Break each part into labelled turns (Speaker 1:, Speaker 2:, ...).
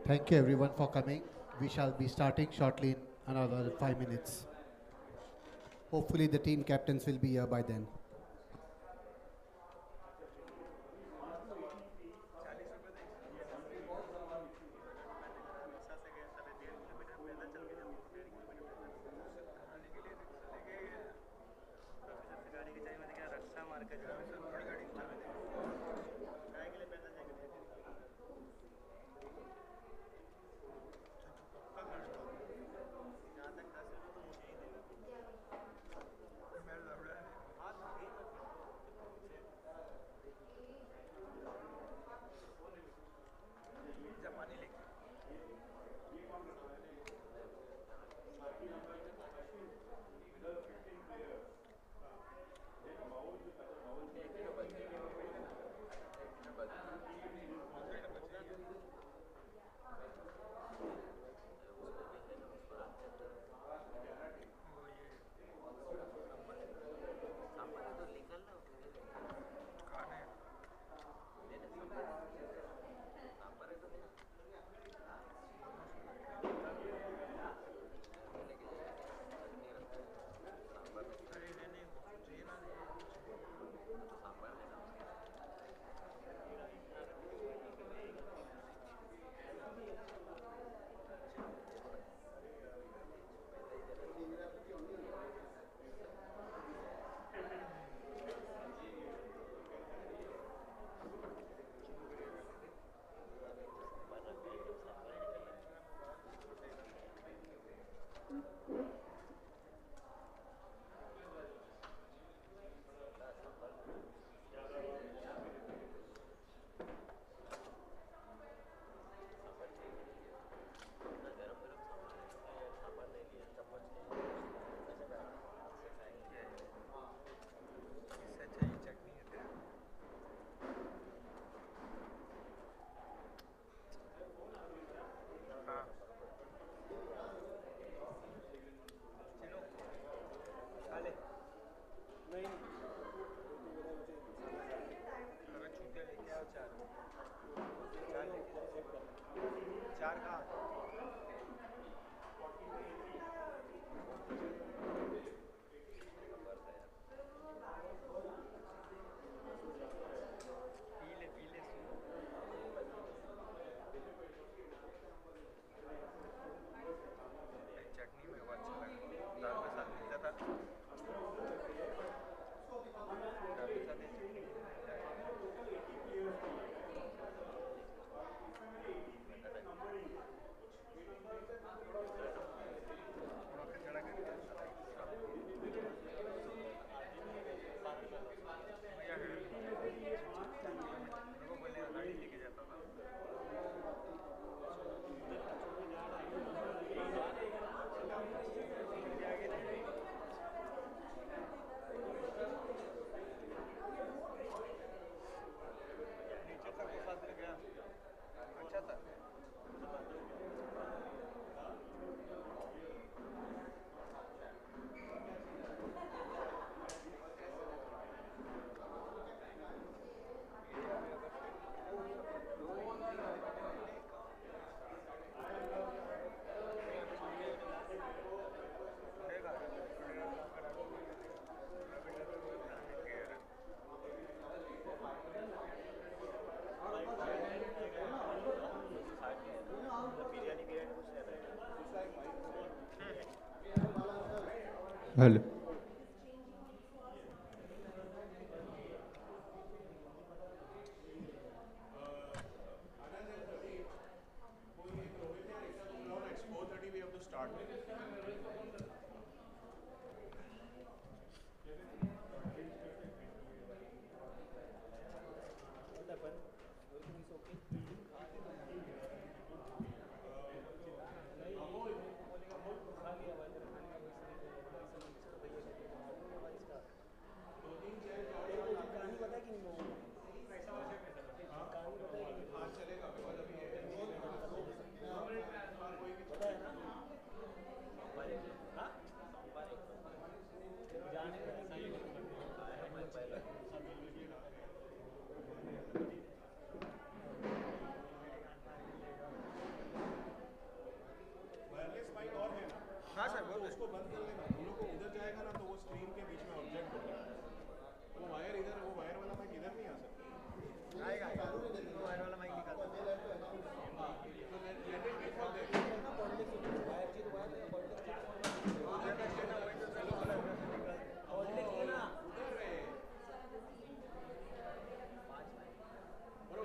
Speaker 1: Thank you everyone for coming. We shall be starting shortly in another 5 minutes. Hopefully the team captains will be here by then.
Speaker 2: Hello.
Speaker 3: हाँ हाँ sir तो उसको बंद कर लेना, दोनों को उधर जाएगा ना तो वो स्क्रीन के बीच में ऑब्जेक्ट होगा, वो वायर इधर, वो वायर वाला माइक इधर नहीं आ सकता, आएगा वो वायर वाला माइक निकाल दो,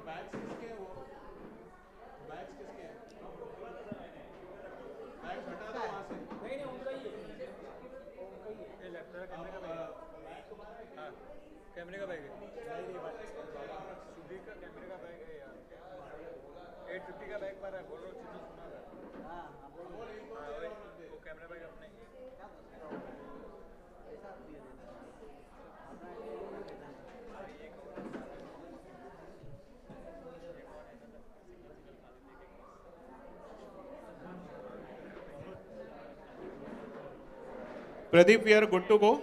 Speaker 3: बैग्स किसके हैं, वो बैग्स किसके हैं, बैग्स हटा दो वहाँ से, नहीं उनका ही है, ये लैपटॉप कैमरे का बैग है, हाँ कैमरे का बैग है, सुधीर का कैमरे का बैग है यार, 850 का बैग पर है, बोल रहा हूँ सुना था, हाँ वो कैमरा बैग अपने
Speaker 4: Pradeep, we are good to go.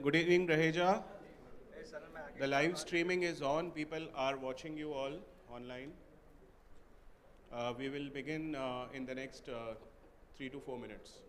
Speaker 4: Good evening, Raheja. The live streaming is on. People are watching you all online. We will begin in the next 3 to 4 minutes.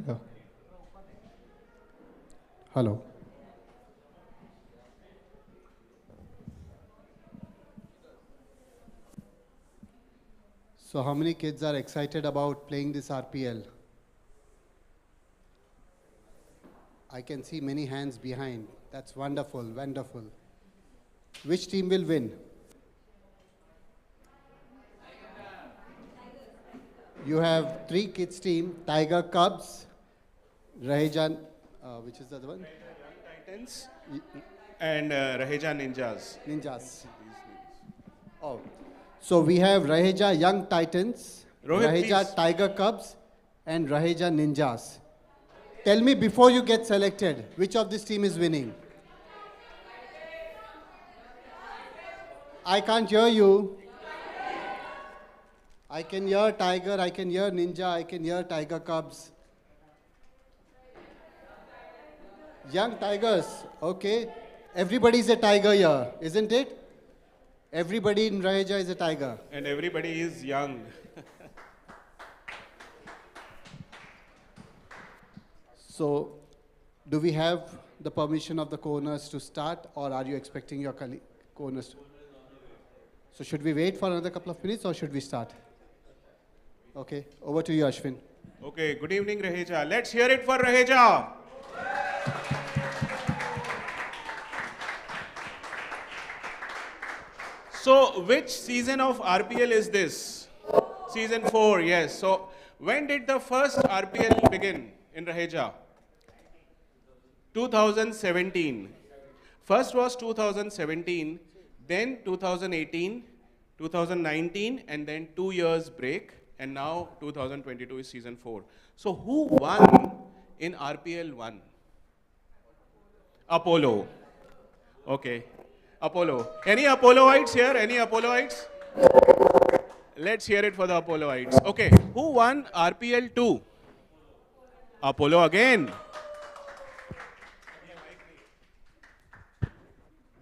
Speaker 1: Hello. Hello. So how many kids are excited about playing this RPL? I can see many hands behind. That's wonderful, wonderful. Which team will win? You have 3 kids team, Tiger Cubs, Raheja, which is the other one?
Speaker 4: Titans and Raheja Ninjas.
Speaker 1: Ninjas. Oh, so we have Raheja Young Titans,
Speaker 4: Rohit,
Speaker 1: Raheja
Speaker 4: please.
Speaker 1: Tiger Cubs, and Raheja Ninjas. Tell me before you get selected, which of this team is winning? I can't hear you. I can hear Tiger, I can hear Ninja, I can hear Tiger Cubs. Young Tigers, okay. Everybody's a tiger here, isn't it? Everybody in Raheja is a tiger.
Speaker 4: And everybody is young.
Speaker 1: So, do we have the permission of the co-owners to start, or are you expecting your co-owners to? So should we wait for another couple of minutes, or should we start? Okay, over to you, Ashwin.
Speaker 4: Okay, good evening, Raheja. Let's hear it for Raheja. So, which season of RPL is this? Season 4, yes. So, when did the first RPL begin in Raheja? 2017. First was 2017, then 2018, 2019, and then 2 years break, and now 2022 is season 4. So, who won in RPL 1? Apollo. Okay. Apollo. Any Apolloites here? Any Apolloites? Let's hear it for the Apolloites. Okay, who won RPL 2? Apollo again.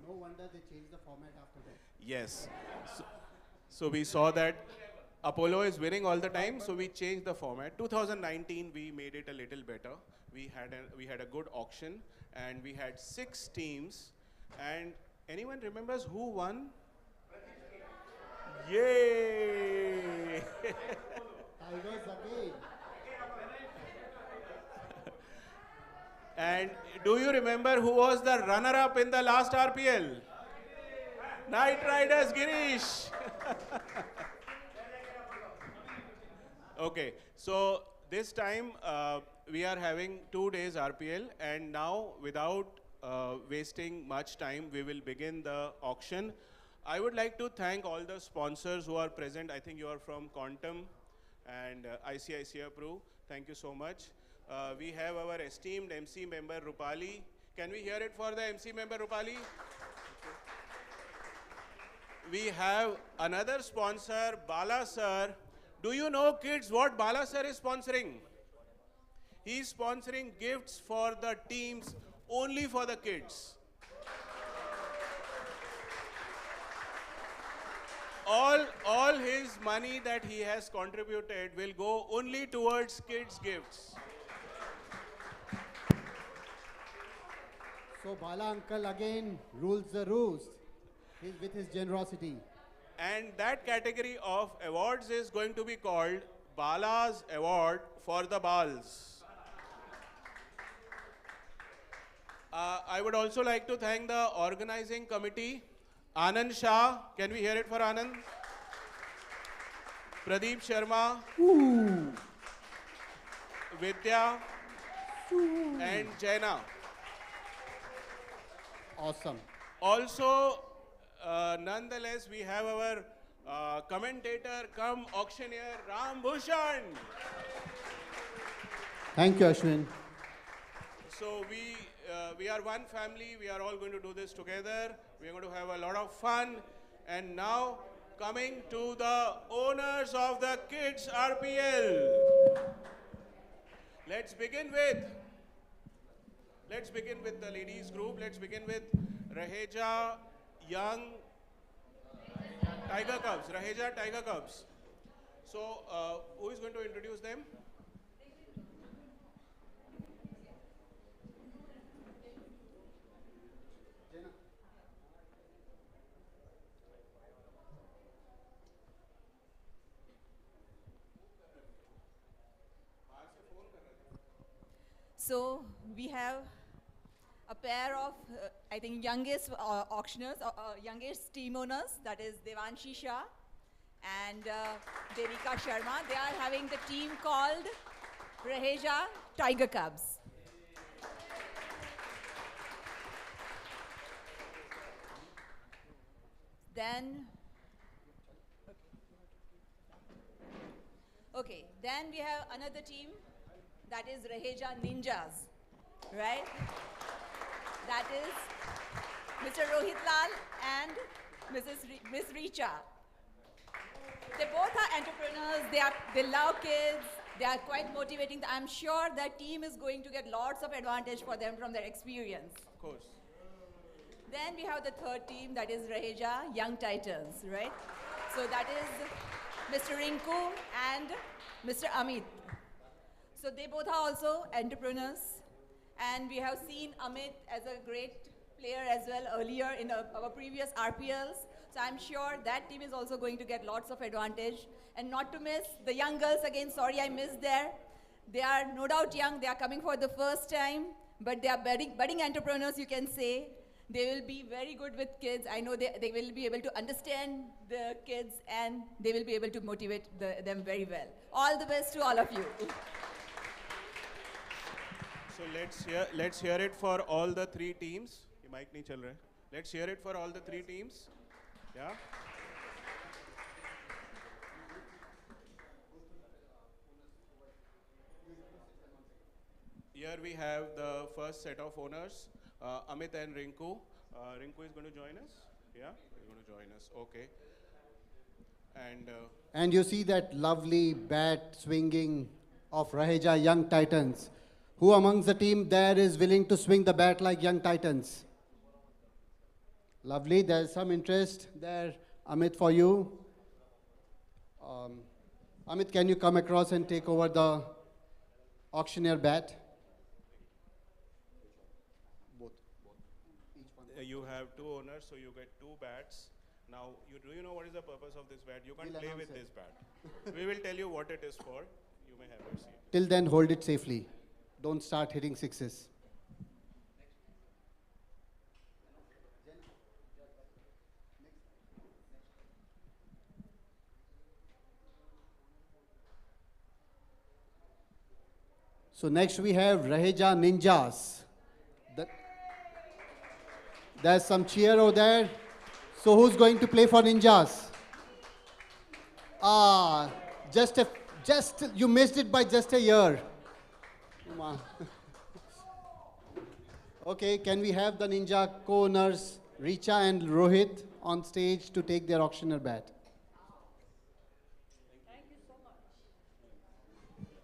Speaker 1: No wonder they changed the format after that.
Speaker 4: Yes. So we saw that Apollo is winning all the time, so we changed the format. 2019, we made it a little better. We had a good auction, and we had 6 teams. And anyone remembers who won? Yay!
Speaker 1: Tigers again.
Speaker 4: And do you remember who was the runner-up in the last RPL? Knight Riders Girish. Okay, so this time we are having 2 days RPL, and now without wasting much time, we will begin the auction. I would like to thank all the sponsors who are present. I think you are from Quantum and ICICI Pro. Thank you so much. We have our esteemed MC member Rupali. Can we hear it for the MC member Rupali? We have another sponsor, Bala Sir. Do you know, kids, what Bala Sir is sponsoring? He is sponsoring gifts for the teams, only for the kids. All his money that he has contributed will go only towards kids' gifts.
Speaker 1: So Bala uncle again rules the roost with his generosity.
Speaker 4: And that category of awards is going to be called Bala's Award for the Bals. I would also like to thank the organizing committee. Anand Shah, can we hear it for Anand? Pradeep Sharma, Vidya, and Jaina.
Speaker 1: Awesome.
Speaker 4: Also, nonetheless, we have our commentator come auctioneer, Ram Bhushan.
Speaker 1: Thank you, Ashwin.
Speaker 4: So we are one family. We are all going to do this together. We are going to have a lot of fun. And now, coming to the owners of the Kids RPL. Let's begin with the ladies group. Let's begin with Raheja Young Tiger Cubs. Raheja Tiger Cubs. So, who is going to introduce them?
Speaker 5: So we have a pair of, I think, youngest auctioneers, youngest team owners, that is Devanshi Shah and Reika Sharma. They are having the team called Raheja Tiger Cubs. Then, okay, then we have another team. That is Raheja Ninjas, right? That is Mr. Rohit Lal and Miss Richa. They both are entrepreneurs. They love kids. They are quite motivating. I'm sure that team is going to get lots of advantage for them from their experience.
Speaker 4: Of course.
Speaker 5: Then we have the third team, that is Raheja Young Titans, right? So that is Mr. Rinku and Mr. Amit. So they both are also entrepreneurs, and we have seen Amit as a great player as well earlier in our previous RPLs. So I'm sure that team is also going to get lots of advantage. And not to miss the young girls again, sorry I missed there. They are no doubt young, they are coming for the first time, but they are budding entrepreneurs, you can say. They will be very good with kids. I know they will be able to understand the kids, and they will be able to motivate them very well. All the best to all of you.
Speaker 4: So let's hear it for all the 3 teams. Ye mic nahi chal raha hai. Let's hear it for all the 3 teams. Yeah. Here we have the first set of owners, Amit and Rinku. Rinku is going to join us. Yeah, you're going to join us. Okay. And
Speaker 1: And you see that lovely bat swinging of Raheja Young Titans. Who amongst the team there is willing to swing the bat like Young Titans? Lovely, there's some interest there, Amit, for you. Amit, can you come across and take over the auctioneer bat?
Speaker 4: you have two owners, so you get two bats. Now, do you know what is the purpose of this bat? You can't play with this bat. We will tell you what it is for. You may have your seat.
Speaker 1: Till then, hold it safely. Don't start hitting sixes. So next we have Raheja Ninjas. There's some cheer over there. So who's going to play for Ninjas? You missed it by just a year. Come on. Okay, can we have the Ninja co-owners, Richa and Rohit, on stage to take their auctioneer bat?
Speaker 5: Thank you so much.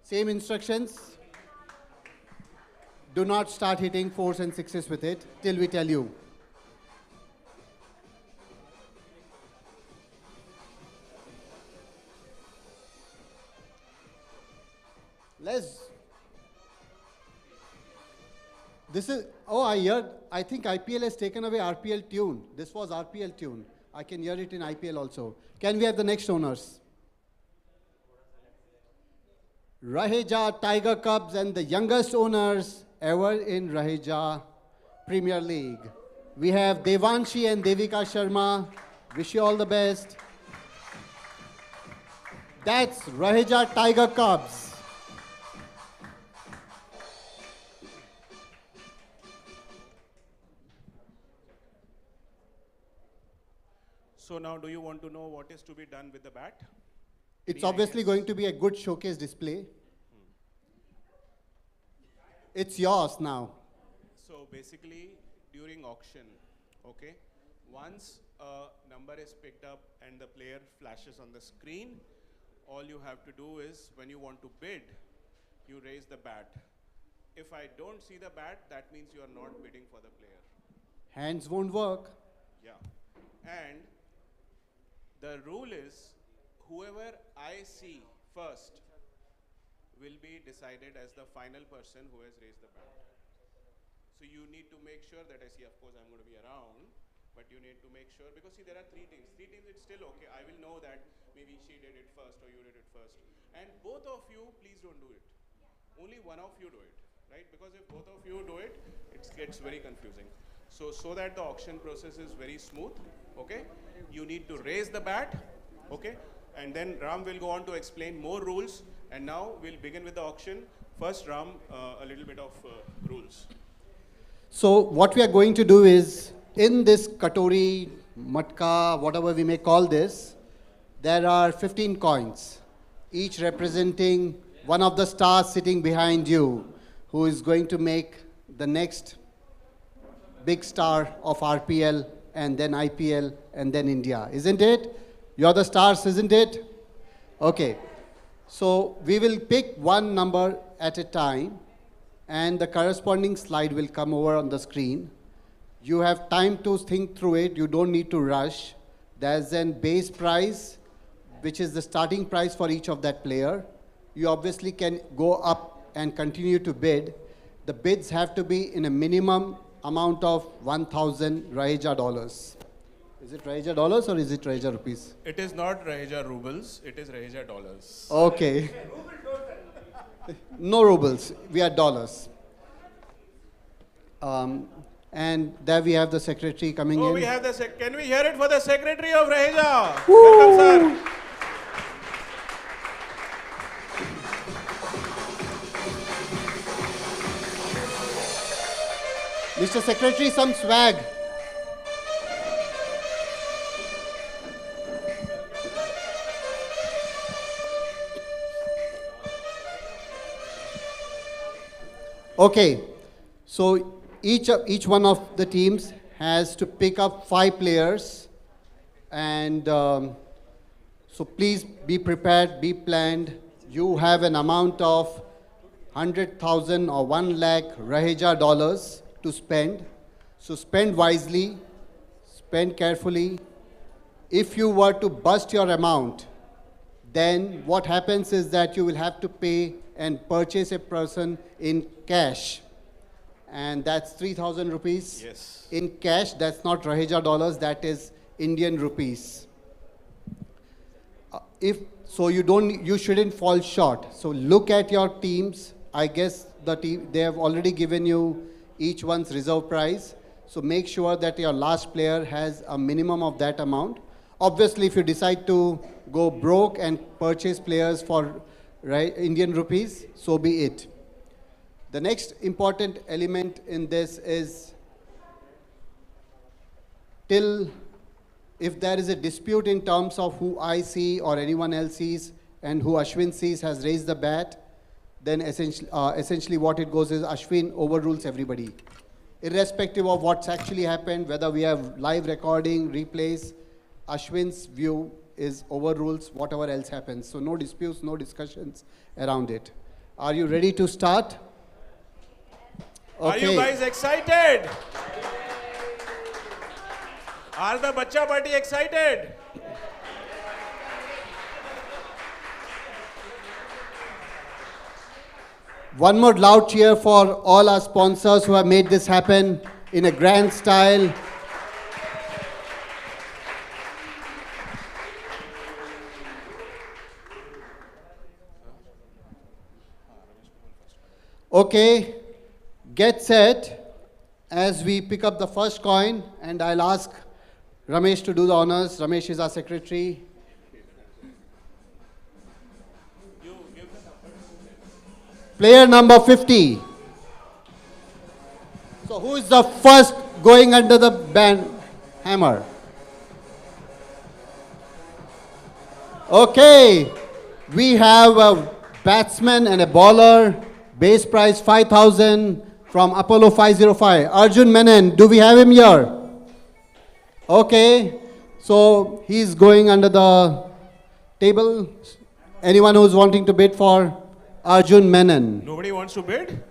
Speaker 1: Same instructions. Do not start hitting fours and sixes with it till we tell you. I think IPL has taken away RPL tune. This was RPL tune. I can hear it in IPL also. Can we have the next owners? Raheja Tiger Cubs and the youngest owners ever in Raheja Premier League. We have Devanshi and Devika Sharma. Wish you all the best. That's Raheja Tiger Cubs.
Speaker 4: So now, do you want to know what is to be done with the bat?
Speaker 1: It's obviously going to be a good showcase display. It's yours now.
Speaker 4: So basically, during auction, okay, once a number is picked up and the player flashes on the screen, all you have to do is, when you want to bid, you raise the bat. If I don't see the bat, that means you are not bidding for the player.
Speaker 1: Hands won't work.
Speaker 4: Yeah. And the rule is, whoever I see first will be decided as the final person who has raised the bat. So you need to make sure that I see, of course, I'm going to be around, but you need to make sure, because see, there are three teams. Three teams, it's still okay. I will know that maybe she did it first or you did it first. And both of you, please don't do it. Only one of you do it, right? Because if both of you do it, it gets very confusing. So that the auction process is very smooth, okay? You need to raise the bat, okay? And then Ram will go on to explain more rules. And now we'll begin with the auction. First, Ram, a little bit of rules.
Speaker 1: So what we are going to do is, in this katori, matka, whatever we may call this, there are 15 coins, each representing one of the stars sitting behind you, who is going to make the next big star of RPL, and then IPL, and then India. Isn't it? You're the stars, isn't it? Okay. So we will pick one number at a time, and the corresponding slide will come over on the screen. You have time to think through it. You don't need to rush. There's a base price, which is the starting price for each of that player. You obviously can go up and continue to bid. The bids have to be in a minimum amount of 1,000 Raheja dollars. Is it Raheja dollars or is it Raheja rupees?
Speaker 4: It is not Raheja rubles, it is Raheja dollars.
Speaker 1: Okay. No rubles, we are dollars. And there we have the secretary coming in.
Speaker 4: We have the can we hear it for the secretary of Raheja? Welcome, sir.
Speaker 1: Mr. Secretary, some swag. Okay, so each one of the teams has to pick up 5 players, and so So please be prepared, be planned. You have an amount of 100,000 or 1 lakh Raheja dollars to spend. So spend wisely, spend carefully. If you were to bust your amount, then what happens is that you will have to pay and purchase a person in cash. And that's 3,000 rupees.
Speaker 4: Yes.
Speaker 1: In cash, that's not Raheja dollars, that is Indian rupees. You shouldn't fall short. So look at your teams. I guess they have already given you each one's reserve price. So make sure that your last player has a minimum of that amount. Obviously, if you decide to go broke and purchase players for Indian rupees, so be it. The next important element in this is if there is a dispute in terms of who I see or anyone else sees and who Ashwin sees has raised the bat, then essentially what it goes is Ashwin overrules everybody. Irrespective of what's actually happened, whether we have live recording, replays, Ashwin's view is overrules whatever else happens. So no disputes, no discussions around it. Are you ready to start?
Speaker 4: Are you guys excited? Are the Bacha Party excited?
Speaker 1: One more loud cheer for all our sponsors who have made this happen in a grand style. Okay, get set as we pick up the first coin, and I'll ask Ramesh to do the honors. Ramesh is our secretary. Player number 50. So who is the first going under the band hammer? Okay, we have a batsman and a bowler. Base price 5,000 from Apollo 505. Arjun Menon, do we have him here? Okay, so he's going under the table. Anyone who's wanting to bid for Arjun Menon?
Speaker 4: Nobody wants to bid?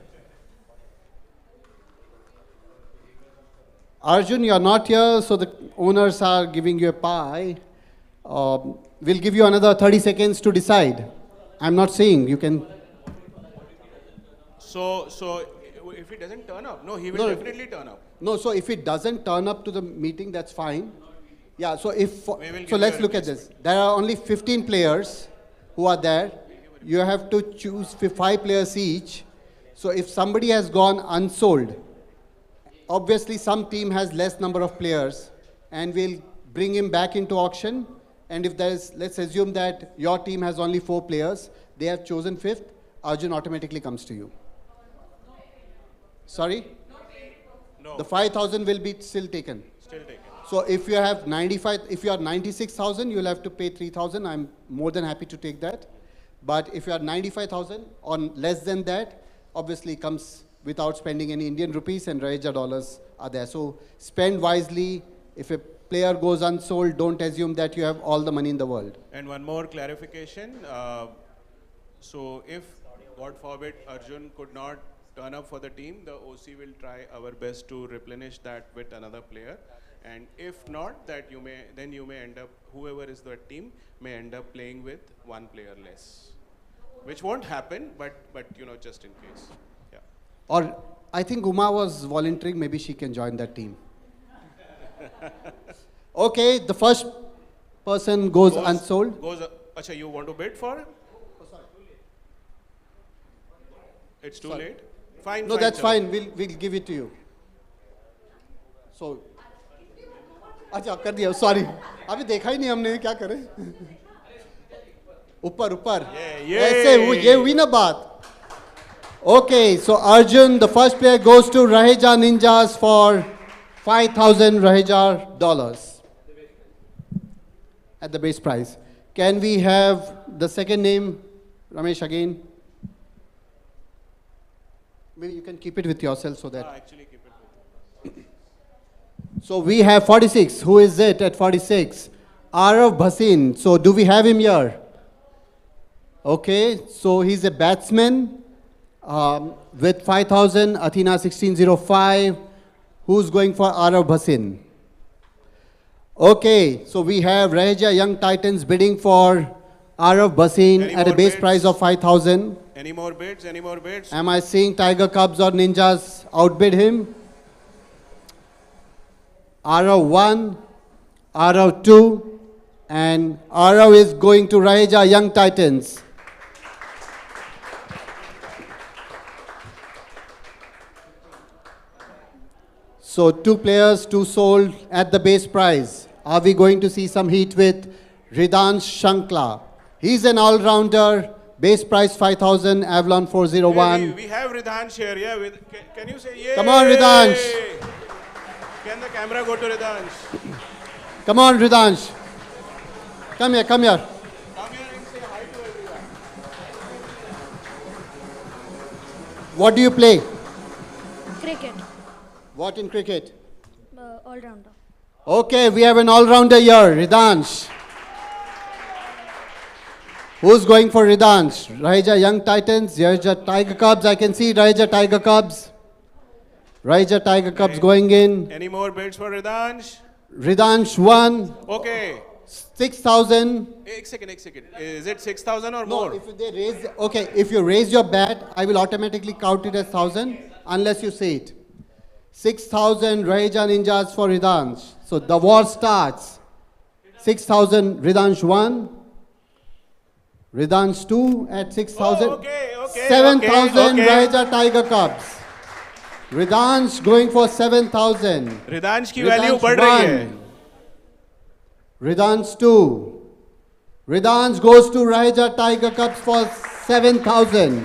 Speaker 1: Arjun, you're not here, so the owners are giving you a pie. We'll give you another 30 seconds to decide. I'm not saying you can.
Speaker 4: So if he doesn't turn up, no, he will definitely turn up.
Speaker 1: No, so if it doesn't turn up to the meeting, that's fine. Yeah, so let's look at this. There are only 15 players who are there. You have to choose 5 players each. So if somebody has gone unsold, obviously some team has less number of players, and we'll bring him back into auction. And if there's, let's assume that your team has only 4 players, they have chosen 5th, Arjun automatically comes to you. Sorry?
Speaker 4: No.
Speaker 1: The 5,000 will be still taken.
Speaker 4: Still taken.
Speaker 1: So if you have 95, if you are 96,000, you'll have to pay 3,000. I'm more than happy to take that. But if you are 95,000 or less than that, obviously comes without spending any Indian rupees, and Raheja dollars are there. So spend wisely. If a player goes unsold, don't assume that you have all the money in the world.
Speaker 4: And one more clarification. So if, God forbid, Arjun could not turn up for the team, the OC will try our best to replenish that with another player. And if not, you may end up, whoever is the team may end up playing with 1 player less, which won't happen, but just in case. Yeah.
Speaker 1: Or I think Uma was volunteering, maybe she can join that team. Okay, the first person goes unsold.
Speaker 4: Acha, you want to bid for it? It's too late? Fine.
Speaker 1: No, that's fine. We'll give it to you. So, अच्छा कर दिया. Sorry. अभी देखा ही नहीं हमने क्या करे. ऊपर. ऐसे ये हुई ना बात. Okay, so Arjun, the first player goes to Raheja Ninjas for 5,000 Raheja dollars at the base price. Can we have the second name, Ramesh, again? Maybe you can keep it with yourself so that.
Speaker 4: Actually, keep it with.
Speaker 1: So we have 46. Who is it at 46? Arav Bhasin. So do we have him here? Okay, so he's a batsman with 5,000, Athena 1605. Who's going for Arav Bhasin? Okay, so we have Raheja Young Titans bidding for Arav Bhasin
Speaker 4: Any
Speaker 1: at a
Speaker 4: more
Speaker 1: base
Speaker 4: bids?
Speaker 1: price of 5,000.
Speaker 4: Any more bids? Any more bids?
Speaker 1: Am I seeing Tiger Cubs or Ninjas outbid him? Arav 1, Arav 2, and Arav is going to Raheja Young Titans. So 2 players, 2 sold at the base price. Are we going to see some heat with Ridansh Shankla? He's an all-rounder, base price 5,000, Avalon 401.
Speaker 4: Hey, we have Ridansh here, yeah. Can you say yay?
Speaker 1: Come on, Ridansh.
Speaker 4: Can the camera go to Ridansh?
Speaker 1: Come on, Ridansh. Come here, come here.
Speaker 4: Come here and say hi to everyone.
Speaker 1: What do you play?
Speaker 6: Cricket,
Speaker 1: What in cricket?
Speaker 6: all-rounder.
Speaker 1: Okay, we have an all-rounder here, Ridansh. Who's going for Ridansh? Raheja Young Titans, Raheja Tiger Cubs. I can see Raheja Tiger Cubs. Raheja Tiger Cubs going in.
Speaker 4: Any more bids for Ridansh?
Speaker 1: Ridansh 1,
Speaker 4: Okay.
Speaker 1: 6,000.
Speaker 4: Ek second. Is it 6,000 or
Speaker 1: No,
Speaker 4: more?
Speaker 1: if they raise, okay, if you raise your bat, I will automatically count it as 1,000 unless you say it. 6,000 Raheja Ninjas for Ridansh. So the war starts. 6,000 Ridansh 1, Ridansh 2 at 6,000.
Speaker 4: Oh, okay.
Speaker 1: 7,000
Speaker 4: okay.
Speaker 1: Raheja Tiger Cubs. Ridansh going for 7,000.
Speaker 4: Ridansh की value बढ़ रही है.
Speaker 1: Ridansh 2. Ridansh goes to Raheja Tiger Cubs for 7,000.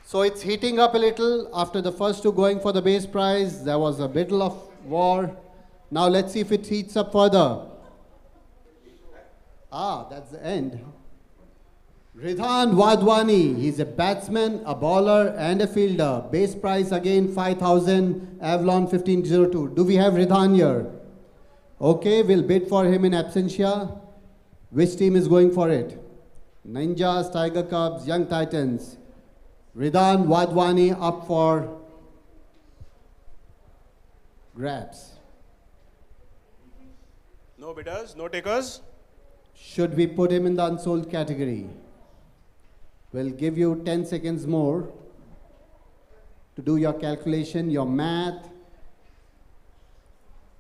Speaker 1: So it's heating up a little after the first 2 going for the base prize. There was a bit of war. Now let's see if it heats up further. That's the end. Arhan Vadhwani, he's a batsman, a bowler and a fielder. Base price again 5,000, Avalon 1502. Do we have Arhan here? Okay, we'll bid for him in absentia. Which team is going for it? Ninjas, Tiger Cubs, Young Titans. Arhan Vadhwani up for grabs.
Speaker 4: No bidders, no takers.
Speaker 1: Should we put him in the unsold category? We'll give you 10 seconds more to do your calculation, your math,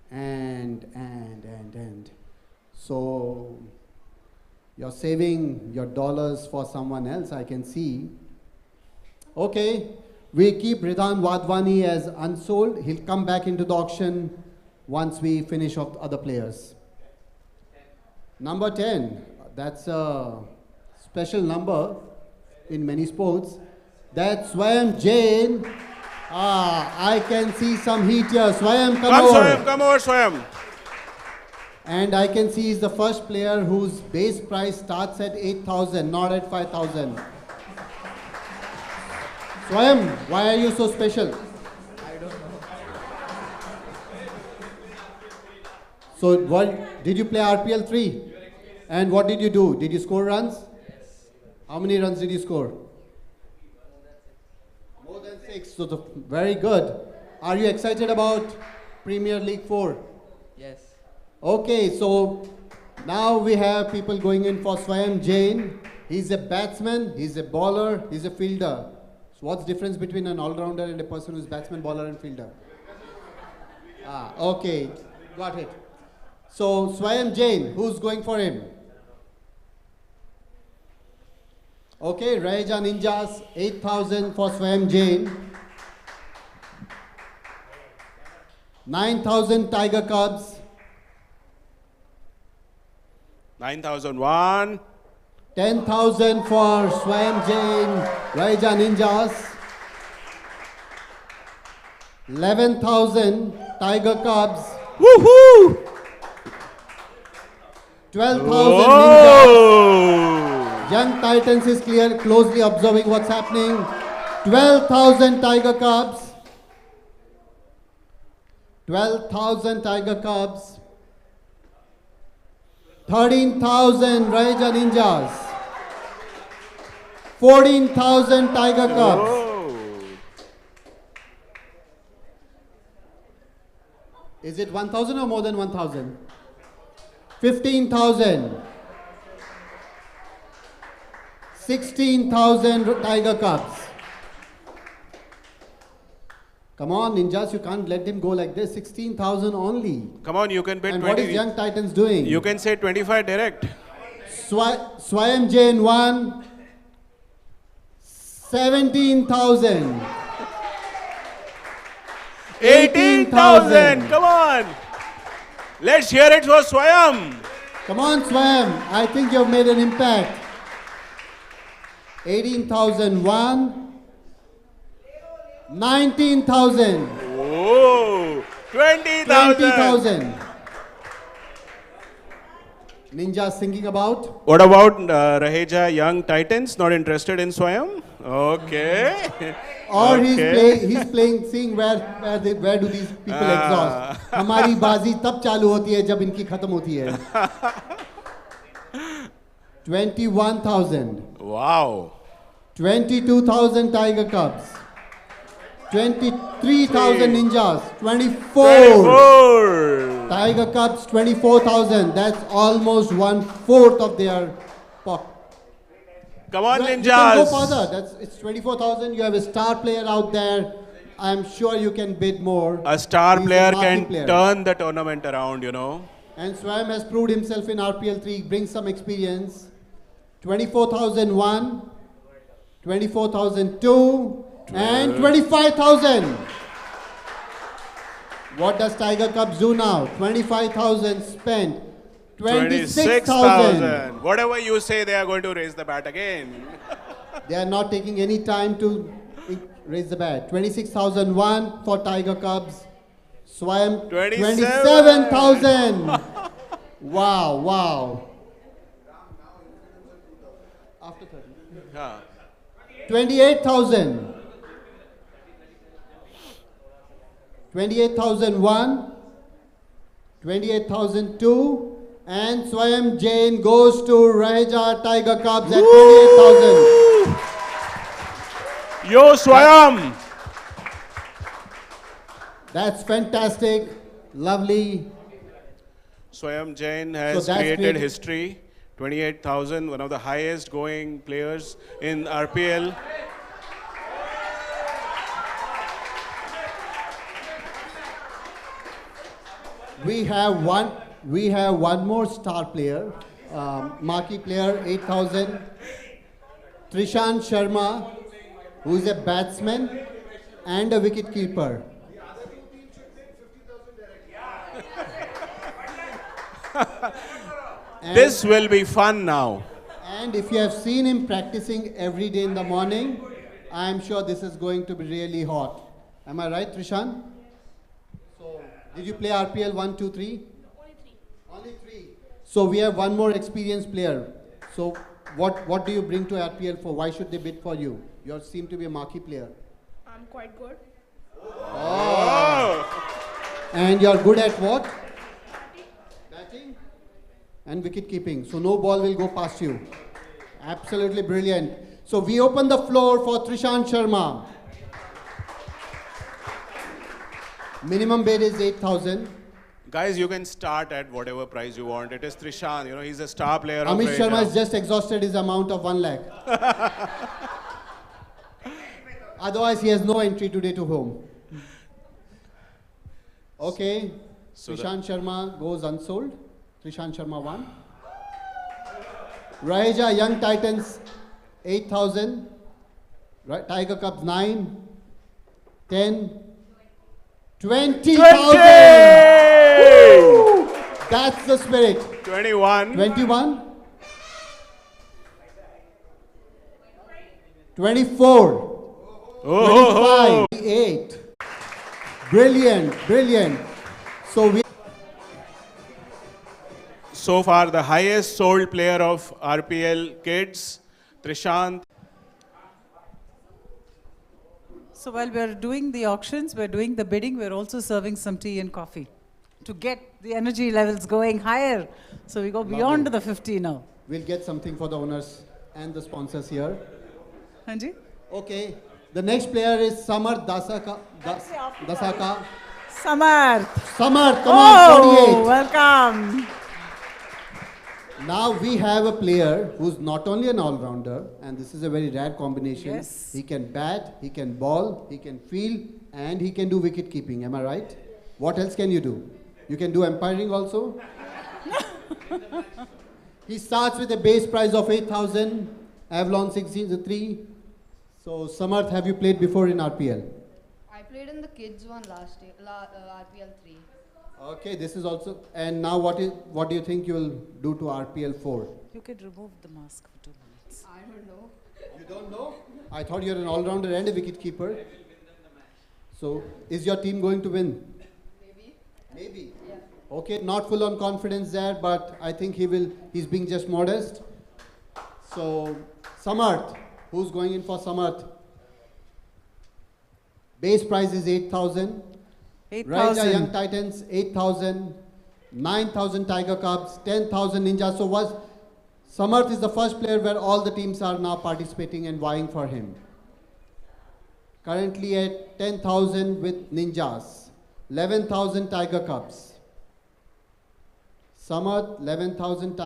Speaker 1: and. So you're saving your dollars for someone else, I can see. Okay, we keep Arhan Vadhwani as unsold. He'll come back into the auction once we finish off the other players. Number 10, that's a special number in many sports. That's Swayam Jain. I can see some heat here. Swayam, come over.
Speaker 4: Come over, Swayam.
Speaker 1: And I can see he's the first player whose base price starts at 8,000, not at 5,000. Swayam, why are you so special? I don't know. So, what did you play RPL 3? And what did you do? Did you score runs? Yes. How many runs did you score? More than 6. So, very good. Are you excited about Premier League 4?
Speaker 7: Yes.
Speaker 1: Okay, so now we have people going in for Swayam Jain. He's a batsman, he's a bowler, he's a fielder. So what's the difference between an all-rounder and a person who's batsman, bowler and fielder? Okay, got it. So Swayam Jain, who's going for him? Okay, Raheja Ninjas, 8,000 for Swayam Jain. 9,000 Tiger Cubs.
Speaker 4: 9,001.
Speaker 1: 10,000 for Swayam Jain, Raheja Ninjas. 11,000 Tiger Cubs.
Speaker 4: Woohoo!
Speaker 1: 12,000 Ninjas. Young Titans is closely observing what's happening. 12,000 Tiger Cubs. 12,000 Tiger Cubs. 13,000 Raheja Ninjas. 14,000 Tiger Cubs.
Speaker 4: Oh.
Speaker 1: Is it 1,000 or more than 1,000? 15,000. 16,000 Tiger Cubs. Come on, Ninjas, you can't let him go like this. 16,000 only.
Speaker 4: Come on, you can bid
Speaker 1: And
Speaker 4: 20.
Speaker 1: what is Young Titans doing?
Speaker 4: You can say 25 direct.
Speaker 1: Swayam Jain won 17,000.
Speaker 4: 18,000. Come on. Let's hear it for Swayam.
Speaker 1: Come on, Swayam. I think you've made an impact. 18,001. 19,000.
Speaker 4: Oh, 20,000.
Speaker 1: 20,000. Ninjas thinking about?
Speaker 4: What about Raheja Young Titans? Not interested in Swayam? Okay.
Speaker 1: Or
Speaker 4: Okay.
Speaker 1: he's playing, seeing where do these people exhaust. हमारी बाजी तब चालू होती है जब इनकी खत्म होती है. 21,000.
Speaker 4: Wow.
Speaker 1: 22,000 Tiger Cubs. 23,000 Ninjas. 24.
Speaker 4: 24.
Speaker 1: Tiger Cubs 24,000. That's almost 1/4 of their pocket.
Speaker 4: Come on,
Speaker 1: You can go
Speaker 4: Ninjas.
Speaker 1: further. It's 24,000. You have a star player out there. I'm sure you can bid more.
Speaker 4: A star
Speaker 1: He's a
Speaker 4: player
Speaker 1: marquee
Speaker 4: can
Speaker 1: player.
Speaker 4: turn the tournament around, you know.
Speaker 1: And Swayam has proved himself in RPL 3. Brings some experience. 24,001, 24,002, and 25,000. What does Tiger Cubs do now? 25,000 spent. 26,000.
Speaker 4: Whatever you say, they are going to raise the bat again.
Speaker 1: They are not taking any time to raise the bat. 26,001 for Tiger Cubs. Swayam 27,000. Wow, wow. After 30.
Speaker 4: Huh.
Speaker 1: 28,000. 28,001. 28,002. And Swayam Jain goes to Raheja Tiger Cubs at 28,000.
Speaker 4: Yo, Swayam.
Speaker 1: That's fantastic. Lovely.
Speaker 4: Swayam Jain has
Speaker 1: So that's
Speaker 4: created
Speaker 1: great.
Speaker 4: history. 28,000, one of the highest going players in RPL.
Speaker 1: We have one more star player, marquee player, 8,000. Trishan Sharma, who is a batsman and a wicket keeper.
Speaker 4: This will be fun now.
Speaker 1: And if you have seen him practicing every day in the morning, I am sure this is going to be really hot. Am I right, Trishan? So, did you play RPL 1, 2, 3?
Speaker 6: Only 3.
Speaker 1: Only 3. So we have one more experienced player. So what do you bring to RPL for? Why should they bid for you? You seem to be a marquee player.
Speaker 6: I'm quite good.
Speaker 1: And you're good at what? Batting and wicket keeping. So no ball will go past you. Absolutely brilliant. So we open the floor for Trishan Sharma. Minimum bid is 8,000.
Speaker 4: Guys, you can start at whatever price you want. It is Trishan, you know, he's a star player. of
Speaker 1: Amit Sharma
Speaker 4: Raheja.
Speaker 1: has just exhausted his amount of 1 lakh. Otherwise, he has no entry today to home. Okay,
Speaker 4: So
Speaker 1: Trishan Sharma goes unsold. Trishan Sharma 1. Raheja Young Titans 8,000. Tiger Cubs 9, 10, 20,000. Woo! That's the spirit.
Speaker 4: 21.
Speaker 1: 21. 24.
Speaker 4: Oh,
Speaker 1: 25. 28. Brilliant, brilliant.
Speaker 4: So far, the highest sold player of RPL kids, Trishan.
Speaker 7: So while we're doing the auctions, we're doing the bidding, we're also serving some tea and coffee to get the energy levels going higher. So we go beyond the 50 now.
Speaker 1: We'll get something for the owners and the sponsors here.
Speaker 7: Hanji?
Speaker 1: Okay. The next player is Samar Dasaka.
Speaker 7: Samar.
Speaker 1: Samar, come on, 48.
Speaker 7: Welcome.
Speaker 1: Now we have a player who's not only an all-rounder, and this is a very rare combination.
Speaker 7: Yes.
Speaker 1: He can bat, he can ball, he can field, and he can do wicket keeping. Am I right? What else can you do? You can do umpiring also? He starts with a base price of 8,000, Avalon 63. So, Samarth, have you played before in RPL?
Speaker 8: I played in the kids one last year, RPL 3.
Speaker 1: Okay, this is also, and now what do you think you will do to RPL 4?
Speaker 7: You could remove the mask for 2 minutes.
Speaker 8: I don't know.
Speaker 1: You don't know? I thought you're an all-rounder and a wicket keeper. So, is your team going to win?
Speaker 8: Maybe.
Speaker 1: Maybe.
Speaker 8: Yeah.
Speaker 1: Okay, not full on confidence there, but I think he's being just modest. So, Samarth, who's going in for Samarth? Base price is 8,000.
Speaker 7: 8,000.
Speaker 1: Raheja Young Titans, 8,000. 9,000 Tiger Cubs, 10,000 Ninja. So Samarth is the first player where all the teams are now participating and vying for him. Currently at 10,000 with Ninjas. 11,000 Tiger Cubs. Samarth, 11,000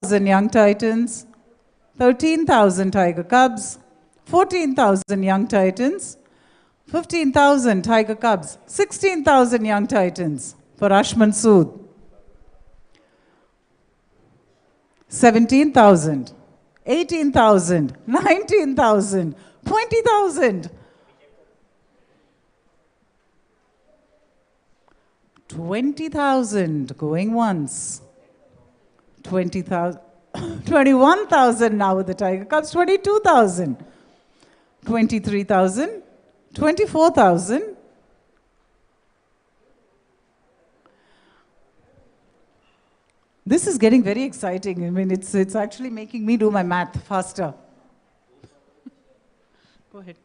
Speaker 7: Young Titans, 13,000 Tiger Cubs, 14,000 Young Titans, 15,000 Tiger Cubs, 16,000 Young Titans for Ashman Sood, 17,000, 18,000, 19,000, 20,000, 20,000 going once, 20,000, 21,000 now with the Tiger Cubs, 22,000, 23,000, 24,000, this is getting very exciting. I mean, it's actually making me do my math faster. Go ahead.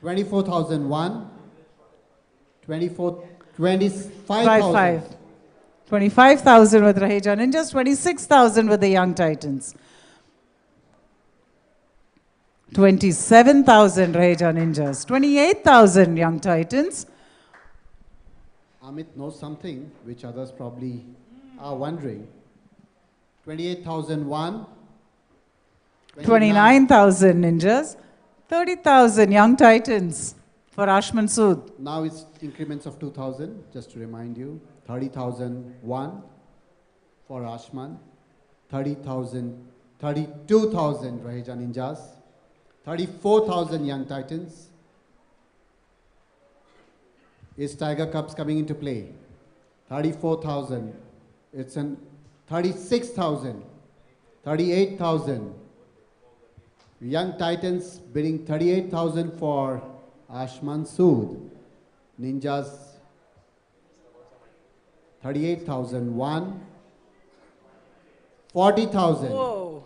Speaker 1: 24,001, 25,000.
Speaker 7: 25,000 with Raheja Ninjas, 26,000 with the Young Titans. 27,000 Raheja Ninjas, 28,000 Young Titans.
Speaker 1: Amit knows something which others probably are wondering. 28,001,
Speaker 7: 29,000 Ninjas, 30,000 Young Titans for Ashman Sood.
Speaker 1: Now it's increments of 2,000, just to remind you. 30,001 for Ashman, 30,000, 32,000 Raheja Ninjas, 34,000 Young Titans. Is Tiger Cubs coming into play? 34,000. It's an 36,000, 38,000. Young Titans bidding 38,000 for Ashman Sood. Ninjas 38,001. 40,000.
Speaker 7: Whoa.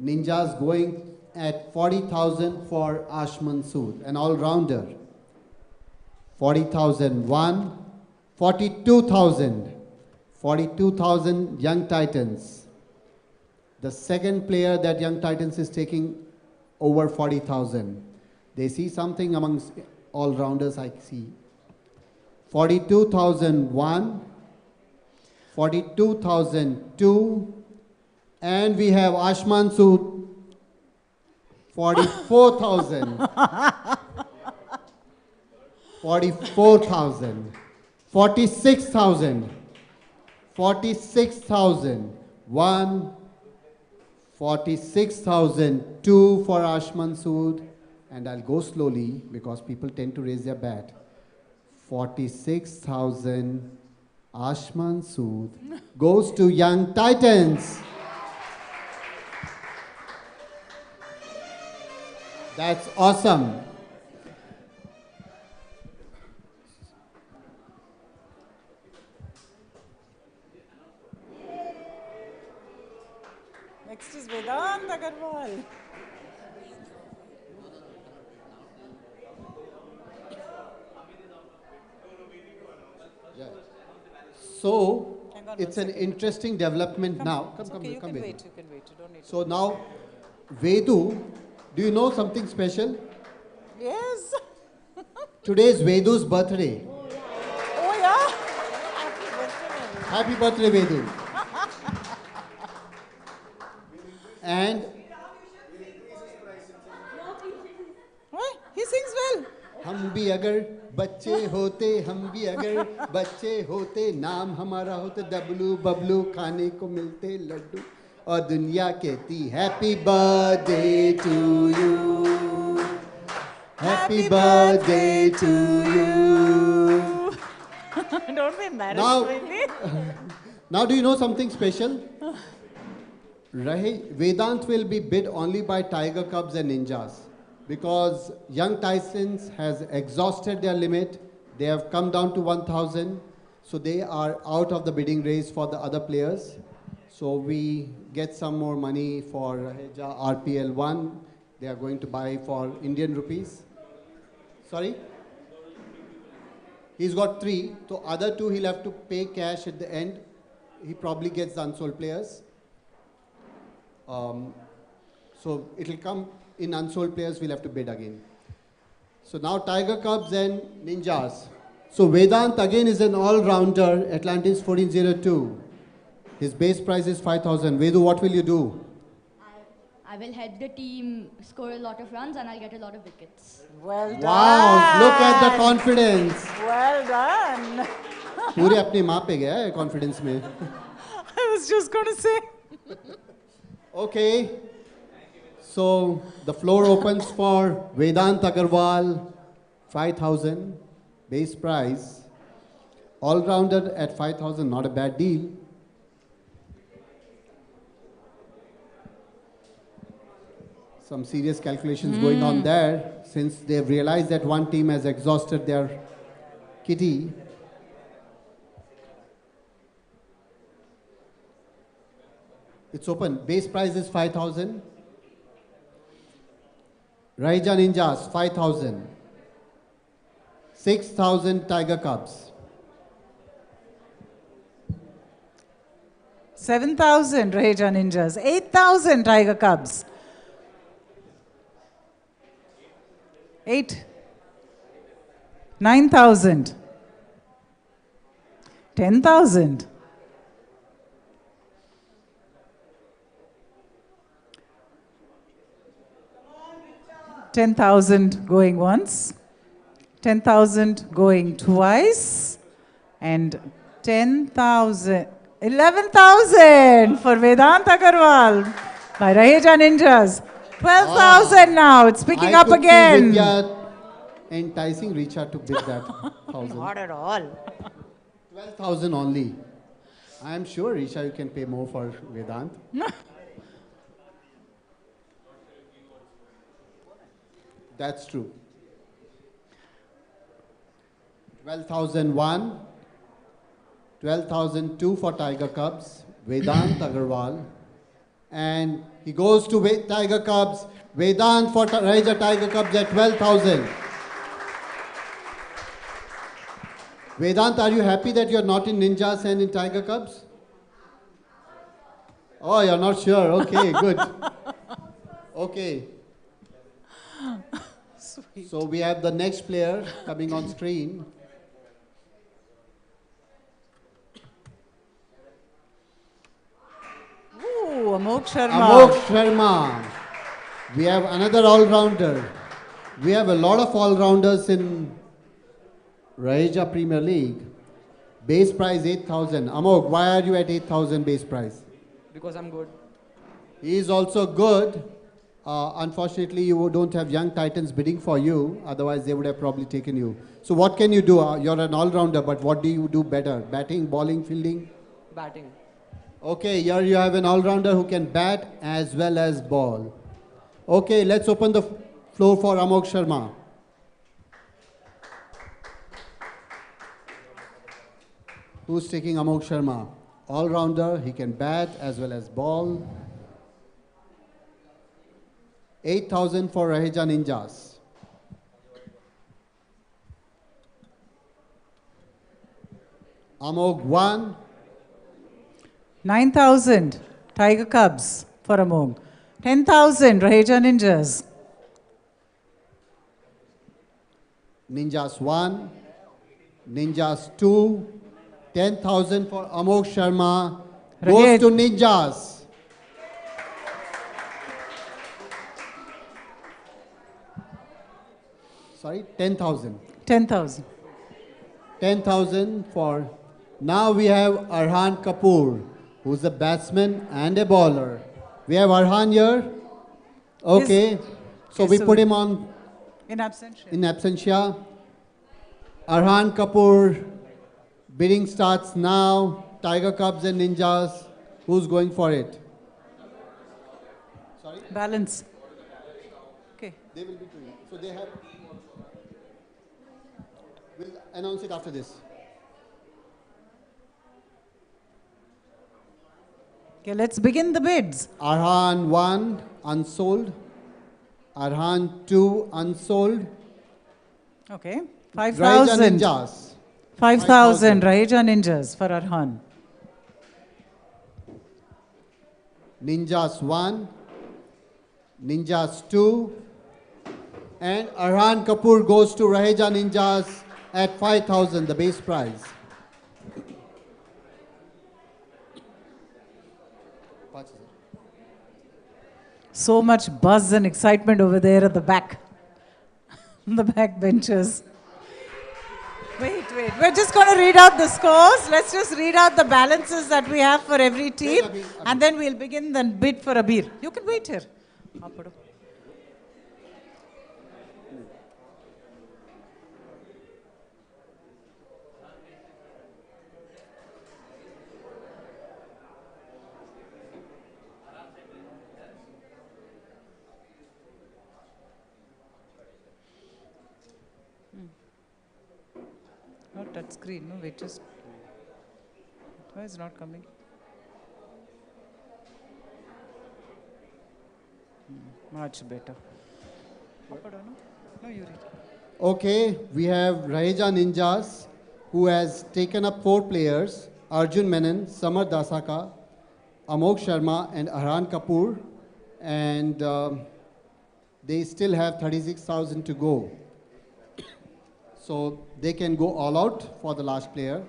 Speaker 1: Ninjas going at 40,000 for Ashman Sood, an all-rounder. 40,001. 42,000. 42,000 Young Titans. The second player that Young Titans is taking over 40,000. They see something amongst all-rounders, I see. 42,001, 42,002, and we have Ashman Sood, 44,000. 44,000. 46,000. 46,000. 1. 46,002 for Ashman Sood. And I'll go slowly because people tend to raise their bat. 46,000 Ashman Sood goes to Young Titans. That's awesome.
Speaker 7: Next is Vedant Agarwal.
Speaker 1: Yeah. So, it's an interesting development now. Come,
Speaker 7: Okay, you can
Speaker 1: Vedu.
Speaker 7: wait, you can wait. You don't need
Speaker 1: So now, Vedu, do you know something special?
Speaker 7: Yes.
Speaker 1: Today is Vedu's birthday.
Speaker 7: Oh, yeah.
Speaker 1: Happy birthday, Vedu. And
Speaker 7: What? He sings well.
Speaker 1: हम भी अगर बच्चे होते हम भी अगर बच्चे होते नाम हमारा होते डब्लू बबलू खाने को मिलते लड्डू और दुनिया कहती happy birthday to you happy birthday to you
Speaker 7: Don't be embarrassed,
Speaker 1: Now-
Speaker 7: baby.
Speaker 1: Now do you know something special? Vedant will be bid only by Tiger Cubs and Ninjas because Young Titans has exhausted their limit. They have come down to 1,000. So they are out of the bidding race for the other players. So we get some more money for Raheja RPL 1. They are going to buy for Indian rupees. Sorry? He's got 3. So other 2 he'll have to pay cash at the end. He probably gets the unsold players. So it'll come in unsold players, we'll have to bid again. So now Tiger Cubs and Ninjas. So Vedant again is an all-rounder, Atlantis 1402. His base price is 5,000. Vedu, what will you do?
Speaker 9: I will help the team score a lot of runs and I'll get a lot of wickets.
Speaker 7: Well done.
Speaker 1: Wow, look at the confidence.
Speaker 7: Well done.
Speaker 1: पूरे अपनी माँ पे गया है confidence में.
Speaker 7: I was just going to say.
Speaker 1: Okay. So the floor opens for Vedant Agarwal, 5,000 base price. All-rounder at 5,000, not a bad deal. Some serious calculations going on there, since they've realized that one team has exhausted their kitty. It's open. Base price is 5,000. Rahija Ninjas, 5,000. 6,000 Tiger Cubs.
Speaker 7: 7,000 Raheja Ninjas. 8,000 Tiger Cubs. 8. 9,000. 10,000. 10,000 going once, 10,000 going twice, and 10,000, 11,000 for Vedant Agarwal by Raheja Ninjas. 12,000 now, it's picking up again.
Speaker 1: Vidya enticing Richa to bid that 1,000.
Speaker 7: Not at all.
Speaker 1: 12,000 only. I am sure, Richa, you can pay more for Vedant. That's true. 12,001, 12,002 for Tiger Cubs, Vedant Agarwal. And he goes to Tiger Cubs, Vedant for Raheja Tiger Cubs at 12,000. Vedant, are you happy that you're not in Ninjas and in Tiger Cubs? Oh, you're not sure. Okay, good. Okay.
Speaker 7: Sweet.
Speaker 1: So we have the next player coming on screen.
Speaker 7: Ooh, Amok Sharma.
Speaker 1: Amok Sharma. We have another all-rounder. We have a lot of all-rounders in Rahija Premier League. Base price 8,000. Amok, why are you at 8,000 base price?
Speaker 10: Because I'm good.
Speaker 1: He is also good. Unfortunately, you don't have young titans bidding for you. Otherwise, they would have probably taken you. So what can you do? You're an all-rounder, but what do you do better? Batting, bowling, fielding?
Speaker 10: Batting.
Speaker 1: Okay, here you have an all-rounder who can bat as well as ball. Okay, let's open the floor for Amok Sharma. Who's taking Amok Sharma? All-rounder, he can bat as well as ball. 8,000 for Raheja Ninjas. Amok 1.
Speaker 7: 9,000 Tiger Cubs for Amok. 10,000 Raheja Ninjas.
Speaker 1: Ninjas 1. Ninjas 2. 10,000 for Amok Sharma. Goes to Ninjas. Sorry, 10,000.
Speaker 7: 10,000.
Speaker 1: 10,000 for... Now we have Arhan Kapoor, who's a batsman and a bowler. We have Arhan here. Okay. So we put him on...
Speaker 7: In absentia.
Speaker 1: In absentia. Arhan Kapoor, bidding starts now. Tiger Cubs and Ninjas. Who's going for it? Sorry?
Speaker 7: Balance. Okay.
Speaker 1: They will be doing it. So they have... We'll announce it after this.
Speaker 7: Okay, let's begin the bids.
Speaker 1: Arhan 1, unsold. Arhan 2, unsold.
Speaker 7: Okay.
Speaker 1: Raheja
Speaker 7: 5,000.
Speaker 1: Ninjas.
Speaker 7: 5,000 Raheja Ninjas for Arhan.
Speaker 1: Ninjas 1. Ninjas 2. And Arhan Kapoor goes to Raheja Ninjas at 5,000, the base prize.
Speaker 7: So much buzz and excitement over there at the back. The back benches. Wait. We're just going to read out the scores. Let's just read out the balances that we have for every team. And then we'll begin the bid for Abir. You can wait here. Not touch screen, no, wait, just. Why is it not coming? Much better. No, you read.
Speaker 1: Okay, we have Raheja Ninjas, who has taken up 4 players, Arjun Menon, Samar Dasaka, Amit Sharma and Arhan Kapoor, and they still have 36,000 to go. So they can go all out for the last player.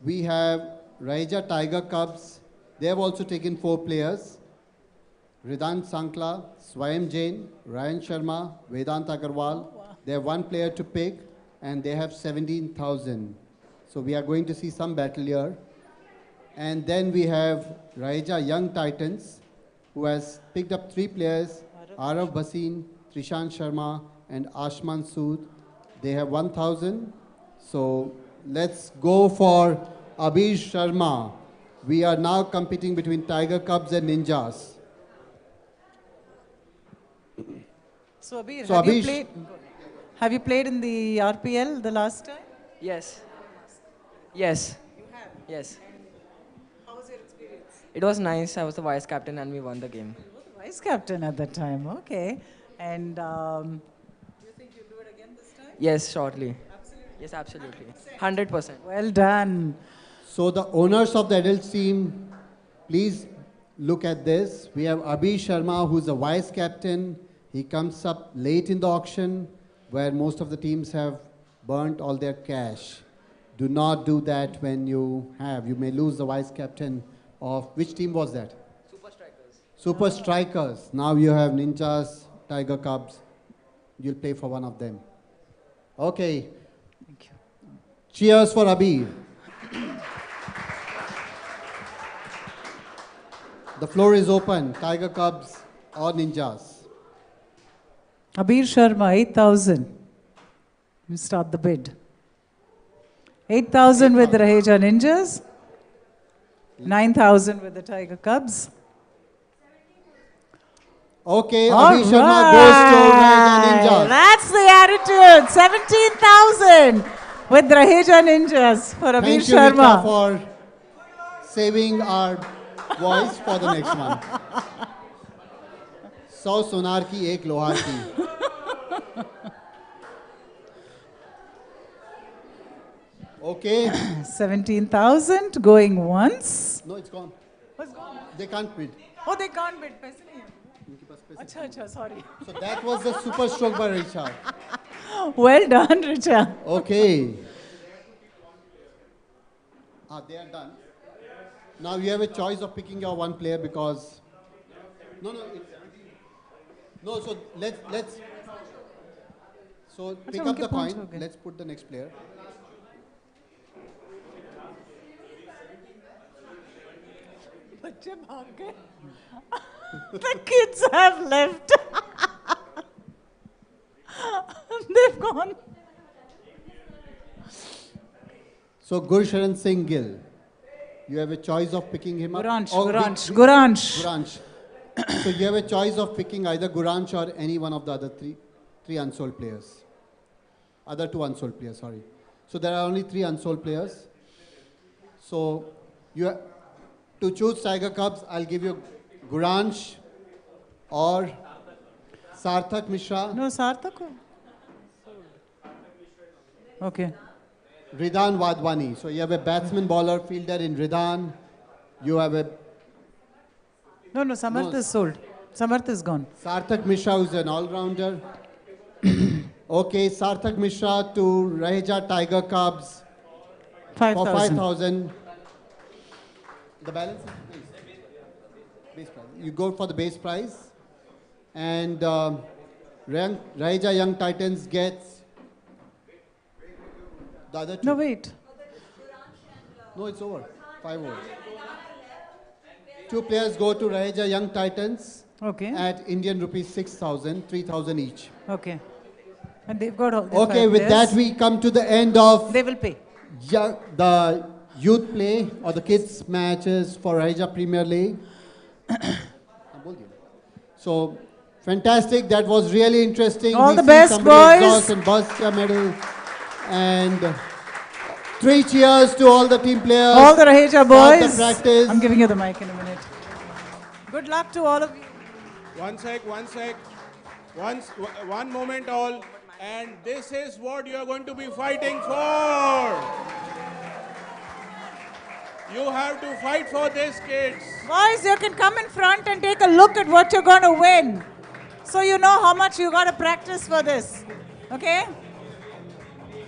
Speaker 1: We have Raheja Tiger Cubs. They have also taken 4 players. Ridan Sankla, Swayam Jain, Ryan Sharma, Vedant Agarwal. They have 1 player to pick and they have 17,000. So we are going to see some battle here. And then we have Raheja Young Titans, who has picked up 3 players, Arav Basin, Trishan Sharma and Ashman Sood. They have 1,000. So let's go for Abhi Sharma. We are now competing between Tiger Cubs and Ninjas.
Speaker 7: So Abhi,
Speaker 1: So
Speaker 7: have you played in the RPL the last time?
Speaker 10: Yes. Yes.
Speaker 7: You have?
Speaker 10: Yes.
Speaker 7: How was your experience?
Speaker 10: It was nice. I was the vice captain and we won the game.
Speaker 7: You were the vice captain at that time, okay. And you think you'll do it again this time?
Speaker 10: Yes, shortly.
Speaker 7: Absolutely.
Speaker 10: Yes, absolutely. 100%.
Speaker 7: Well done.
Speaker 1: So the owners of the adults team, please look at this. We have Abhi Sharma, who's the vice captain. He comes up late in the auction, where most of the teams have burnt all their cash. Do not do that when you have. You may lose the vice captain of, which team was that?
Speaker 10: Super Strikers.
Speaker 1: Super Strikers. Now you have Ninjas, Tiger Cubs. You'll play for one of them. Okay.
Speaker 7: Thank you.
Speaker 1: Cheers for Abhi. The floor is open. Tiger Cubs or Ninjas.
Speaker 7: Abhi Sharma, 8,000. You start the bid. 8,000 with the Raheja Ninjas. 9,000 with the Tiger Cubs.
Speaker 1: Okay,
Speaker 7: All
Speaker 1: Abhi Sharma goes to Raheja Ninjas.
Speaker 7: That's the attitude. 17,000 with Raheja Ninjas for Abhi
Speaker 1: Thank you,
Speaker 7: Sharma.
Speaker 1: Rika, for saving our voice for the next one. 100 सोनार की एक लोहार की. Okay.
Speaker 7: 17,000 going once.
Speaker 1: No, it's gone.
Speaker 7: What's gone?
Speaker 1: They can't bid.
Speaker 7: Oh, they can't bid. पैसे नहीं हैं. अच्छा, sorry.
Speaker 1: So that was the super stroke by Richa.
Speaker 7: Well done, Richa.
Speaker 1: Okay. They are done. Now you have a choice of picking your one player because. No. So let's. So pick up the coin. Let's put the next player.
Speaker 7: बच्चे भाग गए. The kids have left. They've gone.
Speaker 1: So Gursharan Singh Gill, you have a choice of picking him up.
Speaker 7: Guransh.
Speaker 1: So you have a choice of picking either Guransh or any one of the other three unsold players. Other 2 unsold players, sorry. So there are only 3 unsold players. So you to choose Tiger Cubs, I'll give you Guransh or Sarthak Mishra.
Speaker 7: No, Sarthak. Okay.
Speaker 1: Ridhan Vadhwani. So you have a batsman, bowler, fielder in Ridhan. You have a...
Speaker 7: No, Samarth is sold. Samarth is gone.
Speaker 1: Sarthak Mishra, who's an all-rounder. Okay, Sarthak Mishra to Raheja Tiger Cubs for
Speaker 7: 5,000.
Speaker 1: 5,000. The balance, please. Base prize. You go for the base prize. And Raheja Young Titans gets the other two.
Speaker 7: No, wait.
Speaker 1: No, it's over. 5 overs. 2 players go to Raheja Young Titans
Speaker 7: Okay.
Speaker 1: at Indian rupees 6,000, 3,000 each.
Speaker 7: Okay. And they've got all their
Speaker 1: Okay,
Speaker 7: 5
Speaker 1: with
Speaker 7: players.
Speaker 1: that we come to the end of
Speaker 7: They will pay.
Speaker 1: the youth play or the kids matches for Raheja Premier League. So, fantastic. That was really interesting.
Speaker 7: All
Speaker 1: We
Speaker 7: the
Speaker 1: see
Speaker 7: best,
Speaker 1: somebody
Speaker 7: boys.
Speaker 1: exhaust and burst their medal. And 3 cheers to all the team players.
Speaker 7: All the Raheja
Speaker 1: for
Speaker 7: boys.
Speaker 1: the practice.
Speaker 7: I'm giving you the mic in a minute. Good luck to all of you.
Speaker 4: One sec. One moment all. And this is what you are going to be fighting for. You have to fight for this, kids.
Speaker 7: Boys, you can come in front and take a look at what you're going to win. So you know how much you got to practice for this. Okay?
Speaker 4: You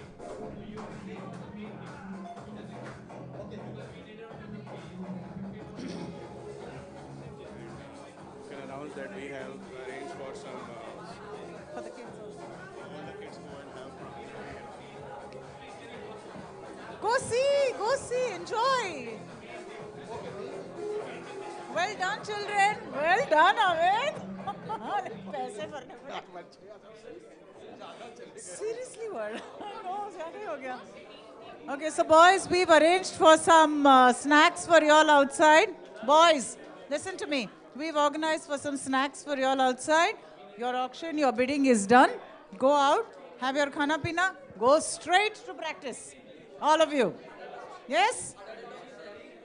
Speaker 4: can announce that we have arranged for some.
Speaker 7: For the kids also.
Speaker 4: All the kids go and have.
Speaker 7: Go see, enjoy. Well done, children. Well done, Amit. पैसे भरने पड़े. Seriously, what? No, ज़्यादा ही हो गया. Okay, so boys, we've arranged for some snacks for y'all outside. Boys, listen to me. We've organized for some snacks for y'all outside. Your auction, your bidding is done. Go out, have your khana pina, go straight to practice. All of you. Yes?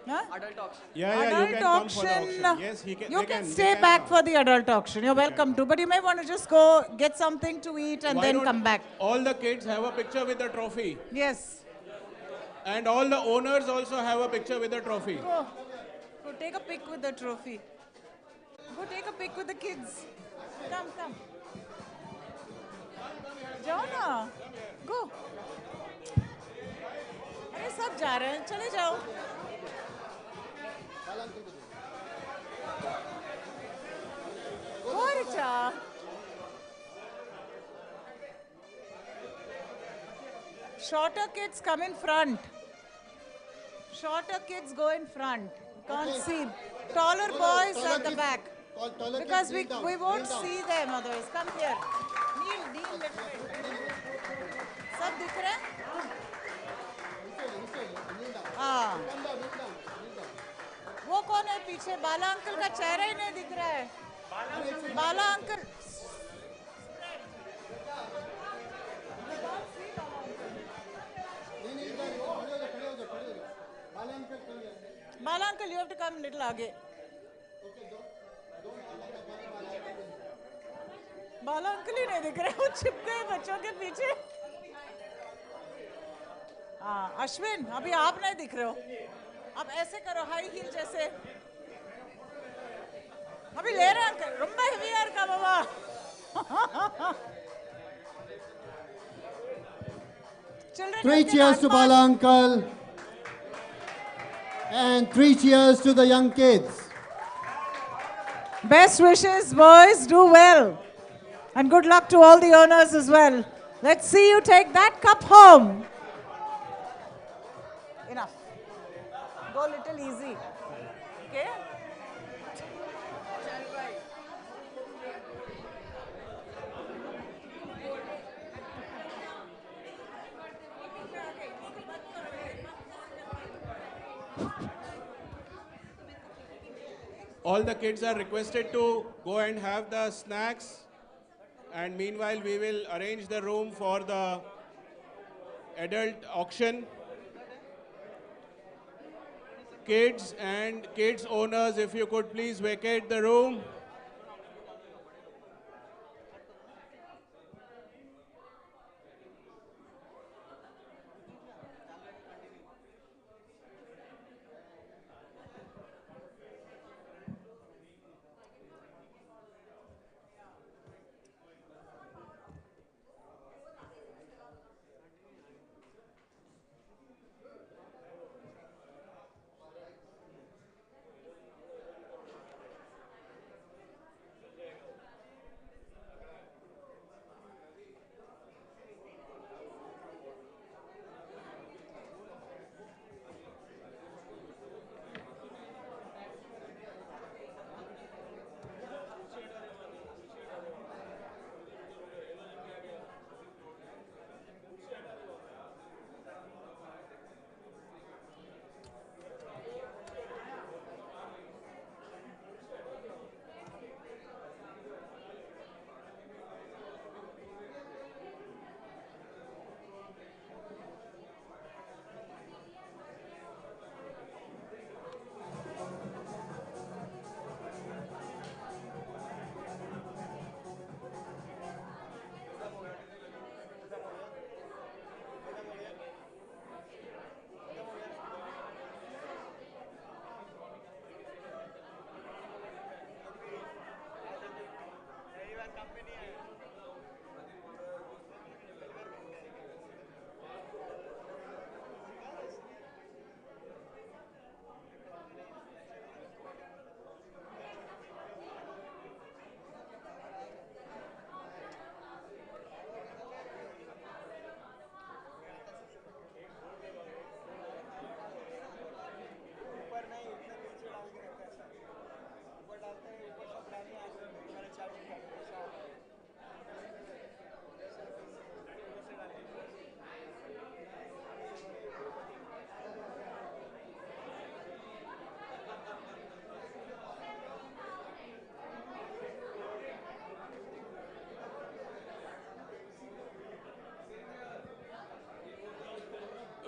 Speaker 7: Huh?
Speaker 10: Adult auction.
Speaker 4: Yeah, you
Speaker 7: Adult
Speaker 4: can come for the
Speaker 7: auction.
Speaker 4: auction. Yes,
Speaker 7: You can stay back for the adult auction. You're welcome to. But you may want to just go get something to eat and
Speaker 4: Why
Speaker 7: then
Speaker 4: don't
Speaker 7: come back.
Speaker 4: All the kids have a picture with the trophy.
Speaker 7: Yes.
Speaker 4: And all the owners also have a picture with the trophy.
Speaker 7: Go. Go take a pic with the trophy. Go take a pic with the kids. Come. जाओ ना. Go. अरे सब जा रहे हैं. चले जाओ. Go, Richa. Shorter kids come in front. Shorter kids go in front. Can't see. Taller boys at the back. Because we won't see them otherwise. Come here. Kneel little bit. सब दिख रहे हैं? हाँ. वो कौन है पीछे? बाला अंकल का चेहरा ही नहीं दिख रहा है. बाला uncle. Bala uncle, you have to come little आगे. बाला अंकल ही नहीं दिख रहे, वो छिप गए बच्चों के पीछे. हाँ, अश्विन, अभी आप नहीं दिख रहे हो. आप ऐसे करो, हाई हील जैसे. अभी ले रहे हैं अंकल, रुम्बा हेवी यार का बाबा. Children,
Speaker 1: 3 cheers to Bala uncle. And 3 cheers to the young kids.
Speaker 7: Best wishes, boys. Do well. And good luck to all the owners as well. Let's see you take that cup home. Enough. Go a little easy. Okay?
Speaker 4: All the kids are requested to go and have the snacks. And meanwhile, we will arrange the room for the adult auction. Kids and kids owners, if you could please vacate the room.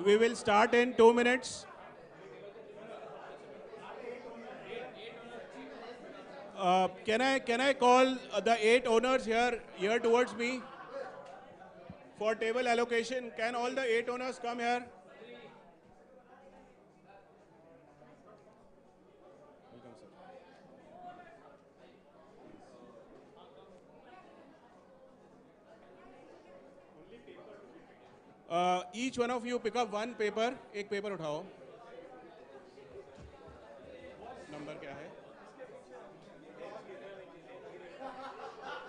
Speaker 4: We will start in 2 minutes. Can I call the 8 owners here towards me for table allocation? Can all the 8 owners come here? Each one of you pick up one paper. एक paper उठाओ. Number क्या है?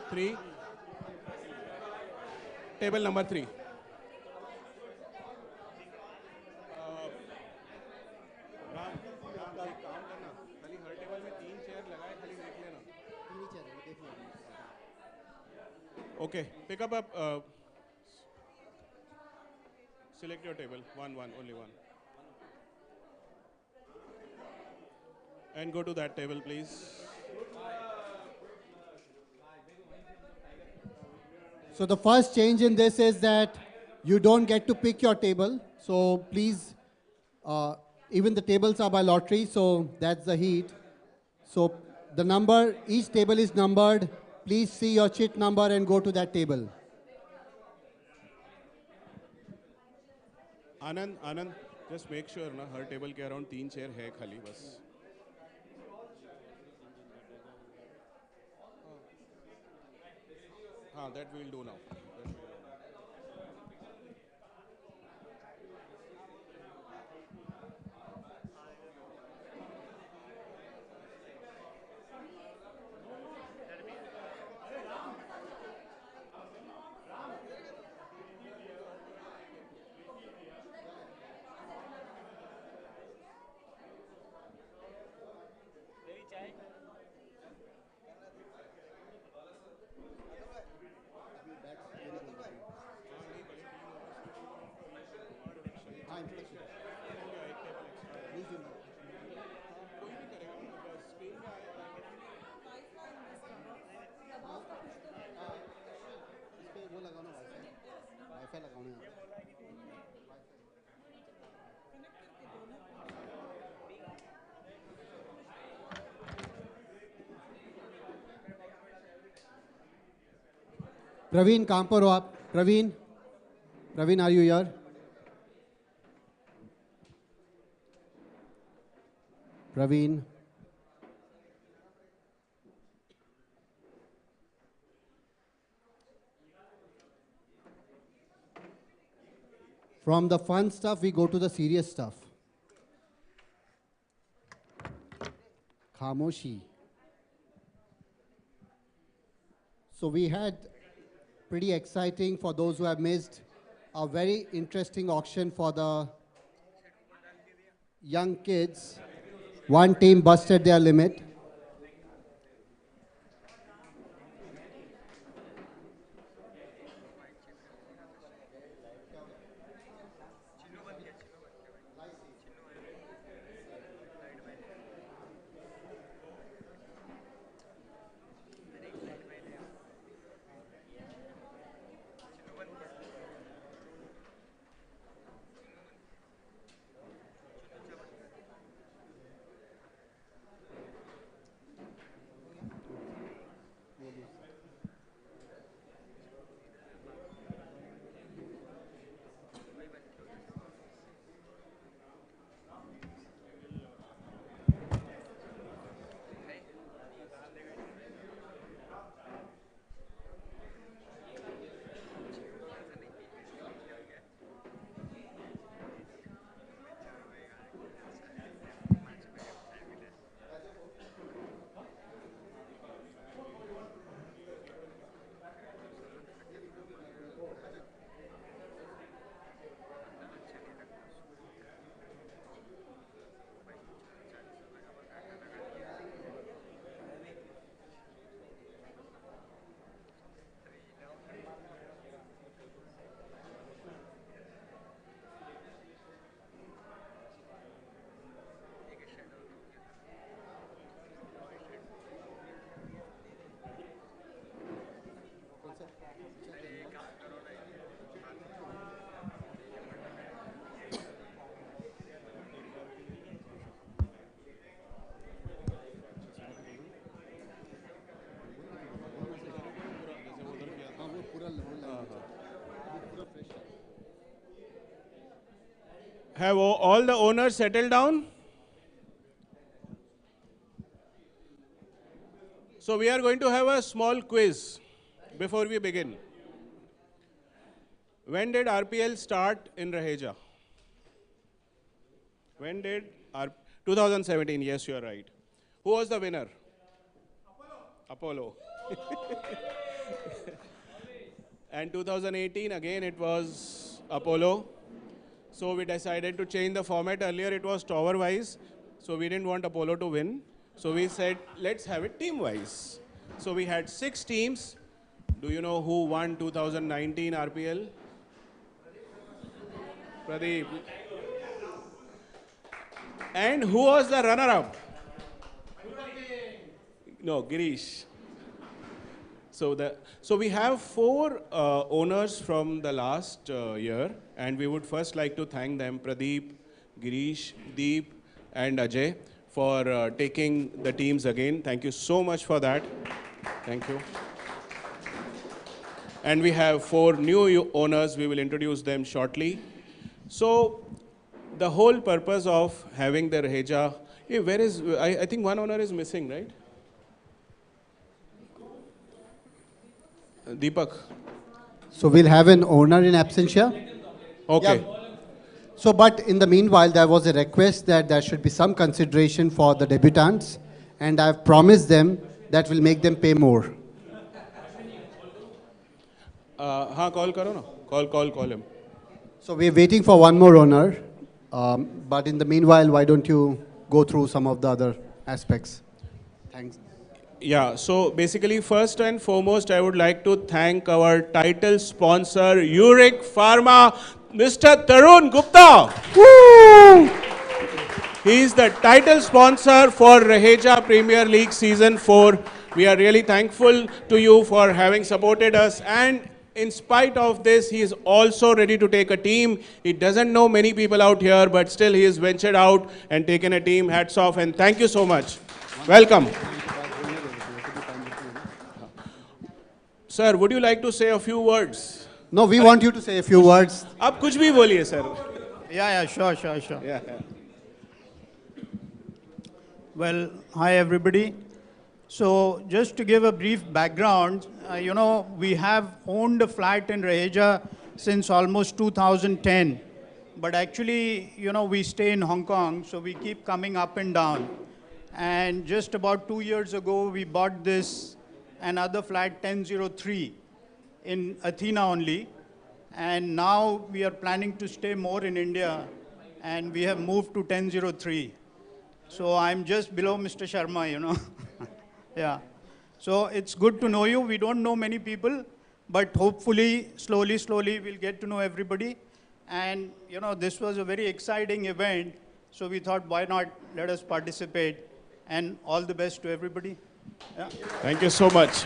Speaker 4: 3. Table number 3. Ram, एक काम करना. खाली हर table में 3 chair लगाए, खाली देख लेना. 3 चेयर देख लेना. Okay, pick up a. Select your table. One, only one. And go to that table, please.
Speaker 1: So the first change in this is that you don't get to pick your table. So please, even the tables are by lottery, so that's the heat. So the number, each table is numbered. Please see your chit number and go to that table.
Speaker 4: Anand, just make sure ना हर table के around 3 chair है खाली बस. हाँ, that we will do now.
Speaker 1: Praveen कहाँ पर हो आप? Praveen, are you here? Praveen. From the fun stuff, we go to the serious stuff. Khamoshi. So we had pretty exciting, for those who have missed, a very interesting auction for the young kids. One team busted their limit.
Speaker 4: Have all the owners settled down? So we are going to have a small quiz before we begin. When did RPL start in Raheja? When did 2017, yes, you are right. Who was the winner? Apollo. And 2018, again, it was Apollo. So we decided to change the format. Earlier, it was tower-wise. So we didn't want Apollo to win. So we said, let's have it team-wise. So we had 6 teams. Do you know who won 2019 RPL? Pradeep. And who was the runner-up? No, Girish. So we have 4 owners from the last year, and we would first like to thank them, Pradeep, Girish, Deep, and Ajay, for taking the teams again. Thank you so much for that. Thank you. And we have 4 new owners. We will introduce them shortly. So the whole purpose of having the Raheja, where is, I think one owner is missing, right? Deepak.
Speaker 1: So we'll have an owner in absentia.
Speaker 4: Okay.
Speaker 1: Yeah. So, but in the meanwhile, there was a request that there should be some consideration for the debutants, and I've promised them that will make them pay more.
Speaker 4: Call karo na. Call him.
Speaker 1: So we're waiting for one more owner, but in the meanwhile, why don't you go through some of the other aspects? Thanks.
Speaker 4: Yeah, so basically, first and foremost, I would like to thank our title sponsor, Uric Pharma, Mr. Tarun Gupta. Woo! He is the title sponsor for Raheja Premier League Season 4. We are really thankful to you for having supported us, and in spite of this, he is also ready to take a team. He doesn't know many people out here, but still he has ventured out and taken a team. Hats off, and thank you so much. Welcome. Sir, would you like to say a few words?
Speaker 1: No, we want you to say a few words.
Speaker 4: Aap kuch bhi boliye, sir.
Speaker 11: Yeah, sure.
Speaker 4: Yeah.
Speaker 11: Well, hi everybody. So just to give a brief background, we have owned a flat in Raheja since almost 2010. But actually, we stay in Hong Kong, so we keep coming up and down. And just about 2 years ago, we bought another flat 1003 in Athena only. And now we are planning to stay more in India, and we have moved to 1003. So I'm just below Mr. Sharma, Yeah. So it's good to know you. We don't know many people, but hopefully, slowly, we'll get to know everybody. And, this was a very exciting event. So we thought, why not let us participate? And all the best to everybody. Yeah.
Speaker 4: Thank you so much.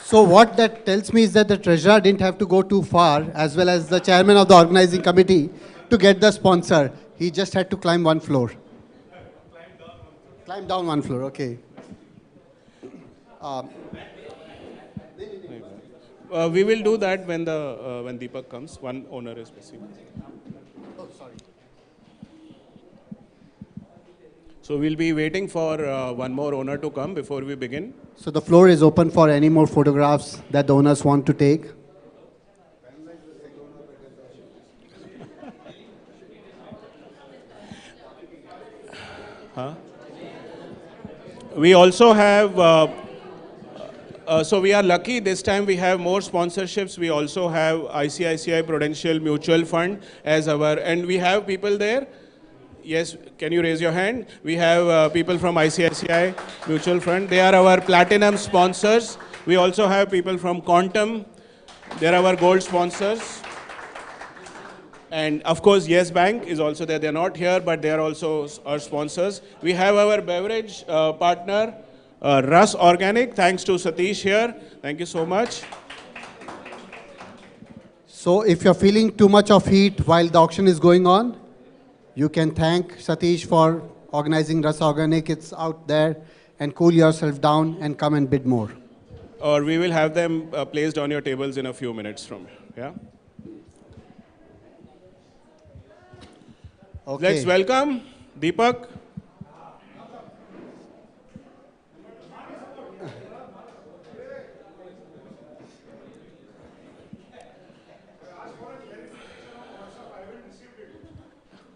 Speaker 1: So what that tells me is that the treasurer didn't have to go too far, as well as the chairman of the organizing committee, to get the sponsor. He just had to climb one floor. Climb down one floor, okay.
Speaker 4: We will do that when Deepak comes. One owner is missing.
Speaker 1: Oh, sorry.
Speaker 4: So we'll be waiting for one more owner to come before we begin.
Speaker 1: So the floor is open for any more photographs that the owners want to take.
Speaker 4: We also have, so we are lucky this time we have more sponsorships. We also have ICICI Prudential Mutual Fund as and we have people there. Yes, can you raise your hand? We have people from ICICI Mutual Fund. They are our platinum sponsors. We also have people from Quantum. They are our gold sponsors. And of course, Yes Bank is also there. They're not here, but they are also our sponsors. We have our beverage partner, Rus Organic. Thanks to Satish here. Thank you so much.
Speaker 1: So if you're feeling too much of heat while the auction is going on, you can thank Satish for organizing Rus Organic. It's out there, and cool yourself down and come and bid more.
Speaker 4: Or we will have them placed on your tables in a few minutes from here. Yeah?
Speaker 1: Okay.
Speaker 4: Let's welcome Deepak.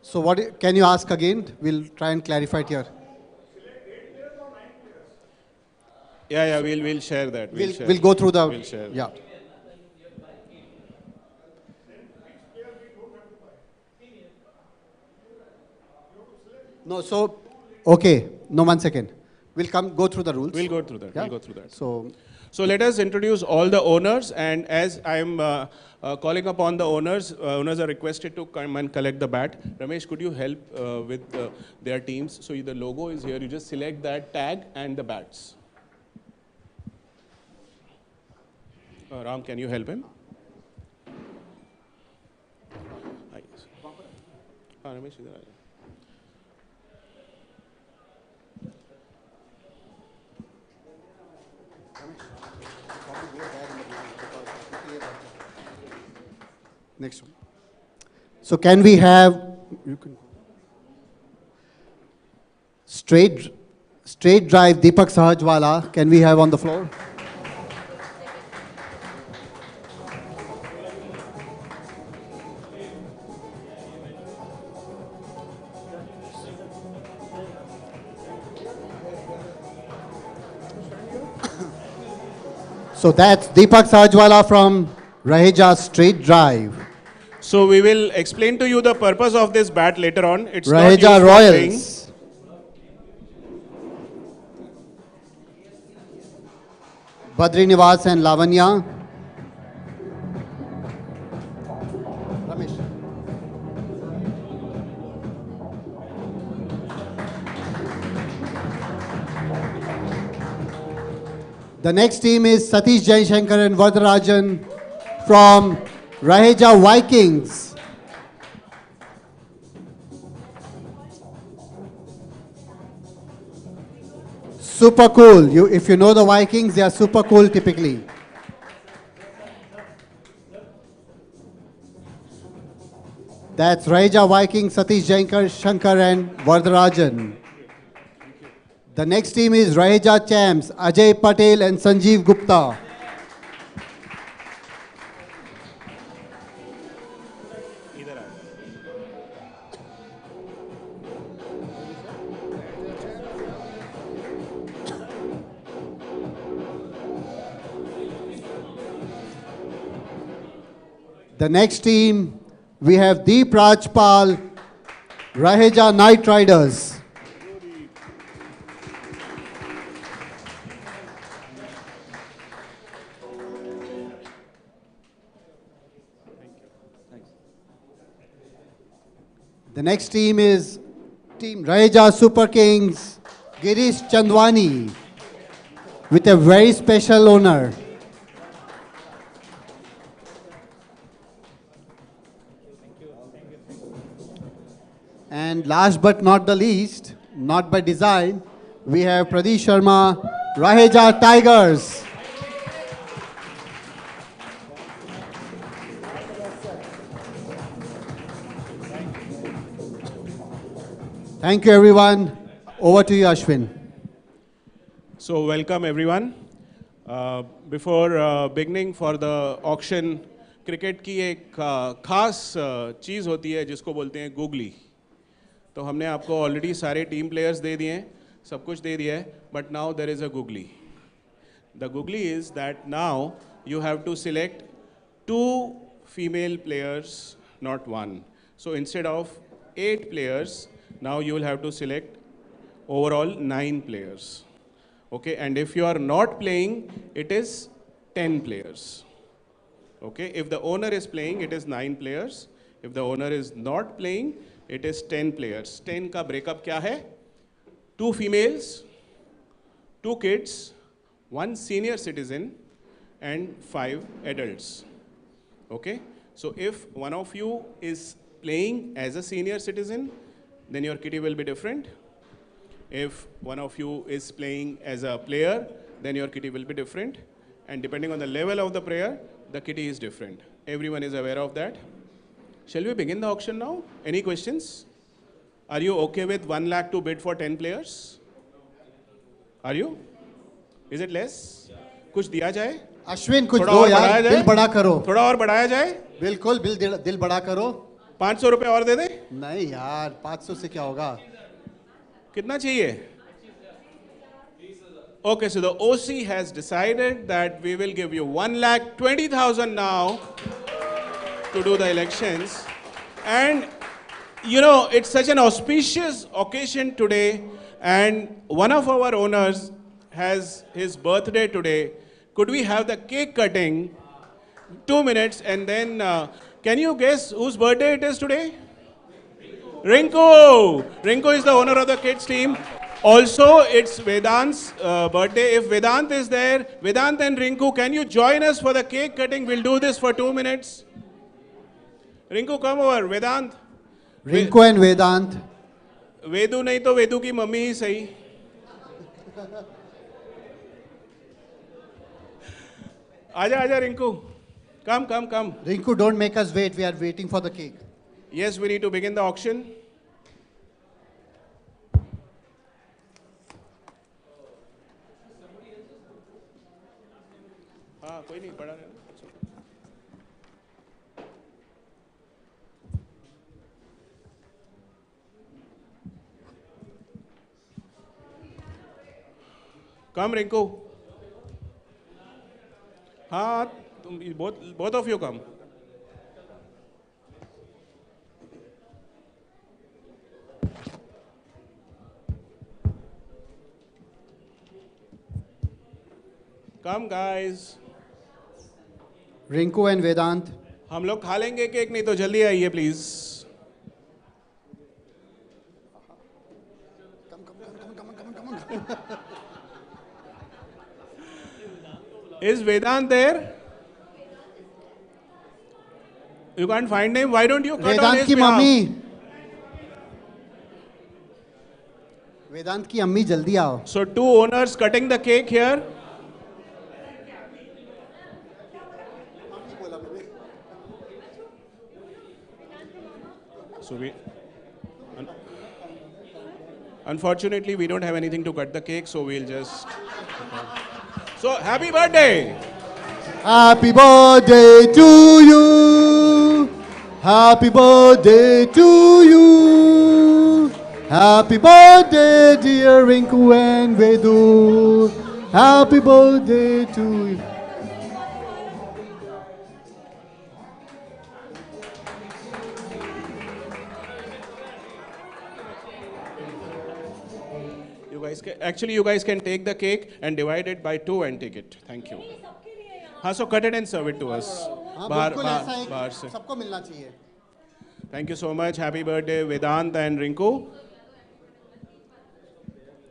Speaker 1: So can you ask again? We'll try and clarify it here.
Speaker 4: Yeah, we'll share that.
Speaker 1: We'll go through the.
Speaker 4: We'll share.
Speaker 1: Yeah. No, so, okay. No, 1 second. We'll go through the rules.
Speaker 4: We'll go through that.
Speaker 1: Yeah?
Speaker 4: We'll go through that.
Speaker 1: So
Speaker 4: let us introduce all the owners, and as I'm calling upon the owners, owners are requested to come and collect the bat. Ramesh, could you help with their teams? So the logo is here. You just select that tag and the bats. Ram, can you help him? Ramesh, idhar aa ja.
Speaker 1: Next one. So can we have straight drive Deepak Sahajwala? Can we have on the floor? So that's Deepak Sahajwala from Raheja straight drive.
Speaker 4: So we will explain to you the purpose of this bat later on. It's
Speaker 1: Raheja
Speaker 4: not used
Speaker 1: Royals. Badri Nivas and Lavanya. Ramesh. The next team is Satish Jain Shankar and Vardarajan from Raheja Vikings. Super cool. If you know the Vikings, they are super cool typically. That's Raheja Vikings, Satish Jain Shankar and Vardarajan. The next team is Raheja Champs, Ajay Patel and Sanjeev Gupta. The next team, we have Deep Rajpal, Raheja Knight Riders. The next team is Team Raheja Super Kings, Girish Chandwani, with a very special owner. And last but not the least, not by design, we have Pradeep Sharma, Raheja Tigers. Thank you, everyone. Over to you, Ashwin.
Speaker 4: So welcome everyone. Before beginning for the auction, cricket की एक खास चीज़ होती है जिसको बोलते हैं googly. तो हमने आपको ऑलरेडी सारे टीम प्लेयर्स दे दिए हैं, सब कुछ दे दिया है, but now there is a googly. The googly is that now you have to select 2 female players, not 1. So instead of 8 players, now you will have to select overall 9 players. Okay, and if you are not playing, it is 10 players. Okay, if the owner is playing, it is 9 players. If the owner is not playing, it is 10 players. 10 का breakup क्या है? 2 females, 2 kids, 1 senior citizen, and 5 adults. Okay, so if one of you is playing as a senior citizen, then your kitty will be different. If one of you is playing as a player, then your kitty will be different. And depending on the level of the player, the kitty is different. Everyone is aware of that. Shall we begin the auction now? Any questions? Are you okay with 1 lakh to bid for 10 players? Are you? Is it less? कुछ दिया जाए?
Speaker 1: अश्विन कुछ दो यार, दिल बड़ा करो.
Speaker 4: थोड़ा और बढ़ाया जाए?
Speaker 1: बिल्कुल, दिल बड़ा करो.
Speaker 4: 500 रुपए और दे दे?
Speaker 1: नहीं यार, 500 से क्या होगा?
Speaker 4: कितना चाहिए? Okay, so the OC has decided that we will give you 1,20,000 now to do the elections. And you know, it's such an auspicious occasion today, and one of our owners has his birthday today. Could we have the cake cutting? 2 minutes, and then can you guess whose birthday it is today? Rinku! Rinku is the owner of the kids team. Also, it's Vedant's birthday. If Vedant is there, Vedant and Rinku, can you join us for the cake cutting? We'll do this for 2 minutes. Rinku, come over. Vedant.
Speaker 1: Rinku and Vedant.
Speaker 4: Vedu nahi to Vedu ki mummy hi sahi. Aja, Rinku. Come.
Speaker 1: Rinku, don't make us wait. We are waiting for the cake.
Speaker 4: Yes, we need to begin the auction. कोई नहीं पड़ा है. Come, Rinku. हाँ, तुम both of you come. Come, guys.
Speaker 1: Rinku and Vedant.
Speaker 4: हम लोग खा लेंगे केक, नहीं तो जल्दी आइए please. Is Vedant there? You can't find him. Why don't you cut on his
Speaker 1: वेदांत की
Speaker 4: behalf?
Speaker 1: मम्मी. वेदांत की अम्मी जल्दी आओ.
Speaker 4: So 2 owners cutting the cake here. So unfortunately, we don't have anything to cut the cake, so we'll just. So, happy birthday!
Speaker 1: Happy birthday to you. Happy birthday to you. Happy birthday, dear Rinku and Vedu. Happy birthday to you.
Speaker 4: You guys can take the cake and divide it by 2 and take it. Thank you. हाँ, so cut it and serve it to us. बाहर से.
Speaker 1: सबको मिलना चाहिए.
Speaker 4: Thank you so much. Happy birthday, Vedant and Rinku.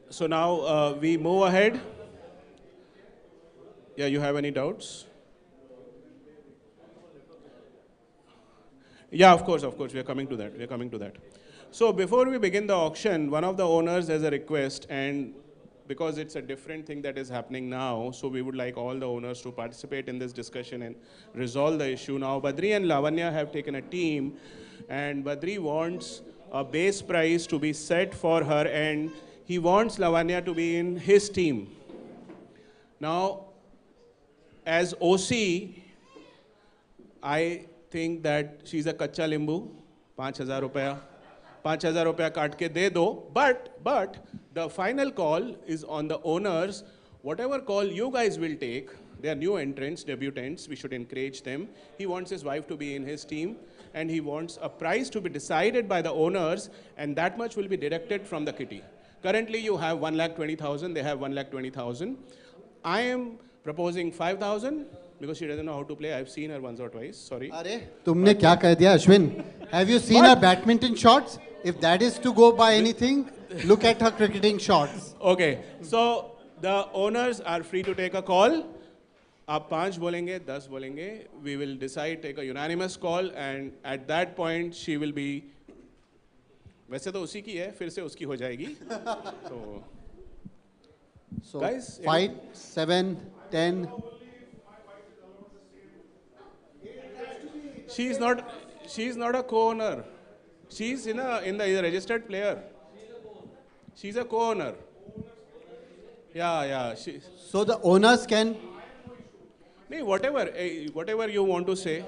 Speaker 4: So now we move ahead. Yeah, you have any doubts? Yeah, of course. We are coming to that. So before we begin the auction, one of the owners has a request, and because it's a different thing that is happening now, so we would like all the owners to participate in this discussion and resolve the issue. Now, Badri and Lavanya have taken a team, and Badri wants a base price to be set for her, and he wants Lavanya to be in his team. Now, as OC, I think that she's a kacha limbu, 5,000 rupees. 5,000 रुपया काट के दे दो, but the final call is on the owners. Whatever call you guys will take, they are new entrants, debutants, we should encourage them. He wants his wife to be in his team, and he wants a price to be decided by the owners, and that much will be deducted from the kitty. Currently you have 1,20,000, they have 1,20,000. I am proposing 5,000 because she doesn't know how to play. I've seen her once or twice, sorry.
Speaker 1: अरे तुमने क्या कह दिया Ashwin? Have you seen her badminton shots? If that is to go by anything, look at her cricketing shots.
Speaker 4: Okay, so the owners are free to take a call. आप 5 बोलेंगे, 10 बोलेंगे. We will decide, take a unanimous call, and at that point she will be. वैसे तो उसी की है, फिर से उसकी हो जाएगी.
Speaker 1: So
Speaker 4: guys,
Speaker 1: 5, 7, 10.
Speaker 4: She's not a co-owner. She's in the registered player. She's a co-owner. Yeah.
Speaker 1: So the owners can...
Speaker 4: Nee, whatever you want to say.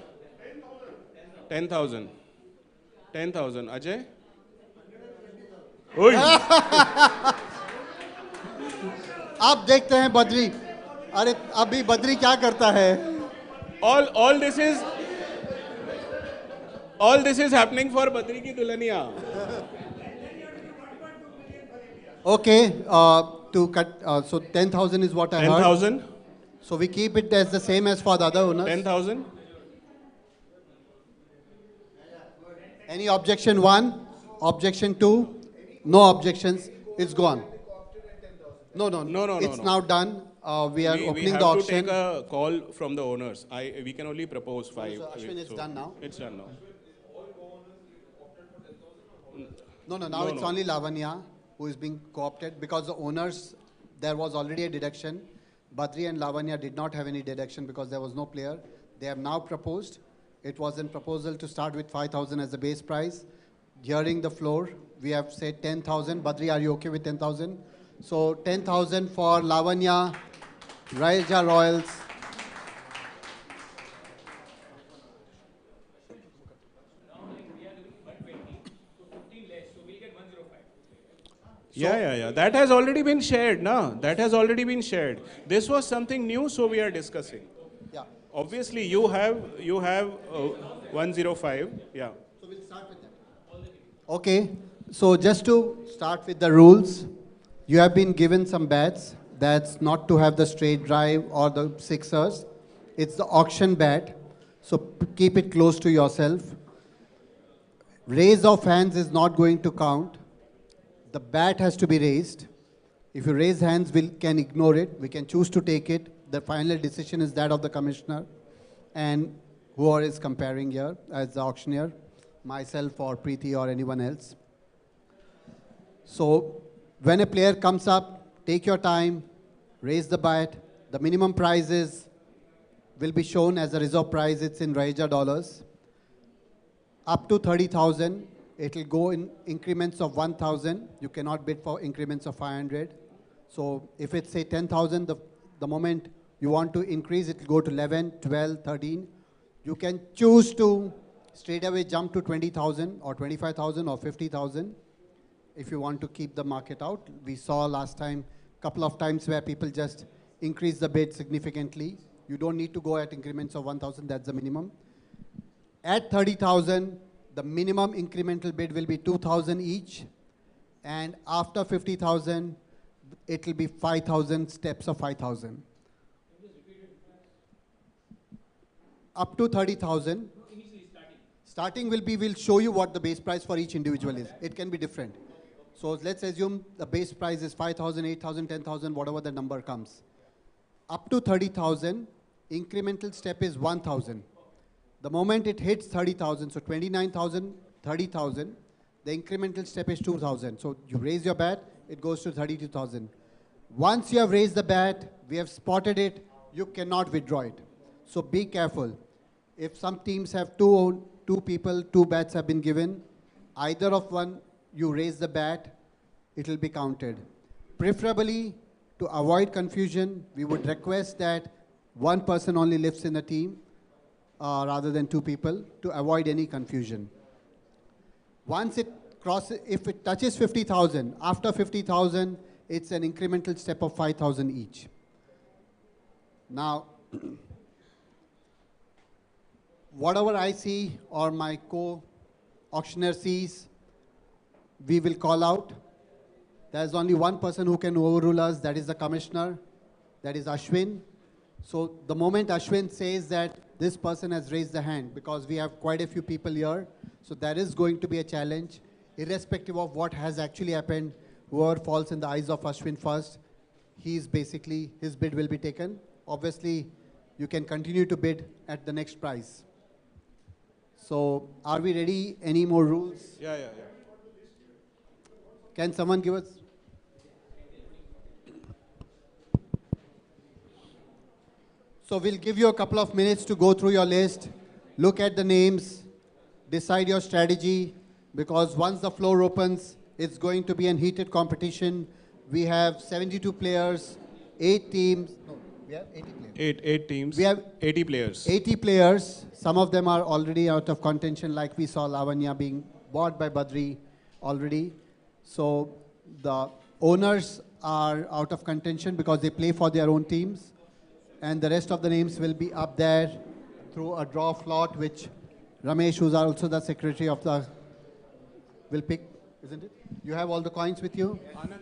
Speaker 4: 10,000. 10,000. Ajay? Oi!
Speaker 1: आप देखते हैं बद्री. अरे अभी बद्री क्या करता है?
Speaker 4: All this is happening for Badri ki dulhaniya.
Speaker 1: Okay, to cut, so 10,000 is what I heard.
Speaker 4: 10,000.
Speaker 1: So we keep it as the same as for the other owners.
Speaker 4: 10,000.
Speaker 1: Any objection 1? Objection 2? No objections. It's gone. No. It's now done. We are opening the auction.
Speaker 4: We have to take a call from the owners. We can only propose 5.
Speaker 1: So Ashwin, it's done now?
Speaker 4: It's done now.
Speaker 1: No, it's only Lavanya who is being co-opted because the owners, there was already a deduction. Badri and Lavanya did not have any deduction because there was no player. They have now proposed. It was in proposal to start with 5,000 as the base price. During the floor, we have said 10,000. Badri, are you okay with 10,000? So 10,000 for Lavanya, Raheja Royals.
Speaker 4: Yeah. That has already been shared, no? That has already been shared. This was something new, so we are discussing.
Speaker 1: Yeah.
Speaker 4: Obviously, you have 105. Yeah.
Speaker 1: So we'll start with that. Okay. So just to start with the rules, you have been given some bats. That's not to have the straight drive or the sixers. It's the auction bat. So keep it close to yourself. Raise of hands is not going to count. The bat has to be raised. If you raise hands, we can ignore it. We can choose to take it. The final decision is that of the commissioner and whoever is comparing here as the auctioneer, myself or Preeti or anyone else. So when a player comes up, take your time, raise the bat. The minimum prize will be shown as a reserve prize. It's in Raheja dollars. Up to 30,000. It will go in increments of 1,000. You cannot bid for increments of 500. So if it's say 10,000, the moment you want to increase, it will go to 11, 12, 13. You can choose to straight away jump to 20,000 or 25,000 or 50,000 if you want to keep the market out. We saw last time a couple of times where people just increase the bid significantly. You don't need to go at increments of 1,000. That's the minimum. At 30,000, the minimum incremental bid will be 2,000 each, and after 50,000, it will be 5,000 steps of 5,000. Up to 30,000. Starting we'll show you what the base price for each individual is. It can be different. So let's assume the base price is 5,000, 8,000, 10,000, whatever the number comes. Up to 30,000, incremental step is 1,000. The moment it hits 30,000, so 29,000, 30,000, the incremental step is 2,000. So you raise your bat, it goes to 32,000. Once you have raised the bat, we have spotted it, you cannot withdraw it. So be careful. If some teams have two people, 2 bats have been given, either of one, you raise the bat, it will be counted. Preferably, to avoid confusion, we would request that one person only lifts in the team, rather than 2 people, to avoid any confusion. Once it crosses, if it touches 50,000, after 50,000, it's an incremental step of 5,000 each. Now, whatever I see or my co-auctioneer sees, we will call out. There's only one person who can overrule us, that is the commissioner, that is Ashwin. So the moment Ashwin says that this person has raised the hand, because we have quite a few people here, so that is going to be a challenge. Irrespective of what has actually happened, whoever falls in the eyes of Ashwin first, his bid will be taken. Obviously, you can continue to bid at the next price. So are we ready? Any more rules?
Speaker 4: Yeah.
Speaker 1: Can someone give us? So we'll give you a couple of minutes to go through your list, look at the names, decide your strategy, because once the floor opens, it's going to be a heated competition. We have 72 players, 8 teams. No, we have 80 players.
Speaker 4: Eight teams.
Speaker 1: We have
Speaker 4: 80 players.
Speaker 1: 80 players. Some of them are already out of contention, like we saw Lavanya being bought by Badri already. So the owners are out of contention because they play for their own teams. And the rest of the names will be up there through a draw slot, which Ramesh, who's also the secretary of the, will pick, isn't it? You have all the coins with you?
Speaker 4: Yes. Anand.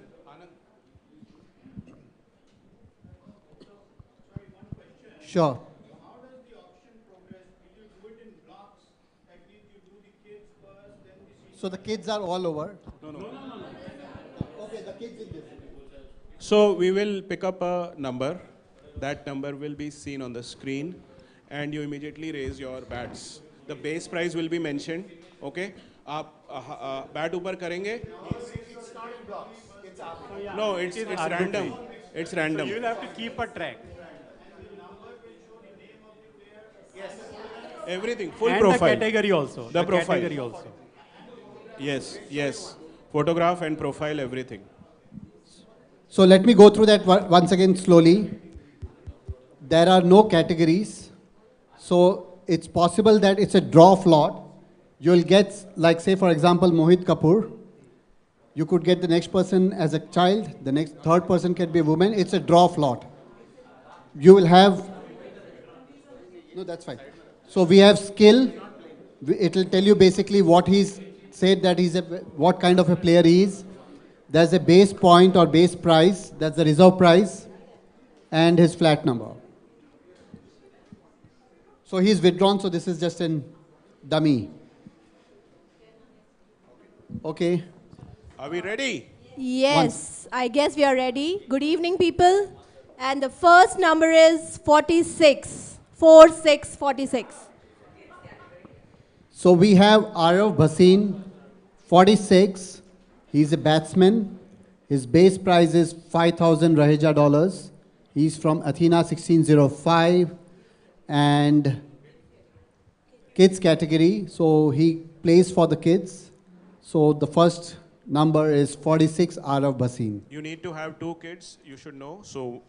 Speaker 1: Sure.
Speaker 11: How does the auction progress? Will you do it in blocks? Like you do the kids first, then the seniors?
Speaker 1: So the kids are all over.
Speaker 4: No.
Speaker 1: Okay, the kids in this.
Speaker 4: So we will pick up a number. That number will be seen on the screen, and you immediately raise your bats. The base price will be mentioned. Okay? आप bat ऊपर करेंगे?
Speaker 1: It's not in blocks. It's up.
Speaker 4: No, it's random. It's random.
Speaker 3: So you'll have to keep a track.
Speaker 4: Everything, full
Speaker 3: And
Speaker 4: profile.
Speaker 3: the category also.
Speaker 4: The profile.
Speaker 3: Category also.
Speaker 4: Yes. Photograph and profile, everything.
Speaker 1: So let me go through that once again slowly. There are no categories. So it's possible that it's a draw lot. You'll get, like say for example, Mohit Kapoor. You could get the next person as a child. The next third person can be a woman. It's a draw lot. You will have, no, that's fine. So we have skill. It will tell you basically what he's said that what kind of a player he is. There's a base point or base price. That's the reserve price. And his flat number. So he's withdrawn. So this is just a dummy. Okay.
Speaker 4: Are we ready?
Speaker 12: Yes, I guess we are ready. Good evening, people. And the first number is 46. 4646.
Speaker 1: So we have Arav Bhasin, 46. He's a batsman. His base price is 5,000 Raheja dollars. He's from Athena 1605 and kids category. So he plays for the kids. So the first number is 46 Arav Bhasin.
Speaker 4: You need to have 2 kids, you should know.
Speaker 1: So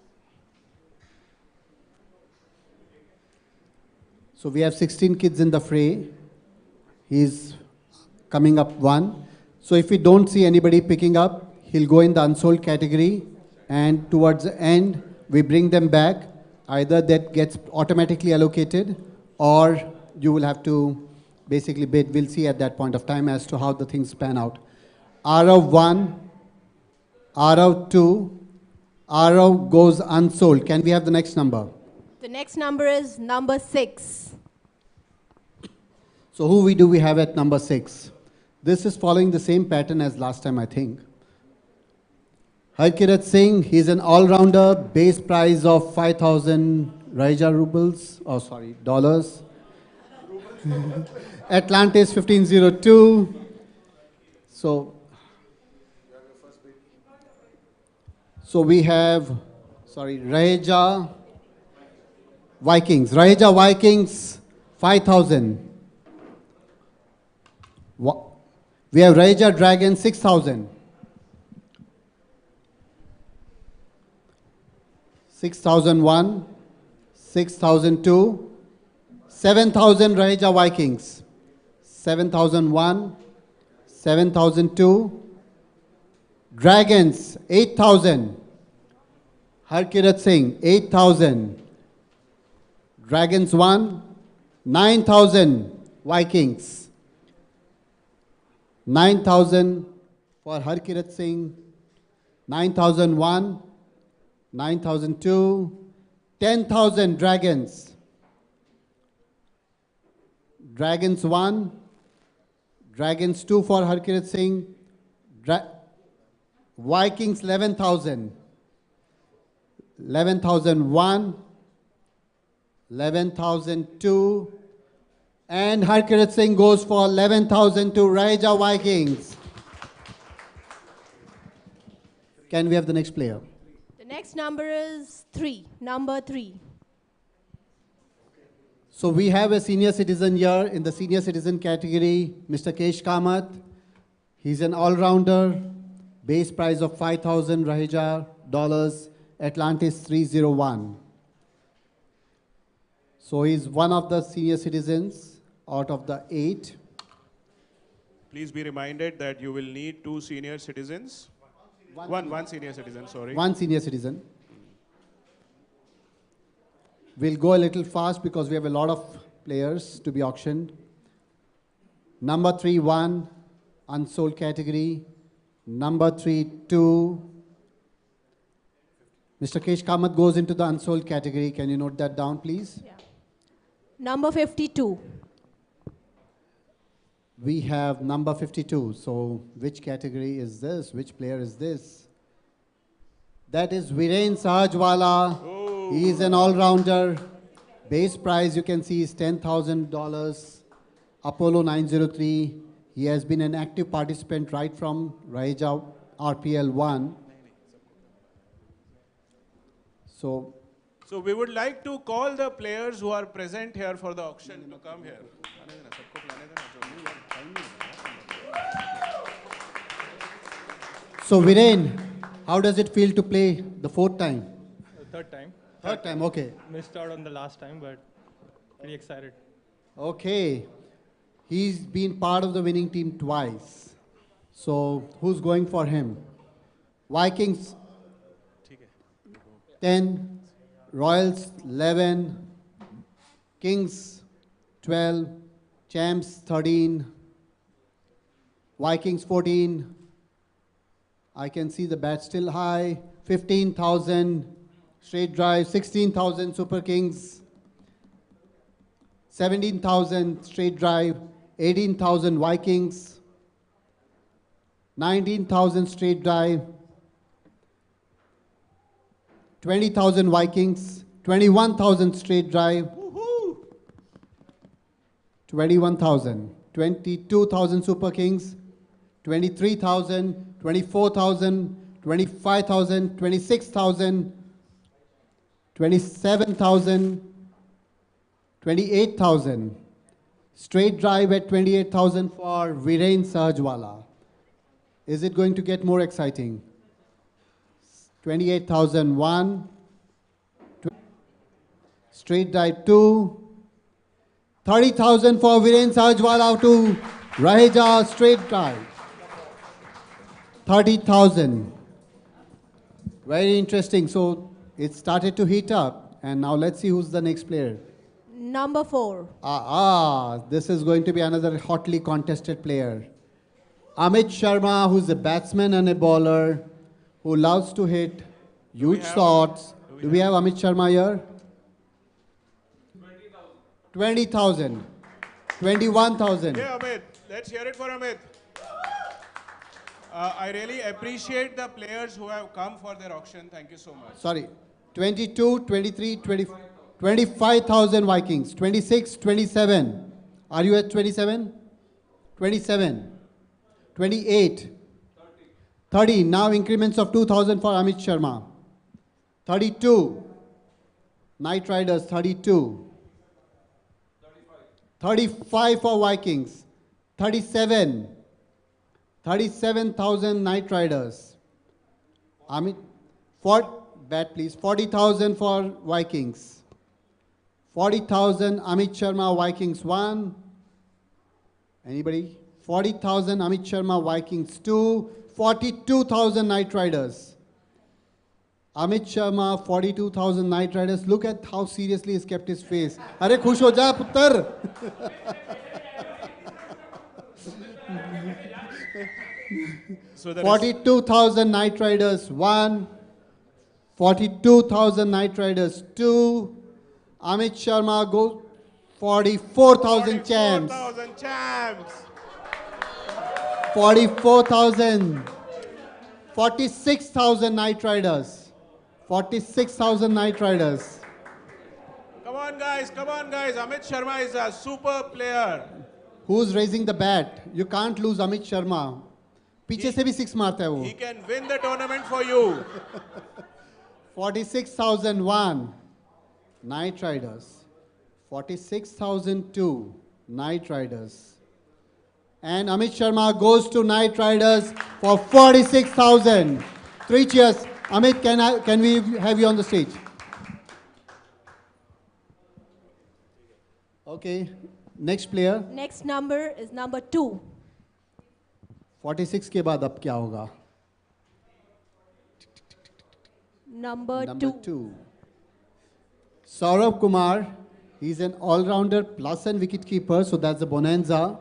Speaker 1: we have 16 kids in the fray. He's coming up 1. So if we don't see anybody picking up, he'll go in the unsold category. And towards the end, we bring them back. Either that gets automatically allocated or you will have to basically bid. We'll see at that point of time as to how the things pan out. Arav 1, Arav 2, Arav goes unsold. Can we have the next number?
Speaker 12: The next number is number 6.
Speaker 1: So who do we have at number 6? This is following the same pattern as last time, I think. Harkirat Singh, he's an all-rounder, base price of 5,000 Raija rubles, dollars. Atlantis 1502. So we have, Raheja Vikings. Raheja Vikings, 5,000. We have Raheja Dragon, 6,000. 6,001, 6,002, 7,000 Raheja Vikings. 7,001, 7,002. Dragons, 8,000. Harkirat Singh, 8,000. Dragons 1, 9,000 Vikings. 9,000 for Harkirat Singh, 9,001, 9,002, 10,000 Dragons. Dragons 1, Dragons 2 for Harkirat Singh, Vikings 11,000, 11,001, 11,002, and Harkirat Singh goes for 11,000 to Raheja Vikings. Can we have the next player?
Speaker 12: The next number is 3. Number 3.
Speaker 1: So we have a senior citizen here in the senior citizen category, Mr. Kesh Kamath. He's an all-rounder, base price of 5,000 Raheja dollars, Atlantis 301. So he's one of the senior citizens out of the 8.
Speaker 4: Please be reminded that you will need 2 senior citizens. One senior citizen, sorry.
Speaker 1: One senior citizen. We'll go a little fast because we have a lot of players to be auctioned. Number 3, 1, unsold category. Number 3, 2. Mr. Kesh Kamath goes into the unsold category. Can you note that down, please?
Speaker 12: Yeah. Number 52.
Speaker 1: We have number 52. So which category is this? Which player is this? That is Viren Sahajwala. Oh. He is an all-rounder. Base price you can see is $10,000. Apollo 903. He has been an active participant right from Raheja RPL 1. So
Speaker 4: we would like to call the players who are present here for the auction to come here.
Speaker 1: So Viren, how does it feel to play the 4th time?
Speaker 3: Third time.
Speaker 1: Third time, okay.
Speaker 3: Missed out on the last time, but pretty excited.
Speaker 1: Okay. He's been part of the winning team twice. So who's going for him? Vikings 10, Royals 11, Kings 12, Champs 13, Vikings 14. I can see the bat still high. 15,000 straight drive, 16,000 Super Kings, 17,000 straight drive, 18,000 Vikings, 19,000 straight drive, 20,000 Vikings, 21,000 straight drive, 21,000, 22,000 Super Kings, 23,000, 24,000, 25,000, 26,000, 27,000, 28,000. Straight drive at 28,000 for Viren Sahajwala. Is it going to get more exciting? 28,001. Straight drive 2. 30,000 for Viren Sahajwala to Raheja straight drive. 30,000. Very interesting. So it started to heat up. And now let's see who's the next player.
Speaker 12: Number 4.
Speaker 1: This is going to be another hotly contested player. Amit Sharma, who's a batsman and a bowler, who loves to hit huge shots. Do we have Amit Sharma here? 20,000. 21,000.
Speaker 4: Yeah, Amit. Let's hear it for Amit. I really appreciate the players who have come for their auction. Thank you so much.
Speaker 1: Sorry. 22, 23, 25. 25,000 Vikings. 26, 27. Are you at 27? 27. 28. 30. Now increments of 2,000 for Amit Sharma. 32. Knight Riders, 32. 35 for Vikings. 37. 37,000 Knight Riders. Amit, bat please. 40,000 for Vikings. 40,000 Amit Sharma Vikings 1. Anybody? 40,000 Amit Sharma Vikings 2. 42,000 Knight Riders. Amit Sharma 42,000 Knight Riders. Look at how seriously he's kept his face. Are khush ho ja puttar.
Speaker 4: So
Speaker 1: 42,000 Knight Riders 1. 42,000 Knight Riders 2. Amit Sharma goes 44,000 champs.
Speaker 4: 44,000 champs.
Speaker 1: 44,000. 46,000 Knight Riders. 46,000 Knight Riders.
Speaker 4: Come on, guys. Come on, guys. Amit Sharma is a super player.
Speaker 1: Who's raising the bat? You can't lose Amit Sharma. पीछे से भी 6 मारता है वो.
Speaker 4: He can win the tournament for you.
Speaker 1: 46,001 Knight Riders. 46,002 Knight Riders. And Amit Sharma goes to Knight Riders for 46,000. 3 cheers. Amit, can we have you on the stage? Okay. Next player.
Speaker 12: Next number is number 2.
Speaker 1: 46 के बाद अब क्या होगा?
Speaker 12: Number 2.
Speaker 1: Saurabh Kumar, he's an all-rounder plus and wicket-keeper, so that's a bonanza.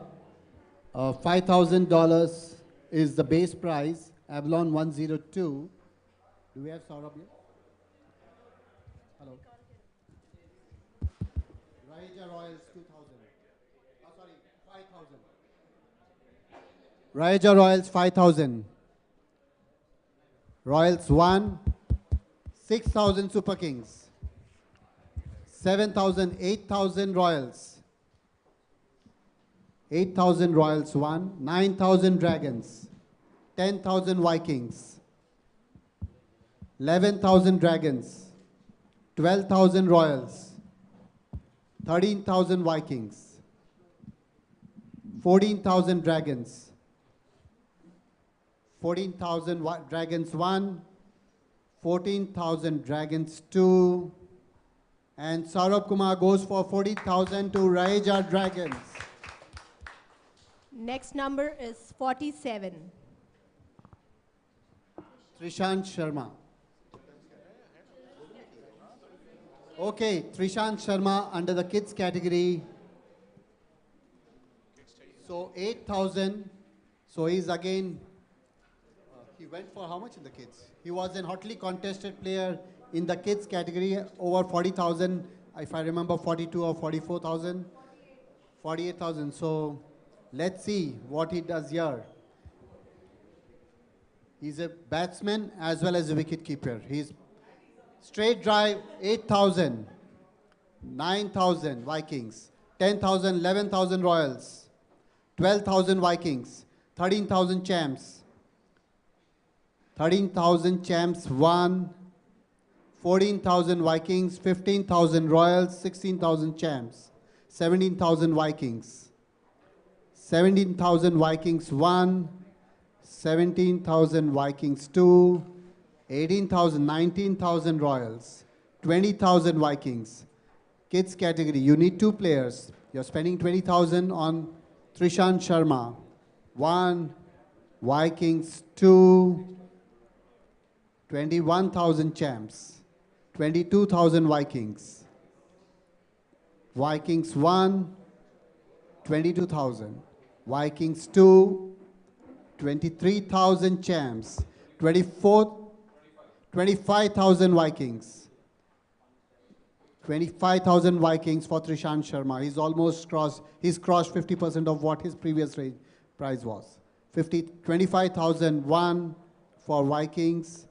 Speaker 1: $5,000 is the base prize. Avalon 102. Do we have Saurabh here? Hello. Rahija Royals 2,000. Oh, sorry, 5,000. Rahija Royals 5,000. Royals 1. 6,000 Super Kings. 7,000, 8,000 Royals. 8,000 Royals 1. 9,000 Dragons. 10,000 Vikings. 11,000 Dragons. 12,000 Royals. 13,000 Vikings. 14,000 Dragons. 14,000 Dragons 1. 14,000 Dragons 2. And Saurabh Kumar goes for 40,000 to Raheja Dragons.
Speaker 12: Next number is 47.
Speaker 1: Trishan Sharma. Okay, Trishan Sharma under the kids category. So 8,000. So he's again, he went for how much in the kids? He was an hotly contested player in the kids category, over 40,000, if I remember 42 or 44,000, 48,000. So let's see what he does here. He's a batsman as well as a wicket keeper. He's straight drive 8,000, 9,000 Vikings, 10,000, 11,000 Royals, 12,000 Vikings, 13,000 Champs, 13,000 Champs 1, 14,000 Vikings, 15,000 Royals, 16,000 Champs, 17,000 Vikings, 17,000 Vikings 1, 17,000 Vikings 2, 18,000, 19,000 Royals, 20,000 Vikings. Kids category, you need 2 players. You're spending 20,000 on Trishan Sharma. 1, Vikings 2, 21,000 Champs. 22,000 Vikings. Vikings 1, 22,000. Vikings 2, 23,000 Champs. 25,000 Vikings. 25,000 Vikings for Trishan Sharma. He's crossed 50% of what his previous prize was. 25,000 1 for Vikings.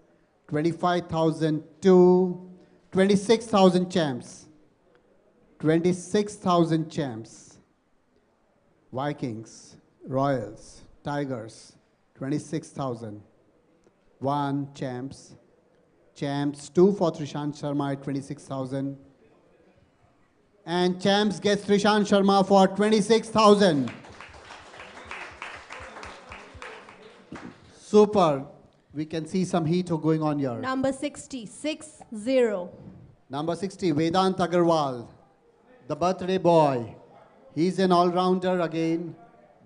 Speaker 1: 25,000 2. 26,000 Champs. 26,000 Champs. Vikings, Royals, Tigers, 26,000. 1 Champs. Champs 2 for Trishan Sharma at 26,000. And Champs gets Trishan Sharma for 26,000. Super. We can see some heat going on here.
Speaker 12: Number 60, 60.
Speaker 1: Number 60, Vedant Agarwal, the birthday boy. He's an all-rounder again.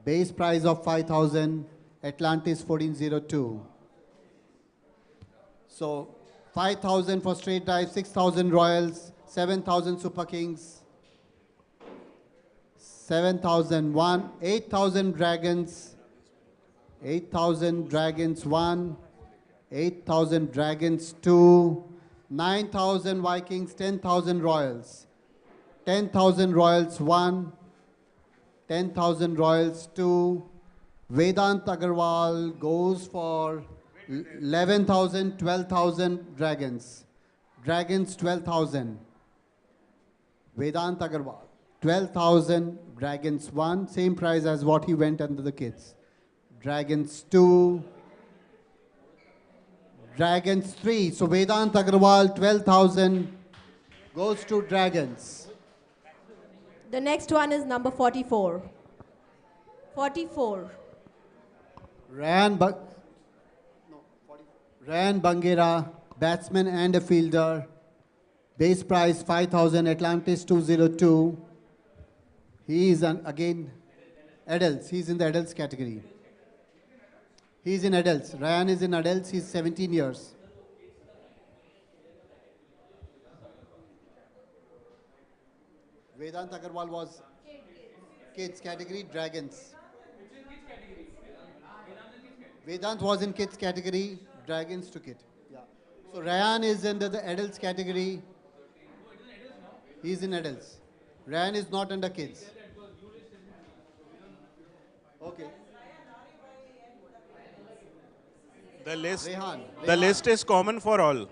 Speaker 1: Base price of 5,000, Atlantis 1402. So 5,000 for straight drive, 6,000 Royals, 7,000 Super Kings, 7,001, 8,000 Dragons, 8,000 Dragons 1, 8,000 Dragons 2, 9,000 Vikings, 10,000 Royals, 10,000 Royals 1, 10,000 Royals 2. Vedant Agarwal goes for 11,000, 12,000 Dragons. Dragons 12,000. Vedant Agarwal, 12,000 Dragons 1, same price as what he went under the kids. Dragons 2. Dragons 3. So Vedant Agarwal, 12,000 goes to Dragons.
Speaker 12: The next one is number 44. 44.
Speaker 1: Ryan Bangera, batsman and a fielder. Base price 5,000, Atlantis 202. He is again adults. He's in the adults category. He's in adults. Ryan is in adults. He's 17 years. Vedant Agarwal was kids category, dragons. Vedant was in kids category, dragons took it. Yeah. So Ryan is under the adults category. He's in adults. Ryan is not under kids. Okay.
Speaker 4: The list is common for all.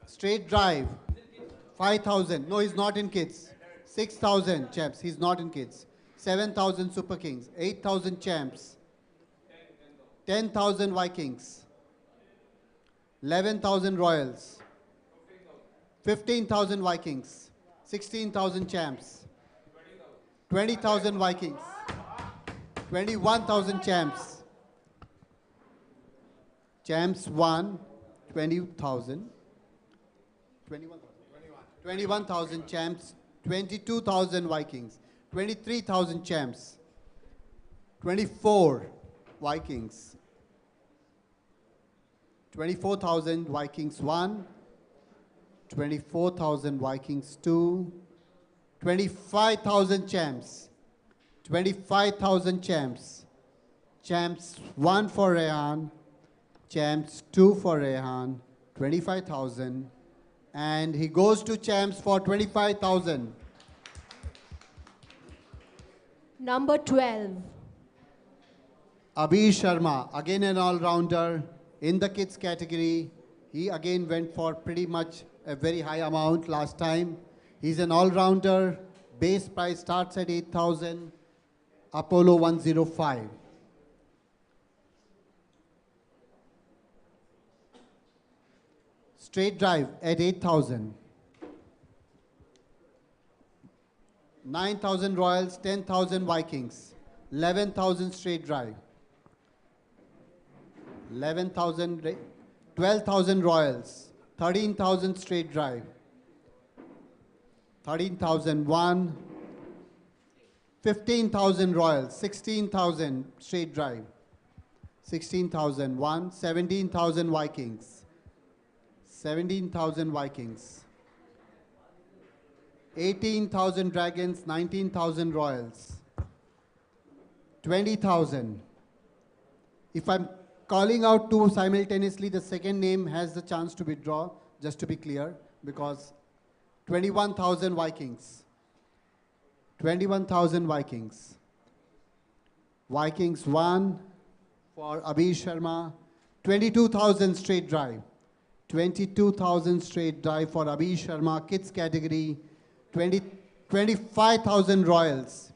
Speaker 1: Straight drive, 5,000. No, he's not in kids. 6,000 champs. He's not in kids. 7,000 Super Kings. 8,000 champs. 10,000 Vikings. 11,000 Royals. 15,000 Vikings. 16,000 champs. 20,000 Vikings. 21,000 champs. Champs 1, 20,000. 21,000 champs. 22,000 Vikings. 23,000 champs. 24 Vikings. 24,000 Vikings 1. 24,000 Vikings 2. 25,000 champs. 25,000 champs. Champs 1 for Rehan. Champs 2 for Rehan. 25,000. And he goes to champs for 25,000.
Speaker 12: Number 12.
Speaker 1: Abhi Sharma, again an all-rounder in the kids category. He again went for pretty much a very high amount last time. He's an all-rounder. Base price starts at 8,000. Apollo 105. Straight drive at 8,000. 9,000 Royals, 10,000 Vikings. 11,000 straight drive. 11,000, 12,000 Royals. 13,000 straight drive. 13,001. 15,000 Royals. 16,000 straight drive. 16,001. 17,000 Vikings. 17,000 Vikings. 18,000 Dragons, 19,000 Royals. 20,000. If I'm calling out two simultaneously, the second name has the chance to withdraw, just to be clear, because 21,000 Vikings. 21,000 Vikings. Vikings 1 for Abhi Sharma. 22,000 straight drive. 22,000 straight drive for Abhi Sharma, kids category. 25,000 Royals.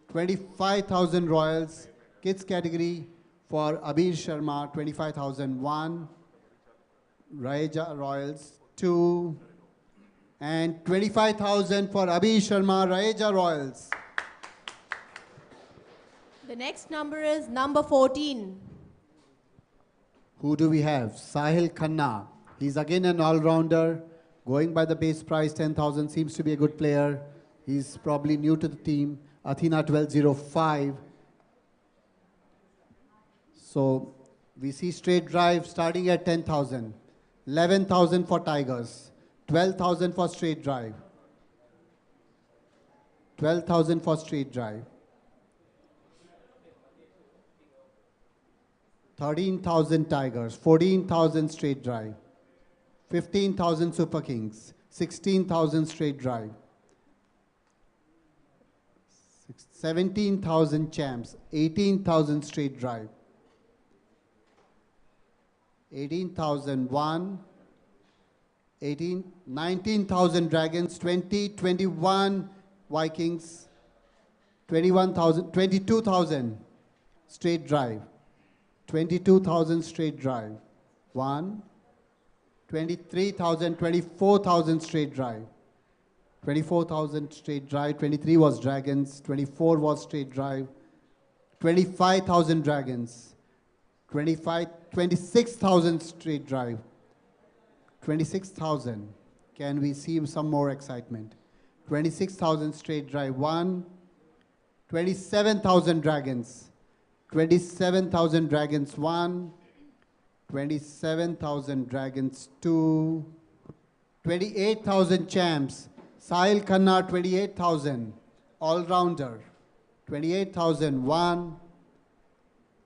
Speaker 1: 25,000 Royals, kids category for Abhi Sharma. 25,001. Raheja Royals 2. And 25,000 for Abhi Sharma, Raheja Royals.
Speaker 12: The next number is number 14.
Speaker 1: Who do we have? Sahil Khanna. He's again an all-rounder. Going by the base price, 10,000, seems to be a good player. He's probably new to the team. Athena 1205. So we see straight drive starting at 10,000. 11,000 for Tigers. 12,000 for straight drive. 12,000 for straight drive. 13,000 Tigers. 14,000 straight drive. 15,000 Super Kings. 16,000 straight drive. 17,000 champs. 18,000 straight drive. 18,001. 19,000 Dragons. 21 Vikings. 22,000 straight drive. 22,000 straight drive. 1. 23,000, 24,000 straight drive. 24,000 straight drive, 23 was dragons, 24 was straight drive, 25,000 dragons, 26,000 straight drive, 26,000. Can we see some more excitement? 26,000 straight drive, 1, 27,000 dragons, 27,000 dragons, 1, 27,000 dragons, 2, 28,000 champs, Sahil Khanna, 28,000, all-rounder, 28,000, 1,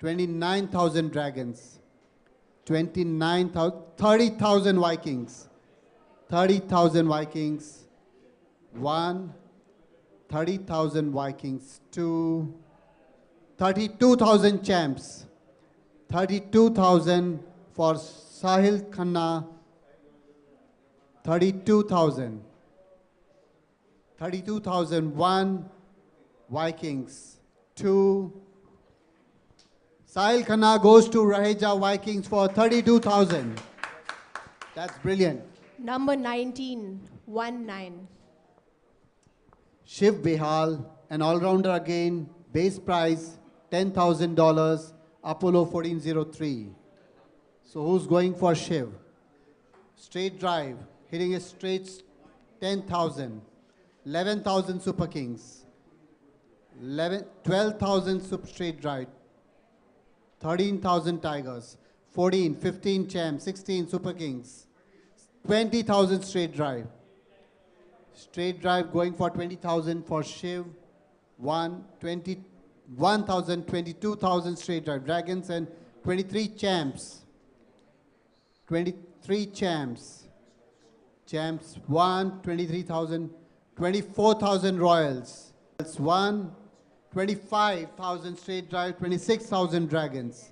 Speaker 1: 29,000 dragons, 29,000, 30,000 Vikings, 30,000 Vikings, 1, 30,000 Vikings, 2, 32,000 champs, 32,000 for Sahil Khanna, 32,000, 32,000, 1, Vikings, 2, Sahil Khanna goes to Raheja Vikings for 32,000. That's brilliant.
Speaker 12: Number 19, 1-9.
Speaker 1: Shiv Behal, an all-rounder again, base price $10,000, Apollo 1403. So who's going for Shiv? Straight drive, hitting a straight 10,000, 11,000 Super Kings, 12,000 straight drive, 13,000 Tigers, 14, 15 champs, 16 Super Kings, 20,000 straight drive. Straight drive going for 20,000 for Shiv, 1,000, 22,000 straight drive. Dragons and 23 champs. 23 champs. Champs 1, 23,000, 24,000 Royals. 1, 25,000 straight drive, 26,000 Dragons.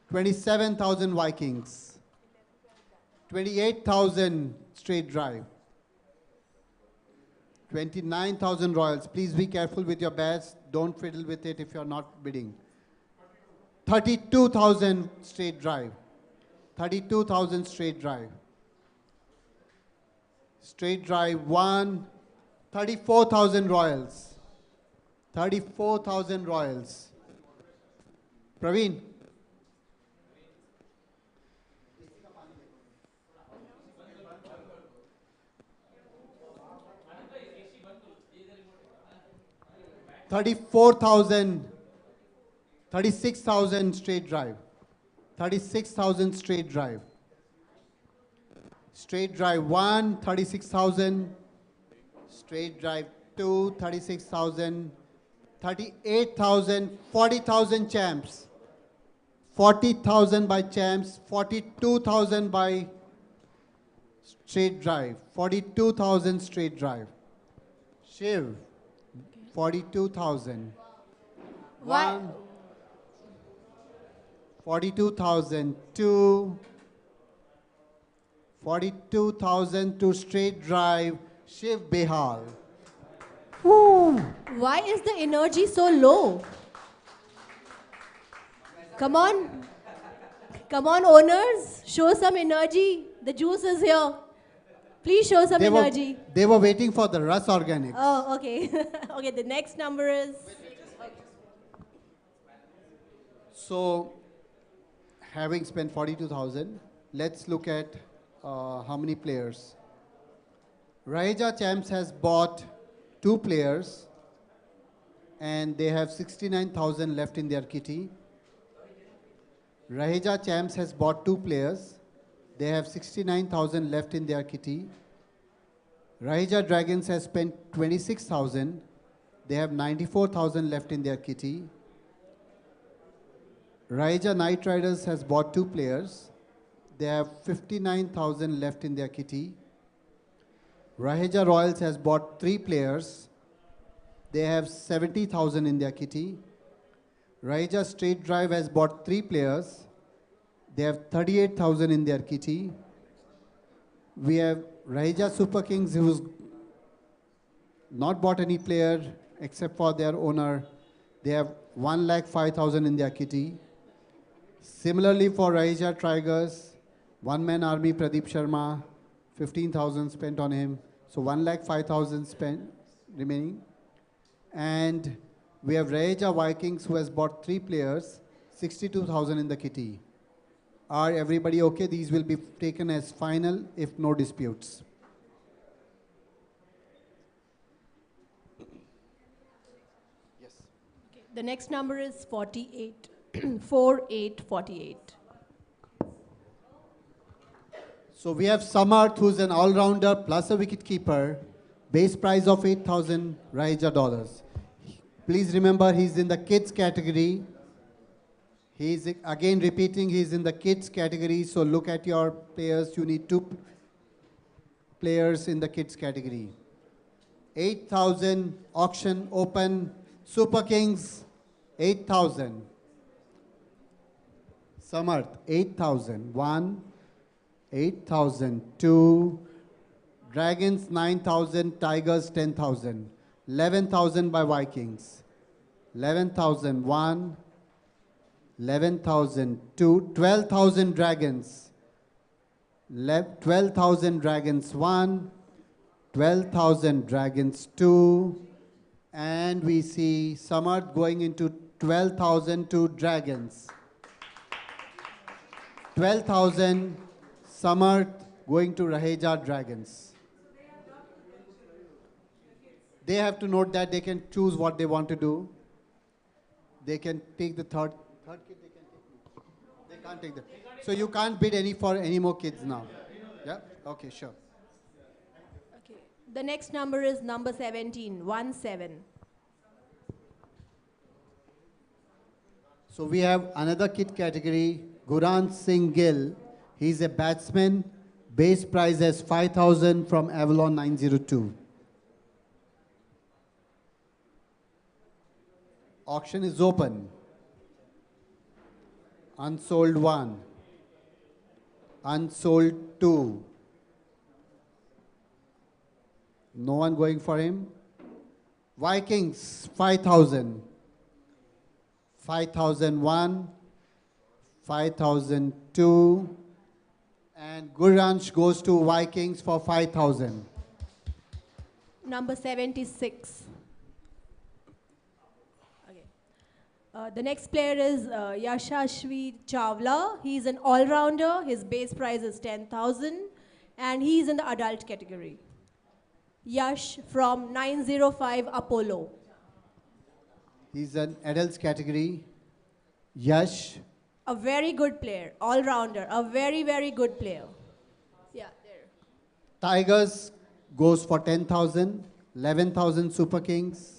Speaker 1: 27,000 Vikings. 28,000 straight drive. 29,000 Royals. Please be careful with your bets. Don't fiddle with it if you're not bidding. 32,000 straight drive. 32,000 straight drive. Straight drive 1, 34,000 Royals. 34,000 Royals. Praveen. $34,000, 36,000 straight drive, 36,000 straight drive. Straight drive 1, 36,000, straight drive 2, 36,000, 38,000, 40,000 champs, 40,000 by champs, 42,000 by straight drive, 42,000 straight drive. Shiv. 42,000.
Speaker 12: Why?
Speaker 1: 42,000. 2. 42,000 to straight drive. Shiv Behal.
Speaker 12: Woo. Why is the energy so low? Come on. Come on, owners. Show some energy. The juice is here. Please show some energy.
Speaker 1: They were waiting for the Russ Organics.
Speaker 12: Oh, okay. Okay, the next number is...
Speaker 1: So, having spent 42,000, let's look at how many players. Raheja Champs has bought 2 players and they have 69,000 left in their kitty. Raheja Champs has bought 2 players. They have 69,000 left in their kitty. Raheja Dragons has spent 26,000. They have 94,000 left in their kitty. Raheja Knight Riders has bought 2 players. They have 59,000 left in their kitty. Raheja Royals has bought 3 players. They have 70,000 in their kitty. Raheja Straight Drive has bought 3 players. They have 38,000 in their kitty. We have Raheja Super Kings who's not bought any player except for their owner. They have 1,05,000 in their kitty. Similarly for Raheja Tigers, one-man army Pradeep Sharma, 15,000 spent on him. So 1,05,000 spent remaining. And we have Raheja Vikings who has bought 3 players, 62,000 in the kitty. Are everybody okay? These will be taken as final if no disputes. Yes.
Speaker 12: Okay. The next number is 48. 4848.
Speaker 1: So we have Samar, who's an all-rounder plus a wicket-keeper. Base price of 8,000 Raheja dollars. Please remember, he's in the kids category. He's again repeating, he's in the kids category. So look at your players. You need 2 players in the kids category. 8,000 auction open. Super Kings, 8,000. Samarth, 8,000. 1, 8,000. 2. Dragons, 9,000. Tigers, 10,000. 11,000 by Vikings. 11,000. 1. 11,000. 2. 12,000 Dragons. 12,000 Dragons. 1. 12,000 Dragons. 2. And we see Samarth going into 12,000 to Dragons. 12,000 Samarth going to Raheja Dragons. They have to note that they can choose what they want to do. They can take the third kid. They can take. They can't take that. So you can't bid for any more kids now. Yeah. Okay. Sure.
Speaker 12: Okay. The next number is number 17. 17.
Speaker 1: So we have another kid category. Guran Singh Gill. He's a batsman. Base price as 5,000 from Avalon 902. Auction is open. Unsold 1. Unsold 2. No one going for him. Vikings, 5,000. 5,001. 5,002. And Guransh goes to Vikings for 5,000.
Speaker 12: Number 76. The next player is Yasha Chawla. He's an all-rounder. His base price is 10,000 and he's in the adult category. Yash from 905 Apollo.
Speaker 1: He's an adults category. Yash.
Speaker 12: A very good player, all-rounder, a very, very good player. Yeah, there.
Speaker 1: Tigers goes for 10,000, 11,000 Super Kings.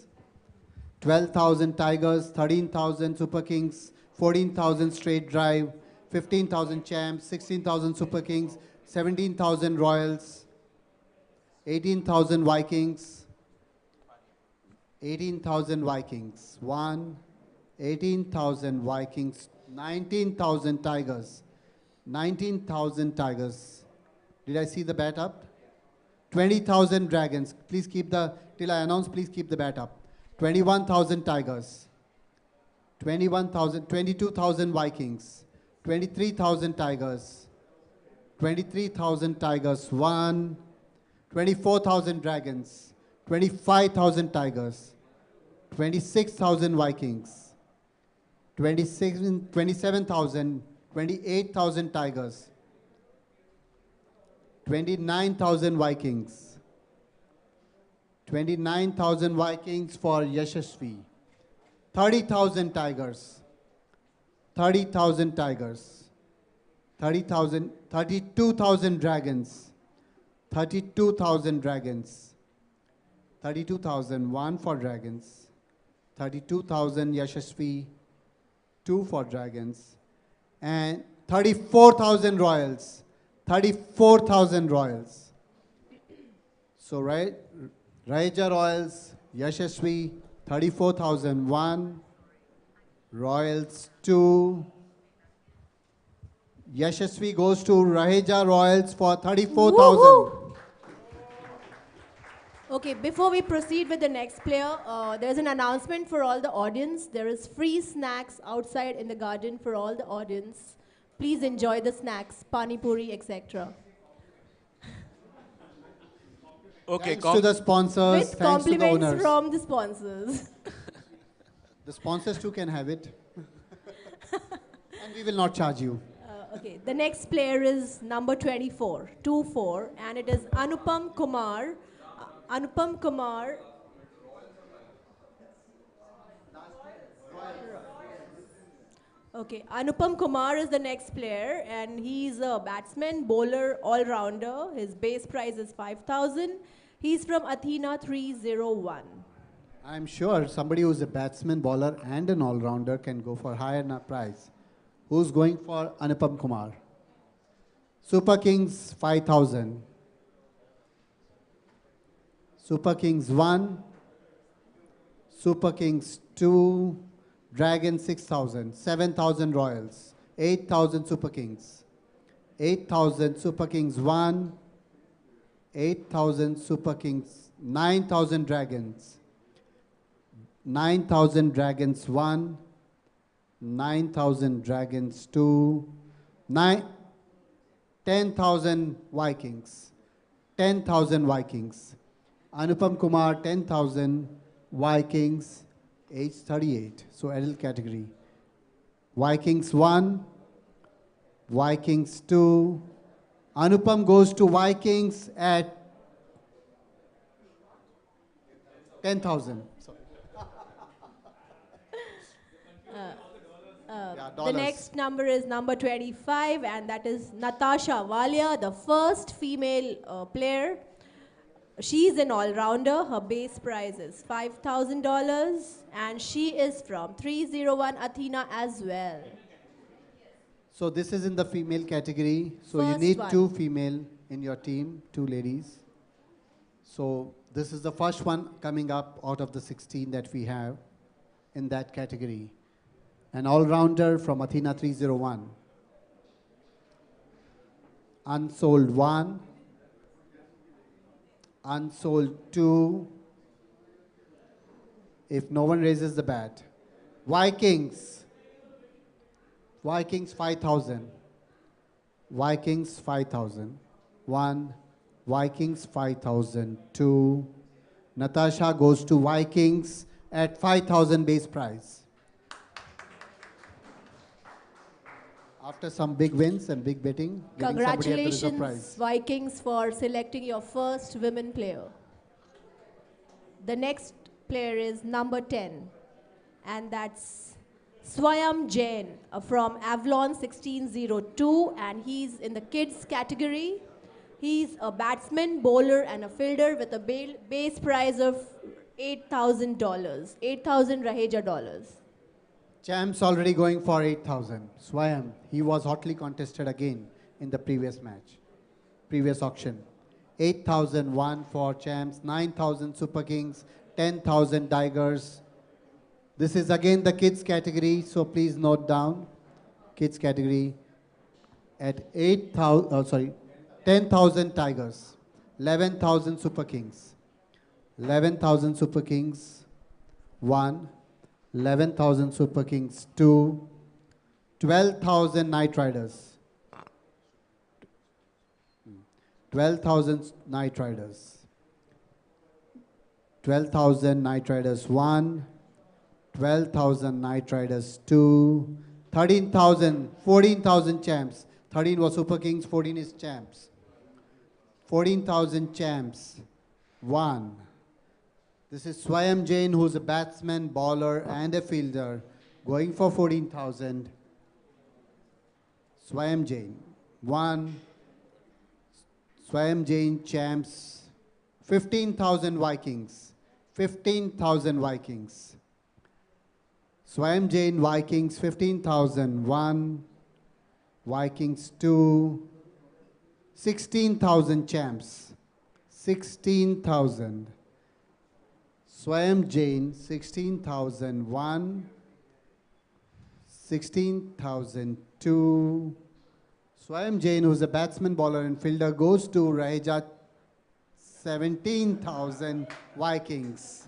Speaker 1: 12,000 Tigers, 13,000 Super Kings, 14,000 Straight Drive, 15,000 Champs, 16,000 Super Kings, 17,000 Royals, 18,000 Vikings, 18,000 Vikings, 1, 18,000 Vikings, 19,000 Tigers, 19,000 Tigers. Did I see the bat up? 20,000 Dragons. Please keep till I announce, please keep the bat up. 21,000 Tigers, 22,000 Vikings, 23,000 Tigers, 23,000 Tigers, 1, 24,000 Dragons, 25,000 Tigers, 26,000 Vikings, 27,000, 28,000 Tigers, 29,000 Vikings, 29,000 Vikings for Yashasvi. 30,000 Tigers. 30,000 Tigers. 32,000 Dragons. 32,000 Dragons. 32,000, 1 for Dragons. 32,000 Yashasvi, 2 for Dragons. And 34,000 Royals. 34,000 Royals. So, right? Raheja Royals, Yashasvi, 34,001. Royals, 2. Yashasvi goes to Raheja Royals for 34,000.
Speaker 12: Okay, before we proceed with the next player, there's an announcement for all the audience. There is free snacks outside in the garden for all the audience. Please enjoy the snacks, pani puri, etc.
Speaker 4: Okay,
Speaker 1: Thanks to the sponsors,
Speaker 12: With
Speaker 1: thanks to the
Speaker 12: compliments
Speaker 1: owners.
Speaker 12: from the sponsors.
Speaker 1: The sponsors too can have it. And we will not charge you.
Speaker 12: Okay, the next player is number 24, 2-4, and it is Anupam Kumar. Anupam Kumar. Okay, Anupam Kumar is the next player, and he's a batsman, bowler, all-rounder. His base price is 5,000. He's from Athena 301.
Speaker 1: I'm sure somebody who's a batsman, bowler, and an all-rounder can go for higher prize. Who's going for Anupam Kumar? Super Kings 5,000. Super Kings 1. Super Kings 2. Dragon 6,000. 7,000 Royals. 8,000 Super Kings. 8,000 Super Kings 1. 8,000 Super Kings. 9,000 Dragons. 9,000 Dragons 1. 9,000 Dragons 2. 10,000 Vikings. 10,000 Vikings. Anupam Kumar 10,000 Vikings, age 38. So adult category. Vikings 1. Vikings 2. Anupam goes to Vikings at 10,000.
Speaker 12: The next number is number 25, and that is Natasha Valia, the first female player. She's an all-rounder. Her base price is $5,000, and she is from 301 Athena as well.
Speaker 1: So this is in the female category. So you
Speaker 12: First
Speaker 1: need
Speaker 12: one.
Speaker 1: 2 female in your team, 2 ladies. So this is the first one coming up out of the 16 that we have in that category. An all-rounder from Athena 301. Unsold 1. Unsold 2. If no one raises the bat. Vikings. Vikings 5,000. Vikings 5,000. 1. Vikings 5,000. 2. Natasha goes to Vikings at 5,000 base price. After some big wins and big betting, getting somebody at the reserve prize.
Speaker 12: Congratulations, Vikings, for selecting your first women player. The next player is number 10, and that's Swayam Jain from Avalon 1602, and he's in the kids category. He's a batsman, bowler, and a fielder with a base price of $8,000, 8,000 Raheja dollars.
Speaker 1: Champs already going for 8,000. Swayam, he was hotly contested again in the previous match, previous auction. 8,001 for champs, 9,000 Super Kings, 10,000 Tigers. This is again the kids category, so please note down. Kids category at 10,000 Tigers, 11,000 Super Kings, 11,000 Super Kings, 1. 11,000 Super Kings 2, 12,000 Knight Riders, 12,000 Knight Riders, 12,000 Knight Riders 1, 12,000 Knight Riders 2, 13,000, 14,000 champs. 13 was Super Kings, 14 is champs. 14,000 champs 1. This is Swayam Jain, who's a batsman, bowler, and a fielder, going for 14,000. Swayam Jain, 1. Swayam Jain champs, 15,000 Vikings. 15,000 Vikings. Swayam Jain Vikings, 15,000. 1. Vikings 2. 16,000 champs. 16,000. Swayam Jain, 16,001, 16,002. Swayam Jain, who's a batsman, bowler, and fielder, goes to Raheja, 17,000 Vikings.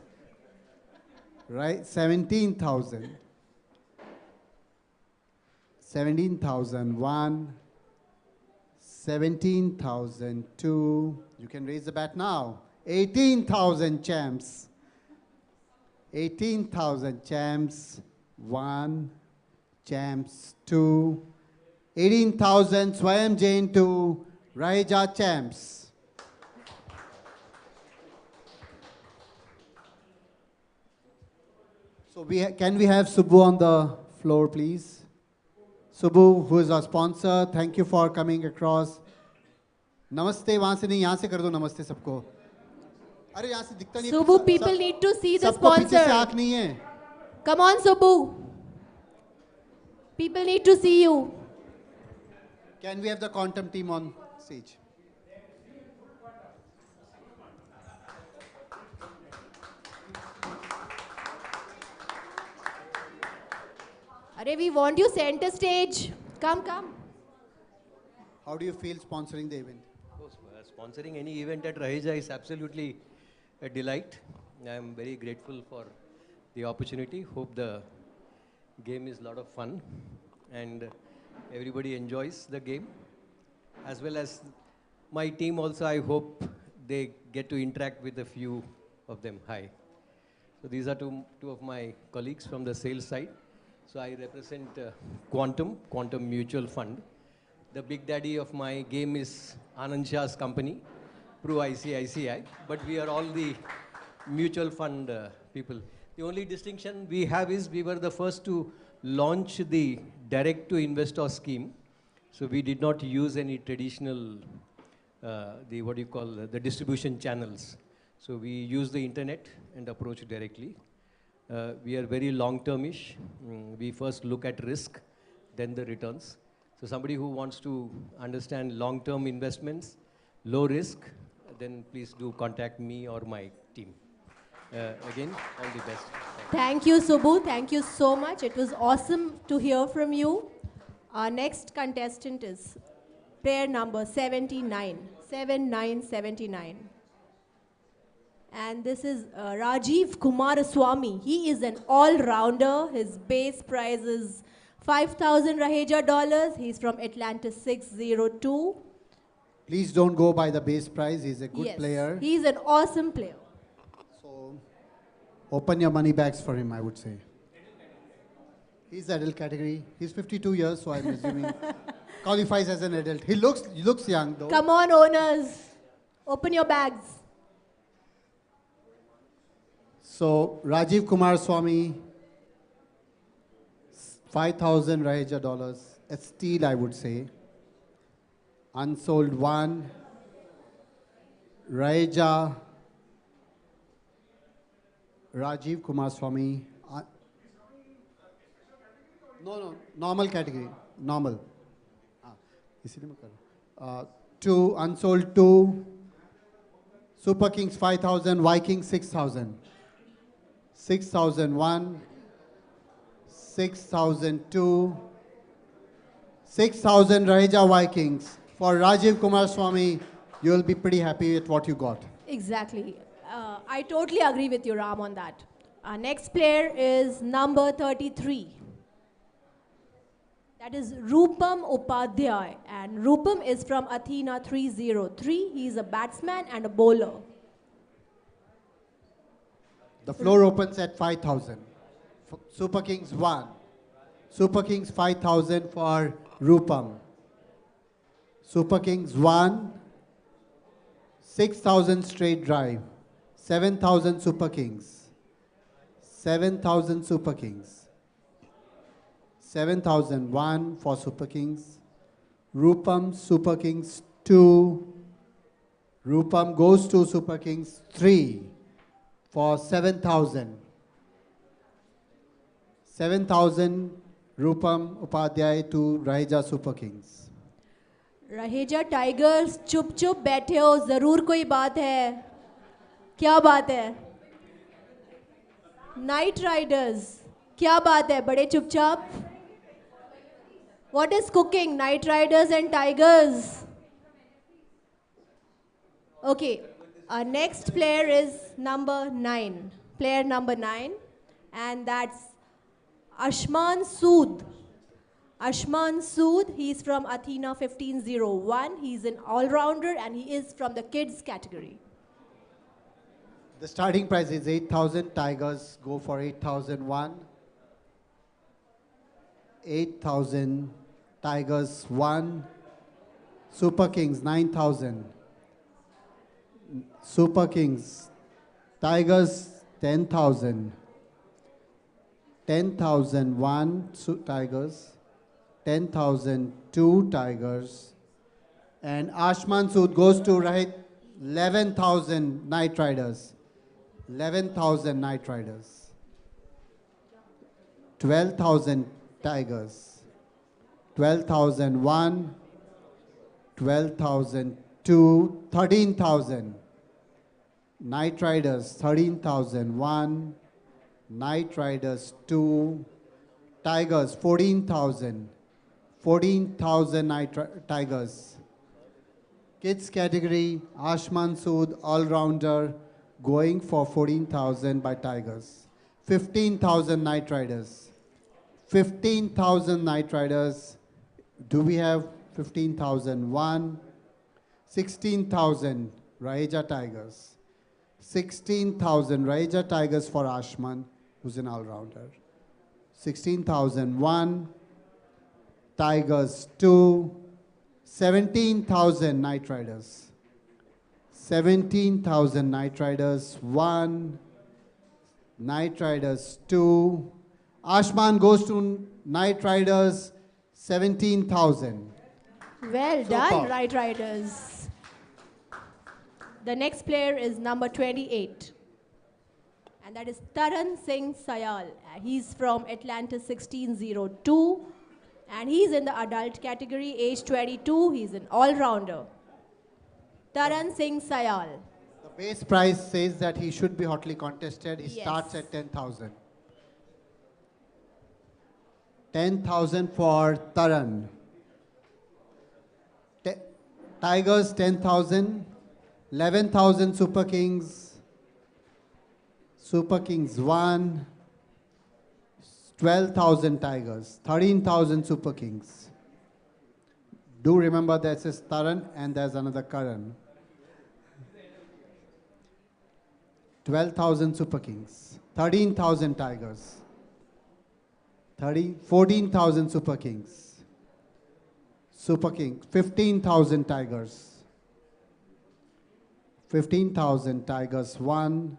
Speaker 1: Right? 17,000. 17,001, 17,002. You can raise the bat now. 18,000 champs. 18,000 champs. 1, champs 2. 18,000 Swayam Jain 2. Raheja champs. So can we have Subbu on the floor, please? Subbu, who is our sponsor, thank you for coming across. Namaste, वहाँ से नहीं, यहाँ से कर दो नमस्ते सबको. अरे यहाँ से दिखता नहीं.
Speaker 12: Subbu, people need to see the
Speaker 1: सबको पीछे से
Speaker 12: sponsor.
Speaker 1: आँख नहीं है.
Speaker 12: Come on, Subbu. People need to see you.
Speaker 1: Can we have the quantum team on stage?
Speaker 12: Arey, we want you center stage. Come, come.
Speaker 1: How do you feel sponsoring the event?
Speaker 13: Sponsoring any event at Raheja is absolutely a delight. I am very grateful for the opportunity. Hope the game is a lot of fun and everybody enjoys the game. As well as my team also, I hope they get to interact with a few of them. Hi. So these are two of my colleagues from the sales side. So I represent Quantum Mutual Fund. The big daddy of my game is Anand Shah's company, Pro ICICI, but we are all the mutual fund people. The only distinction we have is we were the first to launch the direct to investor scheme. So we did not use any traditional, the distribution channels. So we use the internet and approach directly. We are very long-termish. We first look at risk, then the returns. So somebody who wants to understand long-term investments, low risk, then please do contact me or my team. Again, all the best.
Speaker 12: Thank you, Subbu. Thank you so much. It was awesome to hear from you. Our next contestant is player number 79. 7979. And this is Rajiv Kumaraswamy. He is an all-rounder. His base price is 5,000 Raheja dollars. He's from Atlanta 602.
Speaker 1: Please don't go by the base price. He's a good
Speaker 12: Yes,
Speaker 1: player.
Speaker 12: he's an awesome player.
Speaker 1: So open your money bags for him, I would say. He's adult category. He's 52 years, so I'm assuming qualifies as an adult. He looks young though.
Speaker 12: Come on, owners. Open your bags.
Speaker 1: So Rajiv Kumaraswamy, 5,000 Raheja dollars. A steal, I would say. Unsold 1. Raheja. Rajiv Kumaraswamy. No, normal category. Normal. 2, unsold 2. Super Kings 5,000, Vikings 6,000. 6,001. 6,002. 6,000 Raheja Vikings. For Rajiv Kumaraswamy, you will be pretty happy with what you got.
Speaker 12: Exactly. I totally agree with you, Ram, on that. Our next player is number 33. That is Rupam Upadhyay. And Rupam is from Athena 303. He is a batsman and a bowler.
Speaker 1: The floor opens at 5,000. Super Kings 1. Super Kings 5,000 for Rupam. Super Kings 1. 6,000 straight drive. 7,000 Super Kings. 7,000 Super Kings. 7,001 for Super Kings. Rupam Super Kings 2. Rupam goes to Super Kings 3 for 7,000. 7,000 Rupam Upadhyay to Raheja Super Kings.
Speaker 12: Raheja tigers चुप चुप बैठे हो, जरूर कोई बात है. क्या बात है? नाइट राइडर्स, क्या बात है? बड़े चुपचाप. What is cooking? Night Riders and Tigers. Okay, our next player is number 9. Player number 9, and that's Ashman Sood. Ashman Sood, he's from Athena 1501. He's an all-rounder and he is from the kids category.
Speaker 1: The starting price is 8,000. Tigers go for 8,001. 8,000. Tigers 1. Super Kings 9,000. Super Kings. Tigers 10,000. 10,001 Tigers. 10,002 Tigers. And Ashman Sood goes to Rahit. 11,000 Night Riders. 11,000 Night Riders. 12,000 Tigers. 12,001. 12,002. 13,000. Night Riders 13,001. Night Riders 2. Tigers 14,000. 14,000 Tigers. Kids category, Ashman Sood, all-rounder, going for 14,000 by Tigers. 15,000 Night Riders. 15,000 Night Riders. Do we have 15,001? 16,000 Raheja Tigers. 16,000 Raheja Tigers for Ashman, who's an all-rounder. 16,001 Tigers 2. 17,000 Night Riders. 17,000 Night Riders 1. Night Riders 2. Ashman goes to Night Riders 17,000.
Speaker 12: Well done, Night Riders. The next player is number 28. And that is Taran Singh Sayal. He's from Atlanta 1602. And he's in the adult category, age 22. He's an all-rounder. Taran Singh Sayal.
Speaker 1: The base price says that he should be hotly contested. He
Speaker 12: Yes.
Speaker 1: starts at 10,000. 10,000 for Taran. Tigers 10,000. 11,000 Super Kings. Super Kings 1. 12,000 Tigers, 13,000 Super Kings. Do remember that says Taran and there's another Karan. 12,000 Super Kings, 13,000 Tigers, 14,000 Super Kings. Super King, 15,000 Tigers. 15,000 Tigers 1,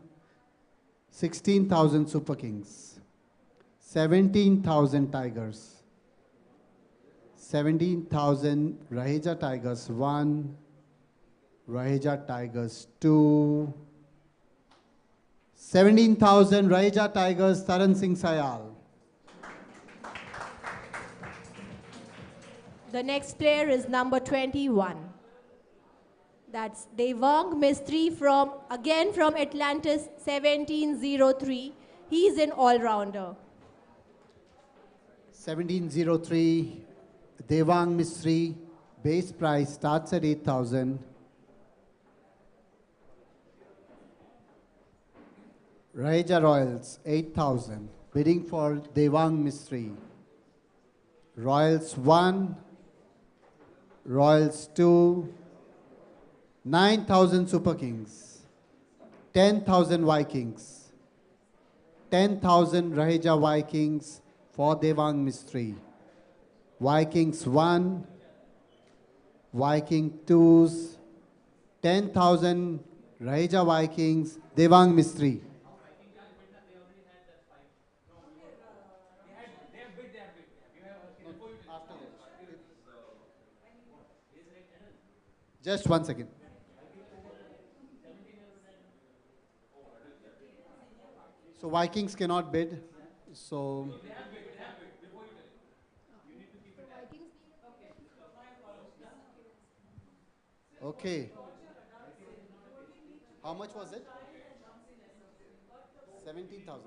Speaker 1: 16,000 Super Kings. 17,000 Tigers. 17,000 Raheja Tigers 1. Raheja Tigers 2. 17,000 Raheja Tigers Taran Singh Sayal.
Speaker 12: The next player is number 21. That's Devang Mistry again from Atlantis 1703. He's an all-rounder.
Speaker 1: 1703 Devang Mistry. Base price starts at 8,000. Raheja Royals 8,000. Bidding for Devang Mistry. Royals 1. Royals 2. 9,000 Super Kings. 10,000 Vikings. 10,000 Raheja Vikings for Devang Mistry. Vikings 1. Viking 2s. 10,000 Raheja Vikings. Devang Mistry. Just 1 second. So Vikings cannot bid. So okay. How much was it? 17,000.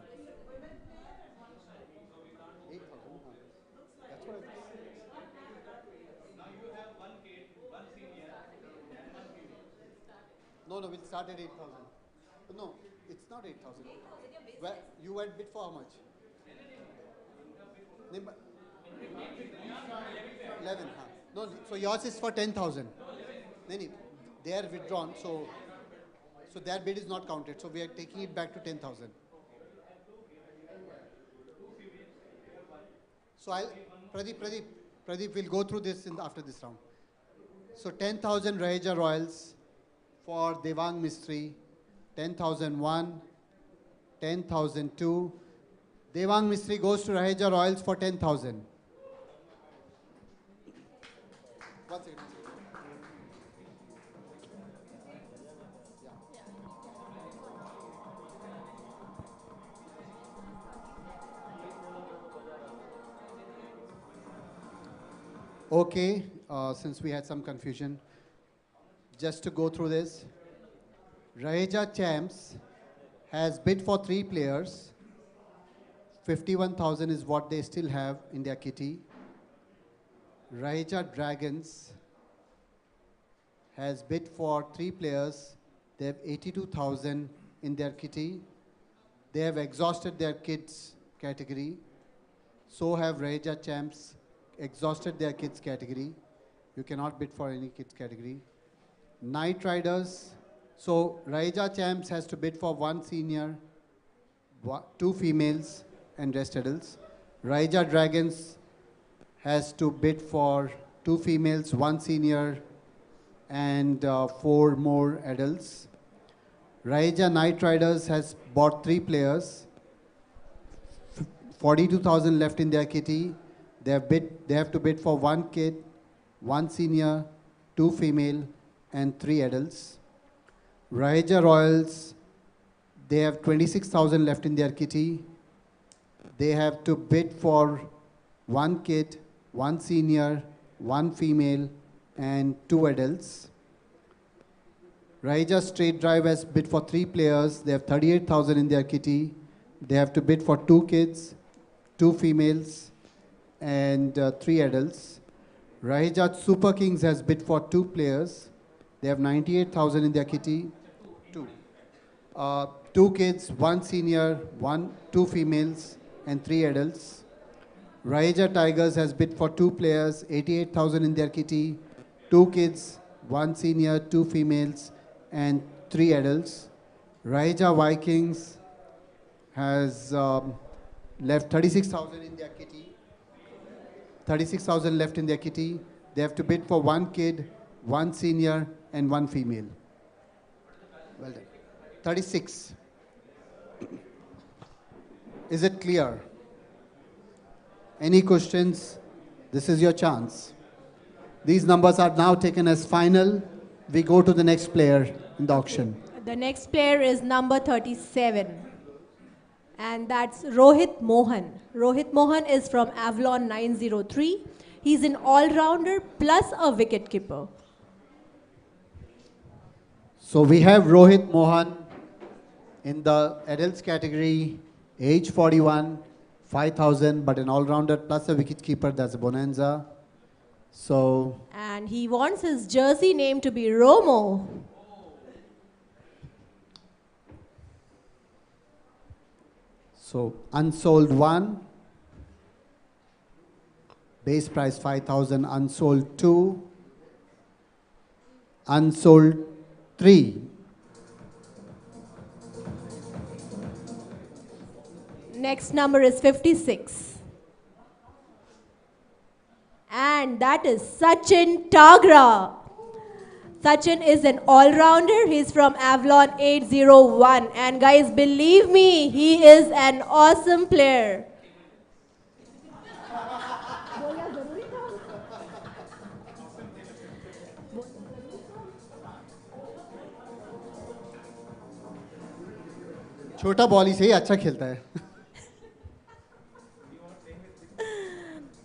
Speaker 1: 8,000. That's what I No, we'll start at 8,000. No, it's not 8,000. Well, you went bid for how much? 11. No, so yours is for 10,000. They are withdrawn. So their bid is not counted. So we are taking it back to 10,000. So Pradeep will go through this after this round. So 10,000 Raheja Royals for Devang Mistry, 10,001, 10,002. Devang Mistry goes to Raheja Royals for 10,000. One second. Okay, since we had some confusion, just to go through this, Raheja Champs has bid for 3 players. 51,000 is what they still have in their kitty. Raheja Dragons has bid for 3 players. They have 82,000 in their kitty. They have exhausted their kids category. So have Raheja Champs exhausted their kids category. You cannot bid for any kids category. Night Riders. So Raheja Champs has to bid for 1 senior, 2 females, and rest adults. Raheja Dragons has to bid for 2 females, 1 senior, and 4 more adults. Raheja Night Riders has bought 3 players. 42,000 left in their kitty. They have to bid for 1 kid, 1 senior, 2 female, and 3 adults. Raheja Royals, they have 26,000 left in their kitty. They have to bid for 1 kid, 1 senior, 1 female, and 2 adults. Raheja Straight Drive has bid for 3 players. They have 38,000 in their kitty. They have to bid for 2 kids, 2 females, and 3 adults. Raheja Super Kings has bid for 2 players. They have 98,000 in their kitty. 2 kids, 1 senior, 2 females, and 3 adults. Raheja Tigers has bid for 2 players, 88,000 in their kitty. 2 kids, 1 senior, 2 females, and 3 adults. Raheja Vikings has left 36,000 in their kitty. 36,000 left in their kitty. They have to bid for 1 kid, 1 senior, and 1 female. Well done. 36. Is it clear? Any questions? This is your chance. These numbers are now taken as final. We go to the next player in the auction.
Speaker 12: The next player is number 37. And that's Rohit Mohan. Rohit Mohan is from Avalon 903. He's an all-rounder plus a wicket-keeper.
Speaker 1: So we have Rohit Mohan in the adults category, age 41, 5,000, but an all-rounder plus a wicket-keeper. That's a bonanza. So.
Speaker 12: And he wants his jersey name to be Romo.
Speaker 1: So unsold 1, base price 5,000, unsold 2, unsold 3.
Speaker 12: Next number is 56. And that is Sachin Tagra. Sachin is an all-rounder. He's from Avalon 801. And guys, believe me, he is an awesome player.
Speaker 1: छोटा ball ही सही अच्छा खेलता है.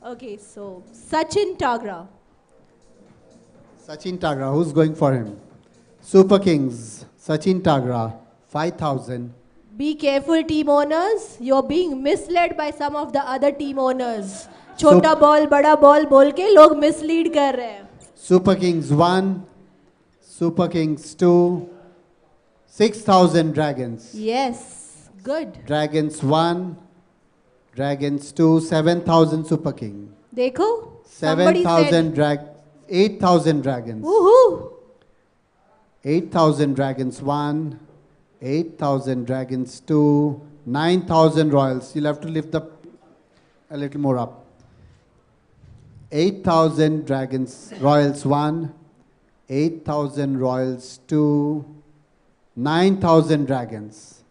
Speaker 12: Okay, so Sachin Tagra.
Speaker 1: Sachin Tagra, who's going for him? Super Kings, Sachin Tagra, 5,000.
Speaker 12: Be careful, team owners. You're being misled by some of the other team owners. छोटा ball बड़ा ball बोल के लोग mislead कर रहे हैं.
Speaker 1: Super Kings 1, Super Kings 2, 6,000 Dragons.
Speaker 12: Yes, good.
Speaker 1: Dragons 1, Dragons 2, 7,000 Super King.
Speaker 12: देखो,
Speaker 1: 7,000 8,000 Dragons.
Speaker 12: Woohoo!
Speaker 1: 8,000 Dragons 1, 8,000 Dragons 2, 9,000 Royals. You'll have to lift a little more up. 8,000 Dragons Royals 1, 8,000 Royals 2, 9,000 Dragons.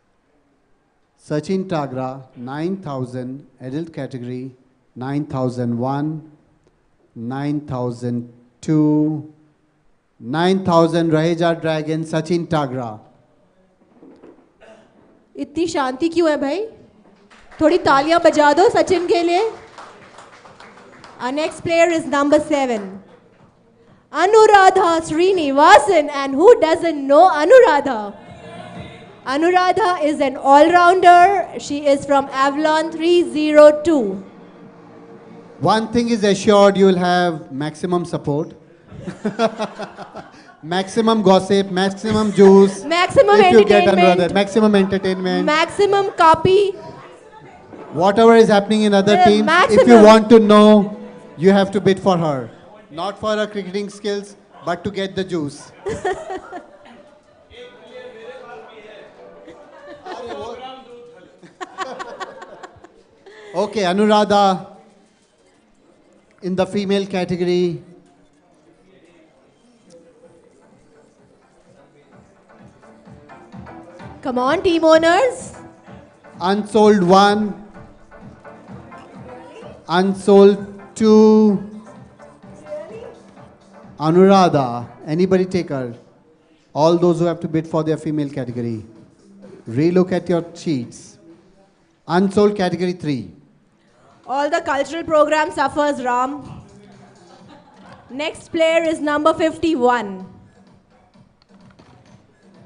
Speaker 1: Sachin Tagra, 9,000, adult category, 9,001, 9,002, 9,000 Raheja Dragon, Sachin Tagra.
Speaker 12: इतनी शांति क्यों है भाई? थोड़ी तालियां बजा दो सचिन के लिए. Our next player is number 7. Anuradha Srinivasan, and who doesn't know Anuradha? Anuradha is an all-rounder. She is from Avalon 302.
Speaker 1: One thing is assured, you will have maximum support. Maximum gossip, maximum juice.
Speaker 12: Maximum
Speaker 1: if you get
Speaker 12: entertainment.
Speaker 1: Anuradha, maximum entertainment.
Speaker 12: Maximum copy.
Speaker 1: Whatever is happening in other teams, if
Speaker 12: maximum.
Speaker 1: you want to know, you have to bid for her. Not for her cricketing skills, but to get the juice. Okay, Anuradha in the female category.
Speaker 12: Come on, team owners.
Speaker 1: Unsold 1, unsold 2. Anuradha, anybody take her? All those who have to bid for their female category. Relook at your sheets. Unsold category 3.
Speaker 12: All the cultural program suffers, Ram. Next player is number 51.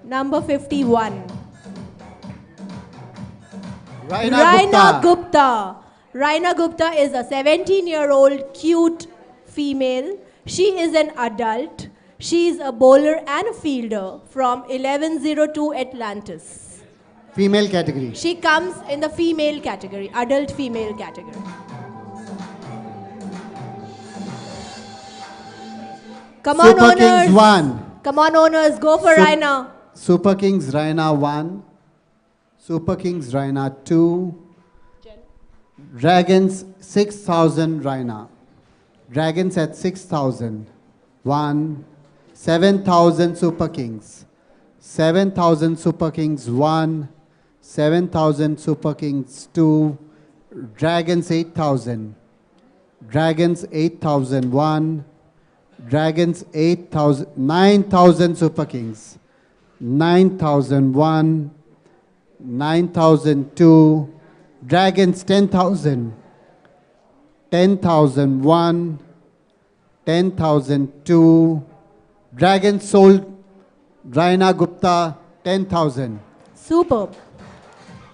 Speaker 12: Number 51. Raina Gupta. Raina Gupta is a 17-year-old cute female. She is an adult. She is a bowler and a fielder from 1102 Atlantis.
Speaker 1: Female category.
Speaker 12: She comes in the female category, adult female category. Come on,
Speaker 1: Super
Speaker 12: owners.
Speaker 1: Kings 1.
Speaker 12: Come on, owners. Go for Raina.
Speaker 1: Super Kings Raina 1. Super Kings Raina 2. Dragons 6,000 Raina. Dragons at 6,000. 1. 7,000 Super Kings. 7,000 Super Kings 1. 7,000 Super Kings 2. Dragons 8,000. Dragons 8,001. Dragons 8,000. 9,000 Super Kings. 9,001. 9,002. Dragons 10,000. 10,001. 10,002. Dragons sold Raina Gupta 10,000.
Speaker 12: Superb.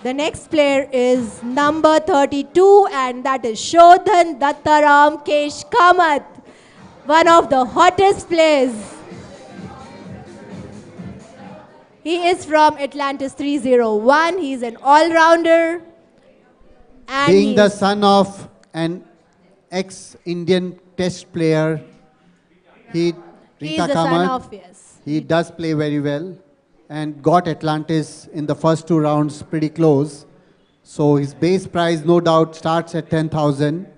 Speaker 12: The next player is number 32, and that is Shodhan Dattaram Kesh Kamath, one of the hottest players. He is from Atlantis 301. He is an all-rounder. And
Speaker 1: Being the son of an ex-Indian test player,
Speaker 12: he is the son of, yes.
Speaker 1: He does play very well and got Atlantis in the first 2 rounds pretty close. So his base price, no doubt, starts at 10,000.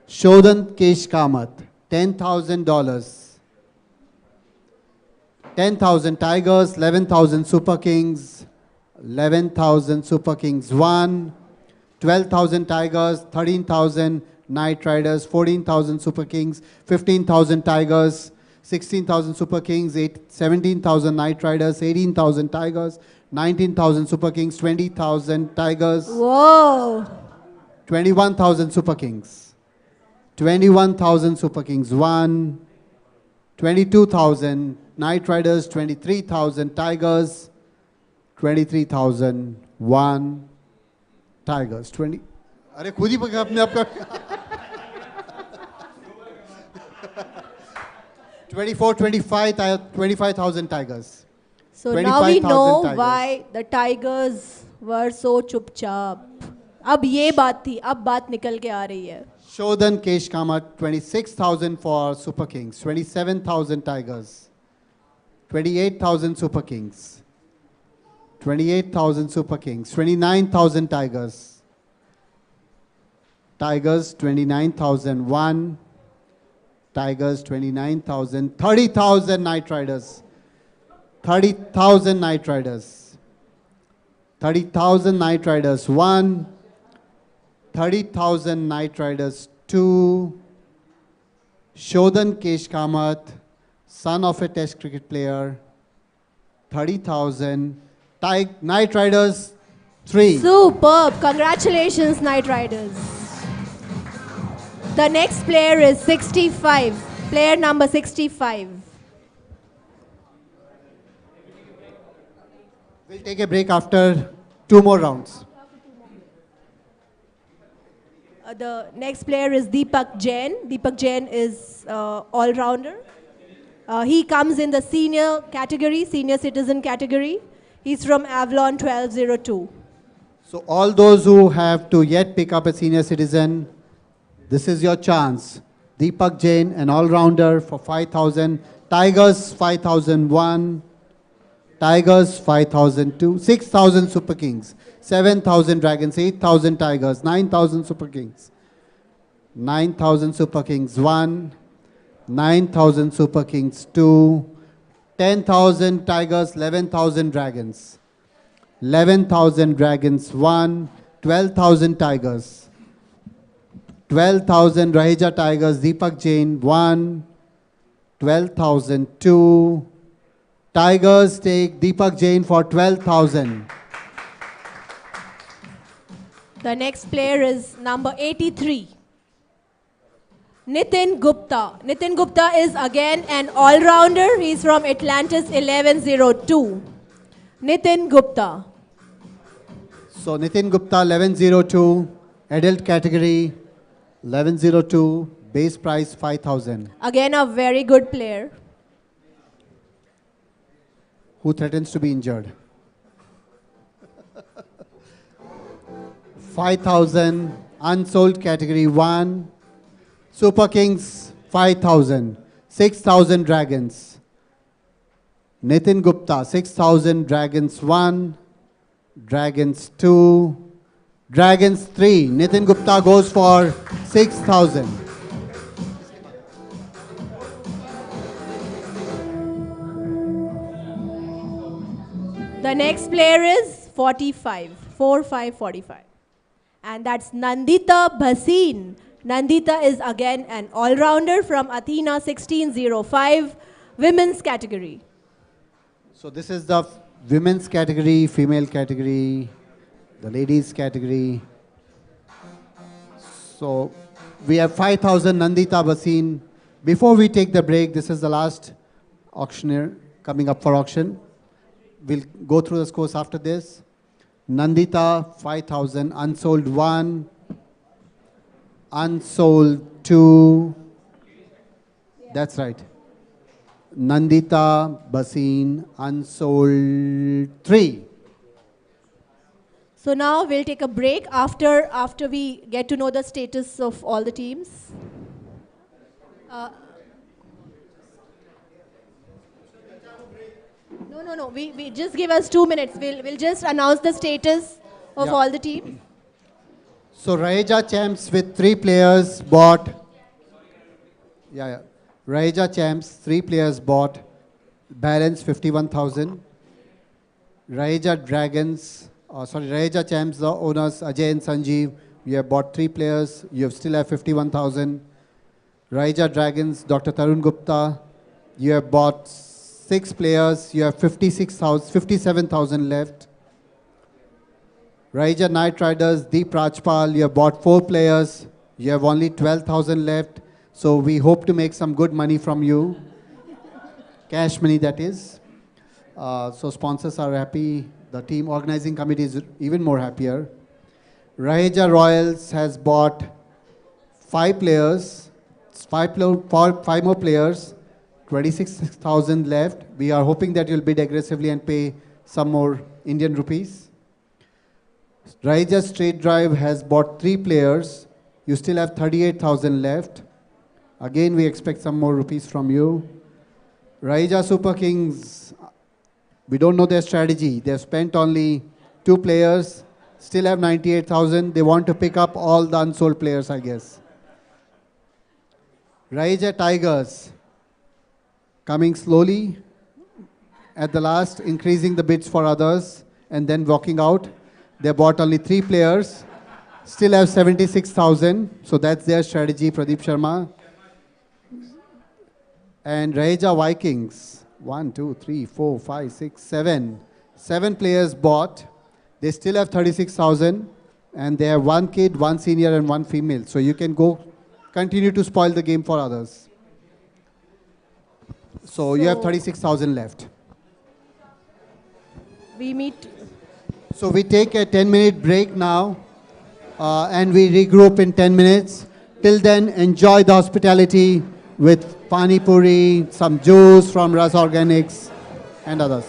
Speaker 1: Shodhan Kesh Kamath, $10,000. 10,000 Tigers, 11,000 Super Kings, 11,000 Super Kings 1, 12,000 Tigers, 13,000 Knight Riders, 14,000 Super Kings, 15,000 Tigers, 16,000 Super Kings, 17,000 Knight Riders, 18,000 Tigers, 19,000 Super Kings, 20,000 Tigers.
Speaker 12: Whoa!
Speaker 1: 21,000 Super Kings. 21,000 Super Kings 1, 22,000 Knight Riders, 23,000 Tigers, 23,001 Tigers. 20. अरे खुद ही पकड़ अपने आप का 24, 25,000 Tigers.
Speaker 12: So now we know
Speaker 1: Tigers.
Speaker 12: why the Tigers were so chupchap. अब ये बात थी, अब बात निकल के आ रही है.
Speaker 1: Shodhan Kesh Kamath, 26,000 for Super Kings, 27,000 Tigers, 28,000 Super Kings. 28,000 Super Kings. 29,000 Tigers. Tigers 29,001. Tigers 29,000. 30,000 Knight Riders. 30,000 Knight Riders. 30,000 Knight Riders 1. 30,000 Knight Riders 2. Shodhan Kesh Kamath, son of a Test cricket player. 30,000. Knight Riders 3.
Speaker 12: Superb. Congratulations, Knight Riders. The next player is 65. Player number 65.
Speaker 1: We'll take a break after 2 more rounds.
Speaker 12: The next player is Deepak Jain. Deepak Jain is all-rounder. He comes in the senior category, senior citizen category. He's from Avalon 1202.
Speaker 1: So all those who have to yet pick up a senior citizen, this is your chance. Deepak Jain, an all-rounder for 5,000. Tigers 5,001. Tigers 5,002. 6,000 Super Kings. 7,000 Dragons. 8,000 Tigers. 9,000 Super Kings. 9,000 Super Kings 1. 9,000 Super Kings 2. 10,000 Tigers. 11,000 Dragons. 11,000 Dragons 1. 12,000 Tigers. 12,000 Raheja Tigers. Deepak Jain 1. 12,000 2. Tigers take Deepak Jain for 12,000.
Speaker 12: The next player is number 83. Nitin Gupta. Nitin Gupta is again an all-rounder. He's from Atlantis 1102. Nitin Gupta.
Speaker 1: So Nitin Gupta 1102, adult category 1102, base price 5,000.
Speaker 12: Again a very good player.
Speaker 1: Who threatens to be injured? 5,000, unsold category 1. Super Kings 5,000. 6,000 Dragons. Nitin Gupta 6,000 Dragons 1. Dragons 2. Dragons 3. Nitin Gupta goes for 6,000.
Speaker 12: The next player is 45. 45. And that's Nandita Bhasin. Nandita is again an all-rounder from Athena 1605, women's category.
Speaker 1: So this is the women's category, female category, the ladies category. So we have 5,000 Nandita Bhasin. Before we take the break, this is the last auctioneer coming up for auction. We'll go through the scores after this. Nandita 5,000, unsold 1, unsold 2. That's right. Nandita Bhasin, unsold 3.
Speaker 12: So now we'll take a break after we get to know the status of all the teams. No. We just give us 2 minutes. We'll just announce the status of all the teams.
Speaker 1: So Raheja champs with 3 players bought. Raheja champs, 3 players bought. Balance 51,000. Raheja Dragons, Raheja champs, the owners Ajay and Sanjeev. You have bought 3 players. You still have 51,000. Raheja Dragons, Dr. Tarun Gupta. You have bought 6 players. You have 57,000 left. Raheja Knight Riders, Deep Rajpal, you have bought 4 players. You have only 12,000 left. So we hope to make some good money from you. Cash money, that is. So sponsors are happy. The team organizing committee is even more happier. Raheja Royals has bought 5 players. 5 more players. 26,000 left. We are hoping that you'll bid aggressively and pay some more Indian rupees. Raheja Straight Drive has bought 3 players. You still have 38,000 left. Again, we expect some more rupees from you. Raheja Super Kings, we don't know their strategy. They've spent only 2 players, still have 98,000. They want to pick up all the unsold players, I guess. Raheja Tigers, coming slowly at the last, increasing the bids for others, and then walking out. They bought only 3 players, still have 76,000. So that's their strategy, Pradeep Sharma. And Raheja Vikings, 1, 2, 3, 4, 5, 6, 7. 7 players bought. They still have 36,000. And they have 1 kid, 1 senior, and 1 female. So you can go continue to spoil the game for others. So you have 36,000 left.
Speaker 12: We meet.
Speaker 1: So we take a 10-minute break now. And we regroup in 10 minutes. Till then, enjoy the hospitality with pani puri, some juice from Ras Organics, and others.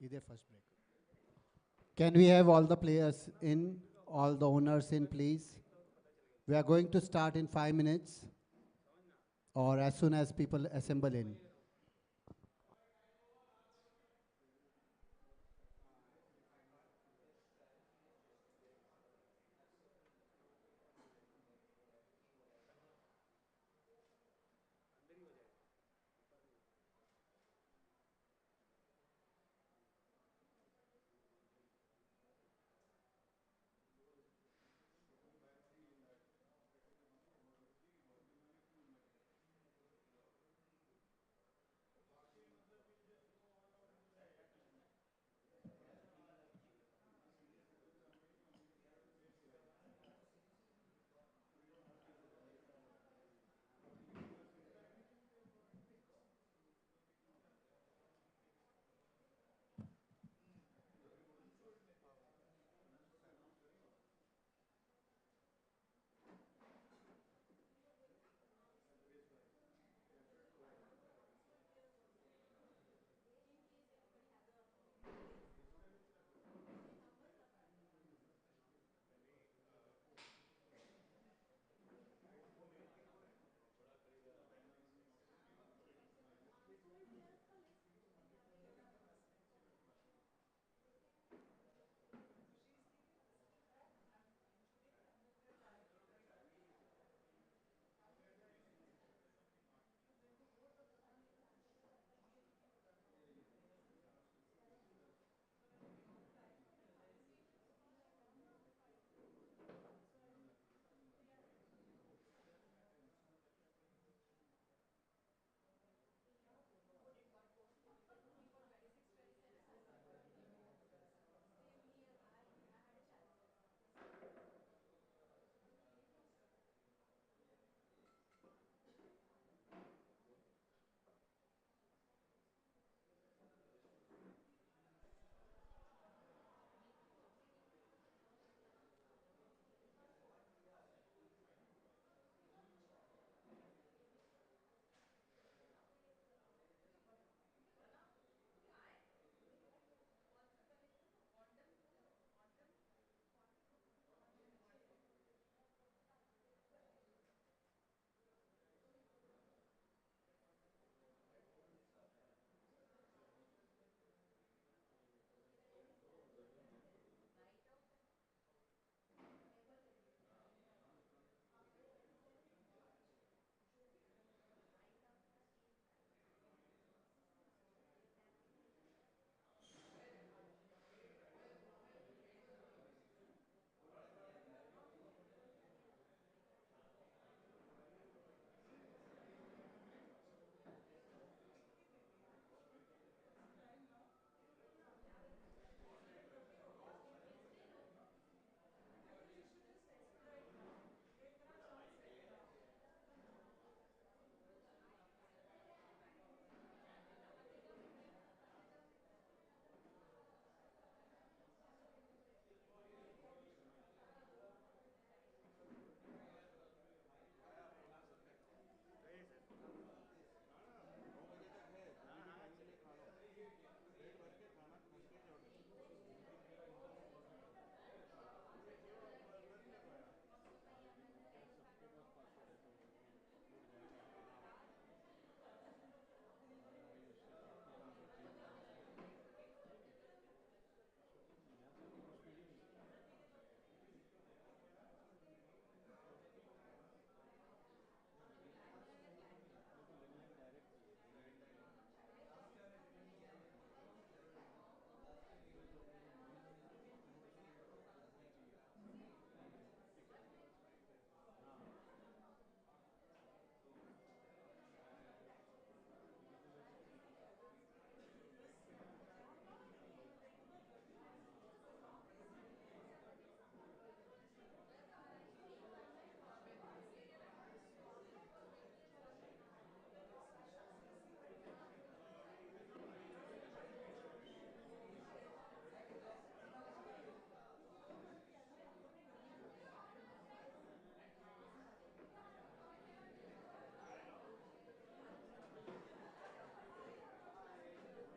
Speaker 1: Either first break. Can we have all the players in, all the owners in, please? We are going to start in 5 minutes, or as soon as people assemble in.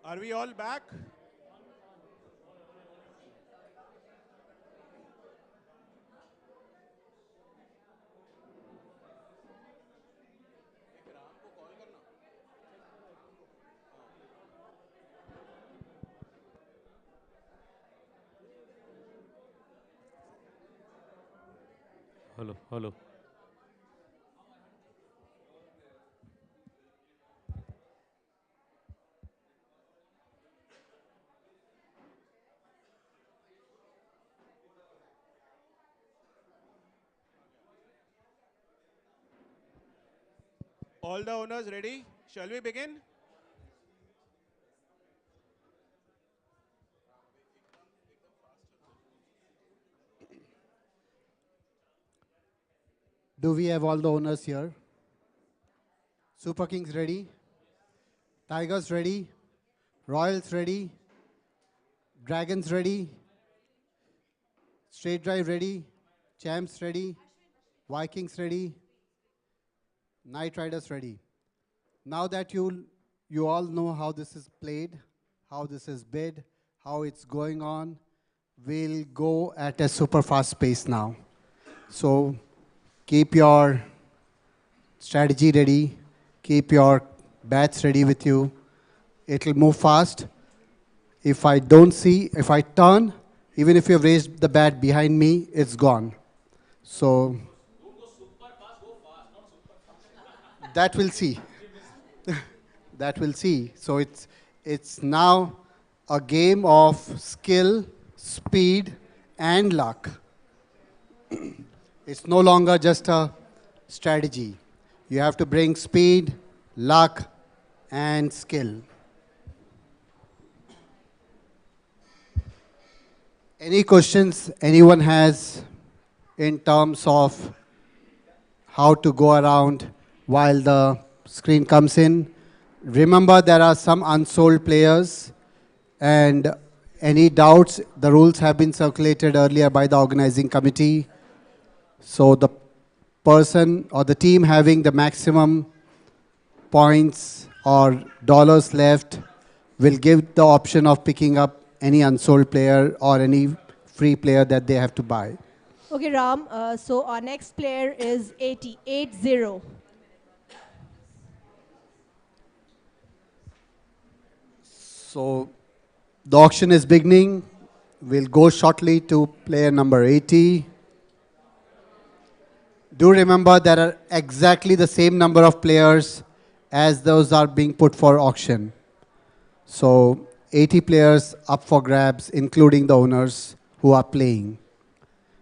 Speaker 4: Are we all back?
Speaker 3: Hello, hello.
Speaker 4: All the owners ready? Shall we begin?
Speaker 1: Do we have all the owners here? Super Kings ready? Tigers ready? Royals ready? Dragons ready? Straight Drive ready? Champs ready? Vikings ready? Knight Riders ready? Now that you all know how this is played, how this is bid, how it's going on, we'll go at a super fast pace now. So keep your strategy ready, keep your bats ready with you. It'll move fast. If I turn, even if you've raised the bat behind me, it's gone. So that we'll see. That we'll see. So it's now a game of skill, speed, and luck. It's no longer just a strategy. You have to bring speed, luck, and skill. Any questions anyone has in terms of how to go around while the screen comes in? Remember, there are some unsold players, and any doubts, the rules have been circulated earlier by the organizing committee. So the person or the team having the maximum points or dollars left will give the option of picking up any unsold player or any free player that they have to buy.
Speaker 12: Okay, Ram. So our next player is 80.
Speaker 1: So the auction is beginning. We'll go shortly to player number 80. Do remember there are exactly the same number of players as those are being put for auction. So 80 players up for grabs, including the owners who are playing.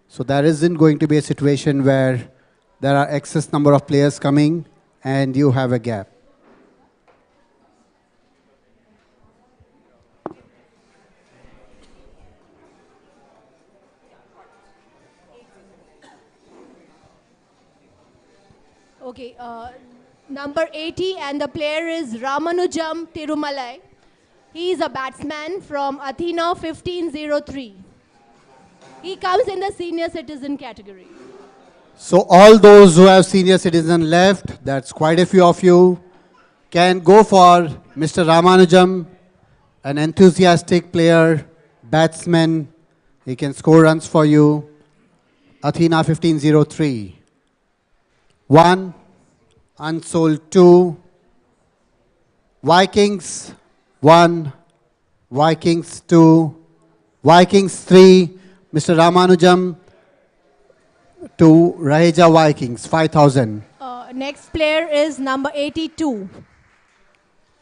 Speaker 1: So there isn't going to be a situation where there are excess number of players coming and you have a gap.
Speaker 12: Okay, number 80, and the player is Ramanujam Tirumalai. He is a batsman from Athena 1503. He comes in the senior citizen category.
Speaker 1: So all those who have senior citizen left, that's quite a few of you, can go for Mr. Ramanujam, an enthusiastic player, batsman. He can score runs for you. Athena 1503. 1, unsold 2. Vikings 1, Vikings 2, Vikings 3. Mr. Ramanujam to Raheja Vikings, 5,000.
Speaker 12: Next player is number 82,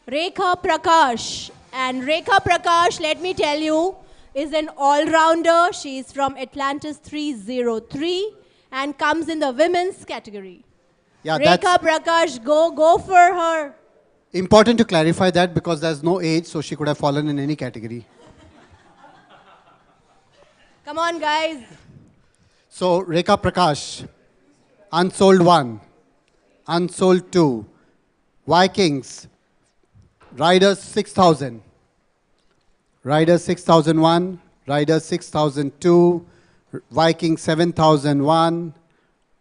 Speaker 12: Reika Prakash. And Reika Prakash, let me tell you, is an all-rounder. She is from Atlantis 303 and comes in the women's category.
Speaker 1: Yeah,
Speaker 12: Reika Prakash, go for her.
Speaker 1: Important to clarify that because there's no age, so she could have fallen in any category.
Speaker 12: Come on, guys.
Speaker 1: So, Reika Prakash, unsold 1, unsold 2. Vikings, Riders 6,000. Riders 6,001, Riders 6,002, Vikings 7,001,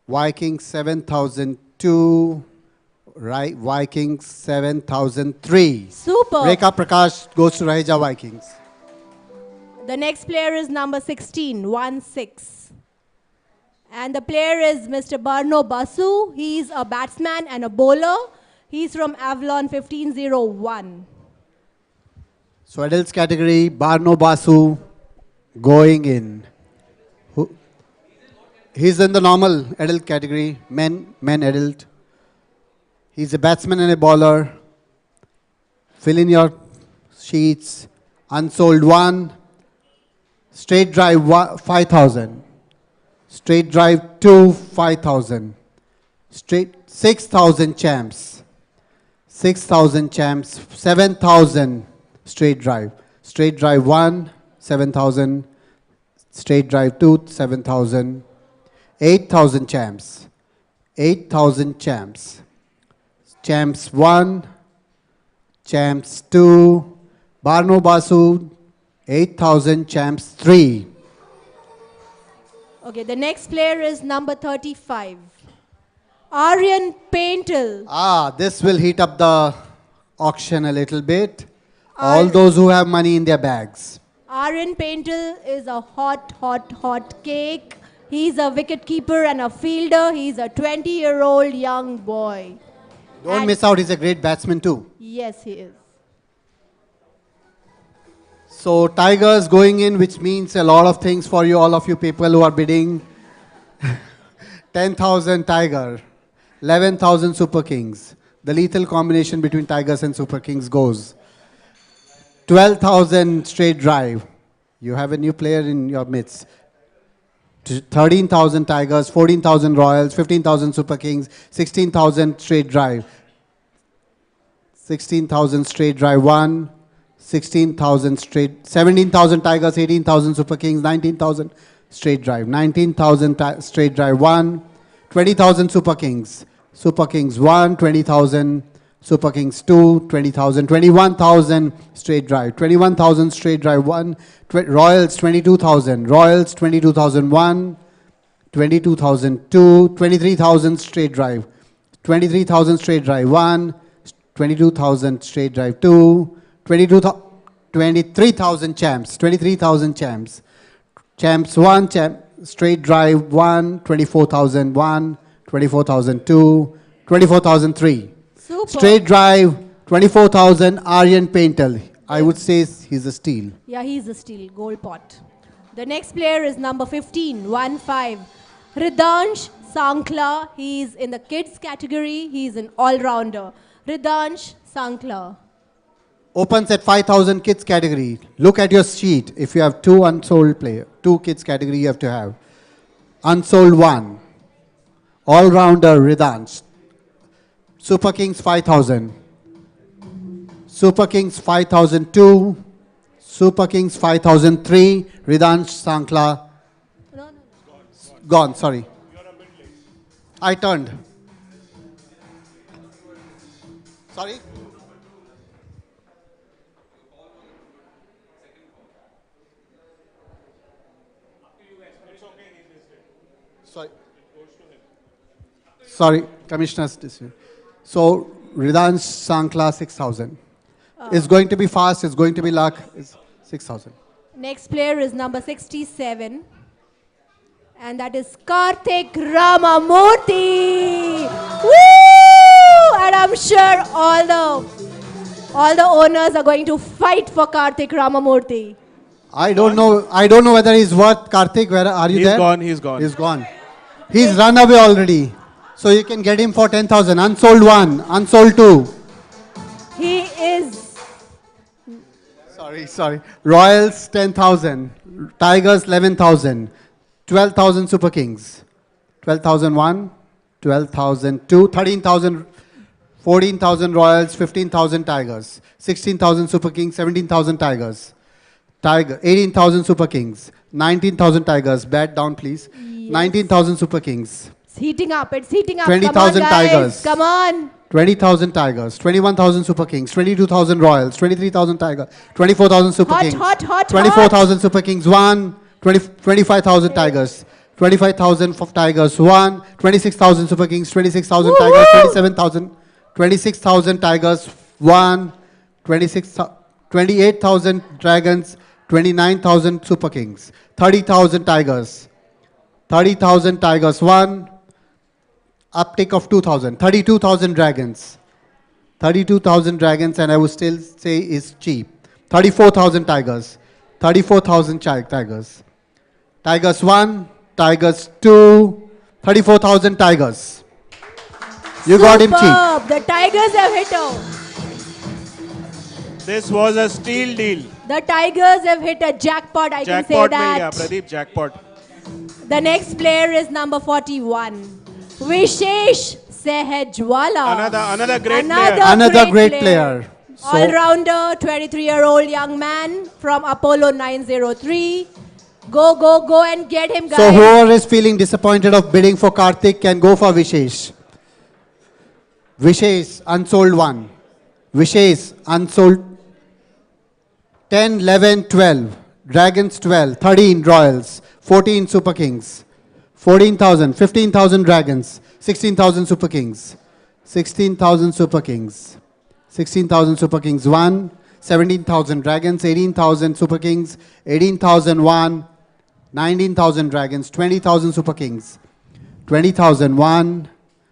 Speaker 1: Vikings 7,002, Vikings 7,003.
Speaker 12: Super.
Speaker 1: Reika Prakash goes to Raheja Vikings.
Speaker 12: The next player is number 16, 1-6. And the player is Mr. Barno Basu. He's a batsman and a bowler. He's from Avalon 1501.
Speaker 1: So adults category, Barno Basu going in. He's in the normal adult category, men adult. He's a batsman and a bowler. Fill in your sheets. Unsold 1. Straight drive 5,000. Straight drive 2, 5,000. Straight 6,000 champs. 6,000 champs, 7,000 straight drive. Straight drive 1, 7,000. Straight drive 2, 7,000. 8,000 champs. 8,000 champs. Champs 1, champs 2. Barno Basu, 8,000 champs 3.
Speaker 12: Okay, the next player is number 35. Aryan Painter.
Speaker 1: This will heat up the auction a little bit. All those who have money in their bags.
Speaker 12: Aryan Painter is a hot cake. He's a wicket keeper and a fielder. He's a 20-year-old young boy.
Speaker 1: Don't miss out, he's a great batsman too.
Speaker 12: Yes, he is.
Speaker 1: So Tigers going in, which means a lot of things for you, all of you people who are bidding. 10,000 Tiger, 11,000 Super Kings. The lethal combination between Tigers and Super Kings goes. 12,000 straight drive. You have a new player in your midst. 13,000 Tigers, 14,000 Royals, 15,000 Super Kings, 16,000 straight drive. 16,000 straight drive 1, 16,000 straight, 17,000 Tigers, 18,000 Super Kings, 19,000 straight drive. 19,000 straight drive 1, 20,000 Super Kings. Super Kings 1, 20,000 Super Kings 2, 20,000, 21,000 straight drive. 21,000 straight drive 1, Royals 22,000, Royals 22,001, 22,002, 23,000 straight drive. 23,000 straight drive 1, 22,000 straight drive 2, 23,000 champs, 23,000 champs. Champs 1, straight drive 1, 24,001, 24,002, 24,003.
Speaker 12: Super.
Speaker 1: Straight drive 24,000 Aryan Painter. I would say he's a steal.
Speaker 12: Yeah, he's a steal, gold pot. The next player is number 15, 1-5. Ridansh Sankla. He's in the kids category. He's an all-rounder. Ridansh Sankla.
Speaker 1: Opens at 5,000 kids category. Look at your sheet. If you have 2 unsold player, 2 kids category you have to have. Unsold 1. All-rounder Ridansh. Super Kings 5,000. Super Kings 5,002. Super Kings 5,003. Ridansh Sankla. Gone, sorry. I turned. Sorry? Sorry, Commissioner's decision. So, Ridansh Sankla 6,000. It's going to be fast, it's going to be luck. It's 6,000.
Speaker 12: Next player is number 67. And that is Karthik Ramamurthy. Woo! And I'm sure all the owners are going to fight for Karthik Ramamurthy.
Speaker 1: I don't know whether he's worth Karthik. Where are you there?
Speaker 4: He's gone.
Speaker 1: He's gone. He's run away already. So you can get him for 10,000. Unsold 1, unsold 2.
Speaker 12: He is.
Speaker 1: Sorry. Royals 10,000. Tigers 11,000. 12,000 Super Kings. 12,001, 12,002, 13,000, 14,000 Royals, 15,000 Tigers. 16,000 Super Kings, 17,000 Tigers. 18,000 Super Kings. 19,000 Tigers. Bat down, please. Yes. 19,000 Super Kings.
Speaker 12: It's heating up.
Speaker 1: 20,000 Tigers.
Speaker 12: Come on.
Speaker 1: 20,000 Tigers. 21,000 Super Kings. 22,000 Royals. 23,000 Tigers. 24,000 Super Kings.
Speaker 12: Hot.
Speaker 1: 24,000 Super Kings. 25,000 Tigers. 25,000 Tigers. 26,000 Super Kings. 26,000 Tigers. 26,000 Tigers. 28,000 Dragons. 29,000 Super Kings. 30,000 Tigers. 30,000 Tigers. Uptick of 2,000. 32,000 Dragons. 32,000 Dragons, and I would still say is cheap. 34,000 Tigers. 34,000 Tigers. Tigers 1, Tigers 2. 34,000 Tigers. You got him cheap.
Speaker 12: Superb. The Tigers have hit a.
Speaker 4: This was a steal deal.
Speaker 12: The Tigers have hit a jackpot. I can say
Speaker 4: Jackpot
Speaker 12: that.
Speaker 4: में गया Pradeep, jackpot.
Speaker 12: The next player is number 41. Vishesh Sehajwala.
Speaker 4: Another great
Speaker 12: Another
Speaker 4: player.
Speaker 1: Another great player. So,
Speaker 12: All-rounder, 23-year-old young man from Apollo 903. Go and get him, guys.
Speaker 1: so whoever is feeling disappointed of bidding for Karthik can go for Vishesh. Vishesh, unsold 1. Vishesh, unsold 10, 11, 12. Dragons 12, 13 Royals, 14 Super Kings, 14,000, 15,000 Dragons, 16,000 Super Kings, 16,000 Super Kings, 16,000 Super Kings 1, 17,000 Dragons, 18,000 Super Kings, 18,001, 19,000 Dragons, 20,000 Super Kings, 20,001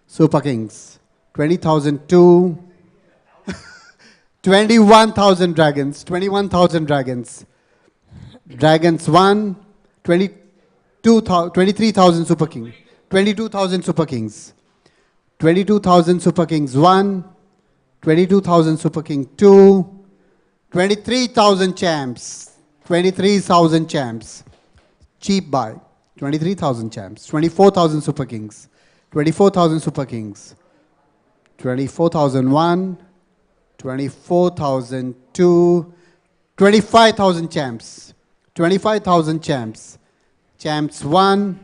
Speaker 1: Super Kings, 20,002, 21,000 Dragons, 21,000 Dragons, Dragons 1, 23,000 Super Kings, 22,000 Super Kings, 22,000 Super Kings 1, 22,000 Super King 2, 23,000 champs, 23,000 champs, cheap buy, 23,000 champs, 24,000 Super Kings, 24,000 Super Kings, 24,001, 24,002, 25,000 champs, 25,000 champs, champs 1,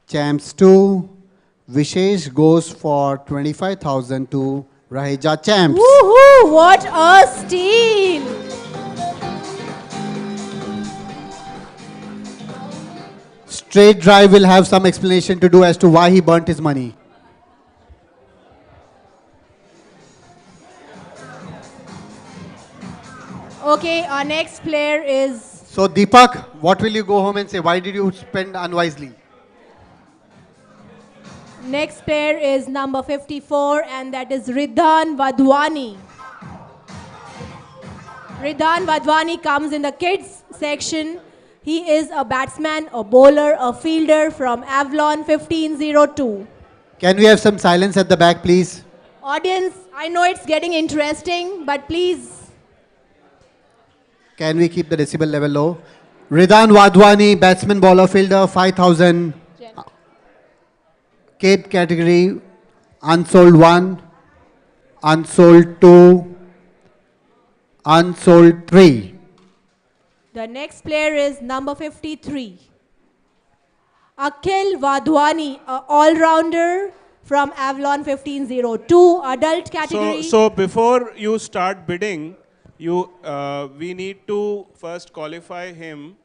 Speaker 1: champs 2, Vishesh goes for 25,000 to Raheja champs.
Speaker 12: Woohoo! What a steal!
Speaker 1: Straight drive will have some explanation to do as to why he burnt his money.
Speaker 12: Okay, our next player is
Speaker 1: So Deepak, what will you go home and say? Why did you spend unwisely?
Speaker 12: Next player is number 54, and that is Aryan Vadhwani. Aryan Vadhwani comes in the kids section. He is a batsman, a bowler, a fielder from Avalon 1502.
Speaker 1: Can we have some silence at the back, please?
Speaker 12: Audience, I know it's getting interesting, but please.
Speaker 1: Can we keep the decibel level low? Aryan Vadhwani, batsman, bowler, fielder, 5,000. Kid category, unsold 1, unsold 2, unsold 3.
Speaker 12: The next player is number 53. Akhil Vadhwani, a all-rounder from Avalon 1502, adult category.
Speaker 4: So before you start bidding, we need to first qualify him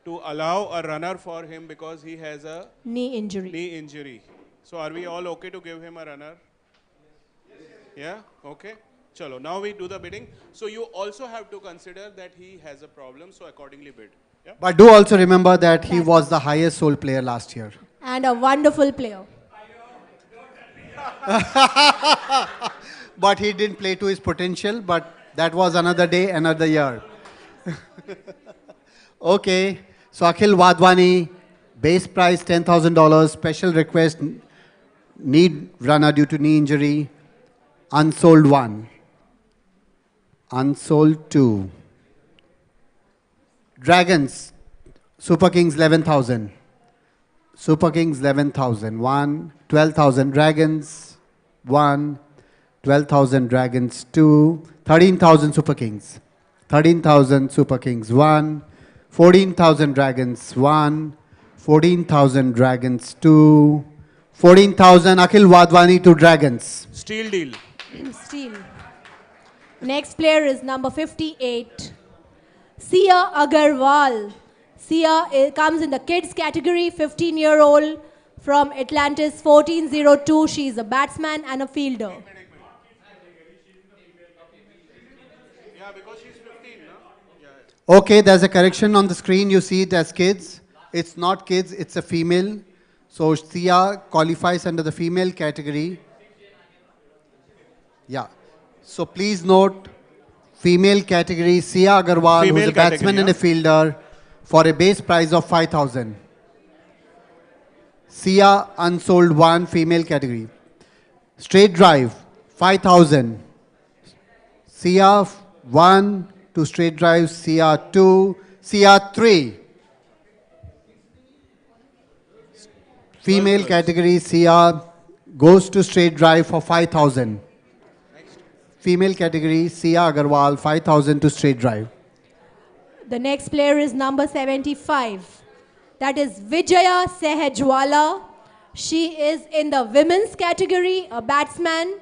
Speaker 4: to allow a runner for him because he has a
Speaker 12: knee injury.
Speaker 4: So are we all okay to give him a runner? Yeah? Okay. Chalo, now we do the bidding. So you also have to consider that he has a problem, so accordingly bid. Yeah?
Speaker 1: But do also remember that he was the highest sold player last year.
Speaker 12: And a wonderful player.
Speaker 1: But he didn't play to his potential, but that was another day, another year. Okay, so Akhil Vadhwani, base price $10,000, special request, need runner due to knee injury, unsold 1, unsold 2. Dragons, Super Kings 11,000, Super Kings 11,000, 1, 12,000 Dragons, 1, 12,000 Dragons 2, 13,000 Super Kings, 13,000 Super Kings 1, 14,000 Dragons 1, 14,000 Dragons 2, 14,000 Akhil Vadhwani to Dragons.
Speaker 4: Steal deal.
Speaker 12: Steal. Next player is number 58. Sia Agarwal. Sia comes in the kids category, 15-year-old from Atlantis 1402. She is a batsman and a fielder.
Speaker 1: Okay, there's a correction on the screen. You see it as kids. It's not kids, it's a female. So Sia qualifies under the female category. Yeah. So please note, female category, Sia Agarwal, who's a batsman and a fielder, for a base price of 5,000. Sia Unsold 1, female category. Straight drive, 5,000. Sia 1 to straight drive, Sia 2, Sia 3. Female category, Sia goes to straight drive for 5,000. Female category, Sia Agarwal, 5,000 to straight drive.
Speaker 12: The next player is number 75. That is Vijaya Sehajwala. She is in the women's category, a batsman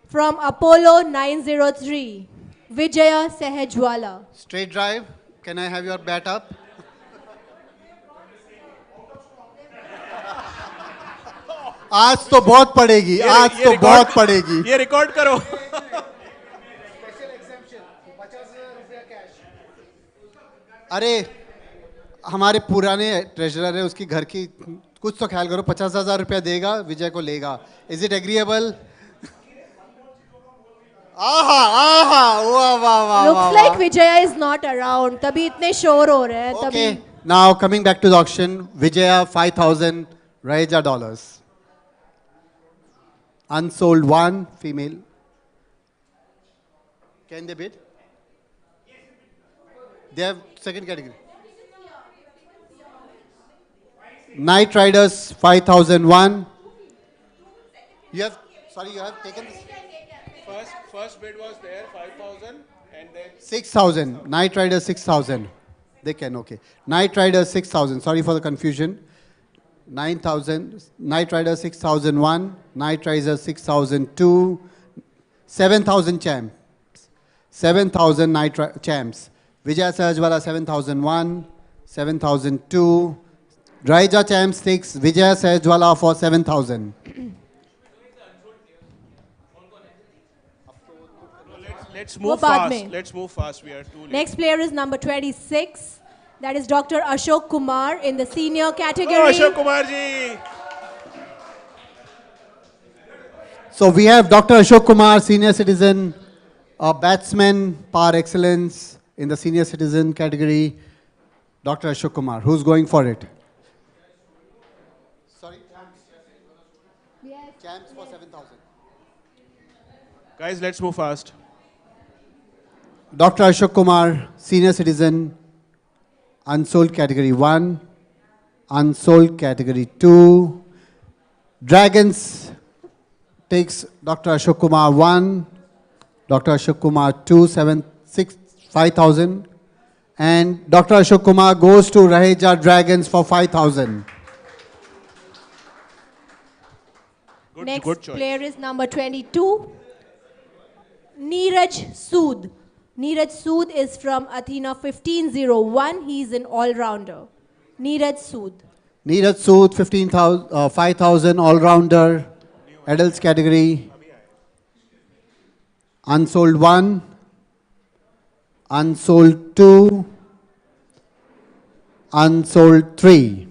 Speaker 12: from Apollo 903. Vijaya Sehajwala.
Speaker 1: Straight drive, can I have your bat up? आज तो बहुत पड़ेगी, आज तो बहुत पड़ेगी।
Speaker 4: ये record करो।
Speaker 1: अरे हमारे पुराने ट्रेजरर है, उसकी घर की कुछ तो ख्याल करो। 50,000 रुपया देगा, विजय को लेगा। Is it agreeable? आहा आहा वाह वाह वाह।
Speaker 12: Looks like Vijaya is not around. तभी इतने शोर हो रहे हैं तभी।
Speaker 1: Okay, now coming back to the auction, Vijaya 5,000 Raheja dollars. Unsold 1, female. Can they bid? They have second category. Night Riders 5,001. You have taken this.
Speaker 4: First bid was there 5,000 and then
Speaker 1: 6,000. Night Riders 6,000. They can, okay. Night Riders 6,000. Sorry for the confusion. 9,000. Night Riders 6,001. Night Riders 6,002. 7,000 champs. 7,000 champs. Vijay Sahajwala 7,001. 7,002. Raija champs takes Vijay Sahajwala for 7,000.
Speaker 4: Let's move fast. Let's move fast. We are too late.
Speaker 12: Next player is number 26. That is Dr. Ashok Kumar in the senior category.
Speaker 4: Oh, Ashok Kumar ji.
Speaker 1: So we have Dr. Ashok Kumar, senior citizen, a batsman par excellence in the senior citizen category. Dr. Ashok Kumar, who's going for it? Sorry, champs for 7,000.
Speaker 4: Guys, let's move fast.
Speaker 1: Dr. Ashok Kumar, senior citizen, unsold category 1, unsold category 2. Dragons takes Dr. Ashok Kumar 1, Dr. Ashok Kumar 2, 5,000. And Dr. Ashok Kumar goes to Raheja Dragons for 5,000.
Speaker 12: Next
Speaker 4: good choice.
Speaker 12: player is number 22. Neeraj Sood. Neeraj Sood is from Athena 1501. He is an all-rounder. Neeraj Sood.
Speaker 1: Neeraj Sood, 5,000 all-rounder, adults category. Unsold 1, unsold 2, unsold 3.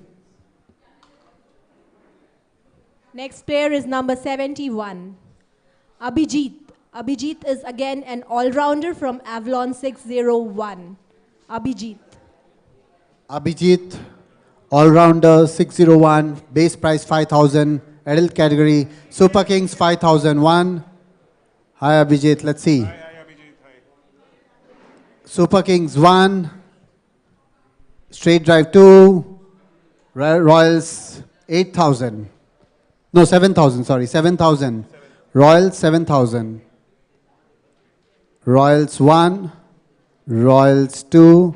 Speaker 12: Next player is number 71. Abhijit. Abhijit is again an all-rounder from Avalon 601. Abhijit.
Speaker 1: Abhijit, all-rounder 601, base price 5,000, adult category. Super Kings 5,001. Hi Abhijit, let's see.
Speaker 4: Hi Abhijit, hi.
Speaker 1: Super Kings 1, straight drive 2, Royals 8,000. No, 7,000, sorry, 7,000. Royals 7,000. Royals 1, Royals 2.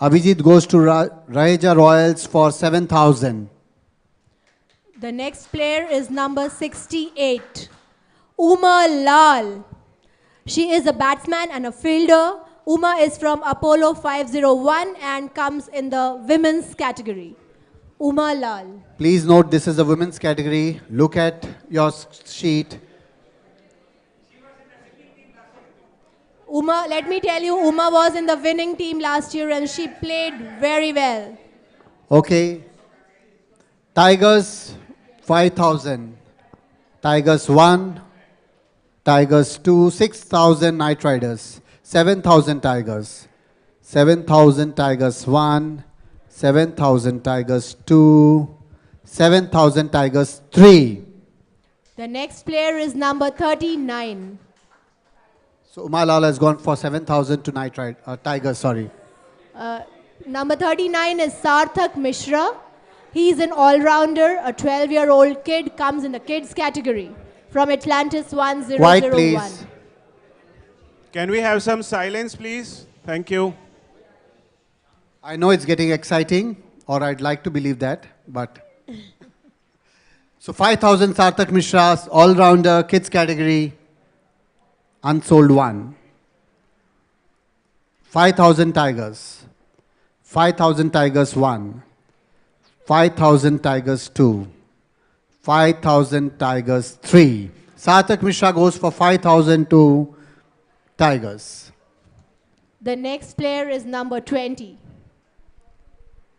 Speaker 1: Abhijit goes to Raheja Royals for 7,000.
Speaker 12: The next player is number 68. Uma Lal. She is a batsman and a fielder. Uma is from Apollo 501 and comes in the women's category. Uma Lal.
Speaker 1: Please note this is the women's category. Look at your sheet.
Speaker 12: Uma, let me tell you, Uma was in the winning team last year and she played very well.
Speaker 1: Okay. Tigers 5,000. Tigers 1. Tigers 2. 6,000 Night Riders. 7,000 Tigers. 7,000 Tigers 1. 7,000 Tigers 2. 7,000 Tigers 3.
Speaker 12: The next player is number 39.
Speaker 1: So Umar Lal has gone for 7,000 to Tigers, sorry.
Speaker 12: Number 39 is Sarthak Mishra. He's an all-rounder, a 12-year-old kid, comes in the kids category from Atlantis 1001.
Speaker 1: Quiet, please.
Speaker 4: Can we have some silence, please? Thank you.
Speaker 1: I know it's getting exciting, or I'd like to believe that, but... So 5,000 Sarthak Mishras, all-rounder, kids category, unsold 1. 5,000 Tigers. 5,000 Tigers 1. 5,000 Tigers 2. 5,000 Tigers 3. Sarthak Mishra goes for 5,000 to Tigers.
Speaker 12: The next player is number 20.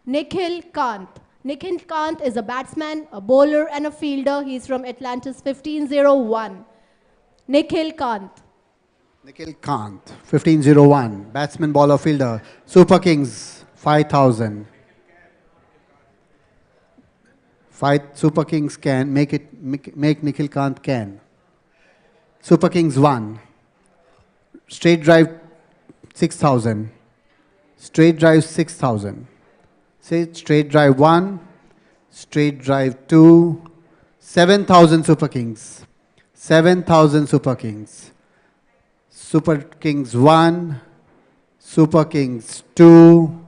Speaker 12: Nikhil Kant. Nikhil Kant is a batsman, a bowler and a fielder. He's from Atlantis 1501. Nikhil Kant.
Speaker 1: Nikhil Kant, 1501. Batsman, bowler, fielder. Super Kings, 5,000. Super Kings can make Nikhil Kant can. Super Kings 1. Straight drive 6,000. Straight drive 6,000. Say straight drive 1. Straight drive 2. 7,000 Super Kings. 7,000 Super Kings. Super Kings 1. Super Kings 2.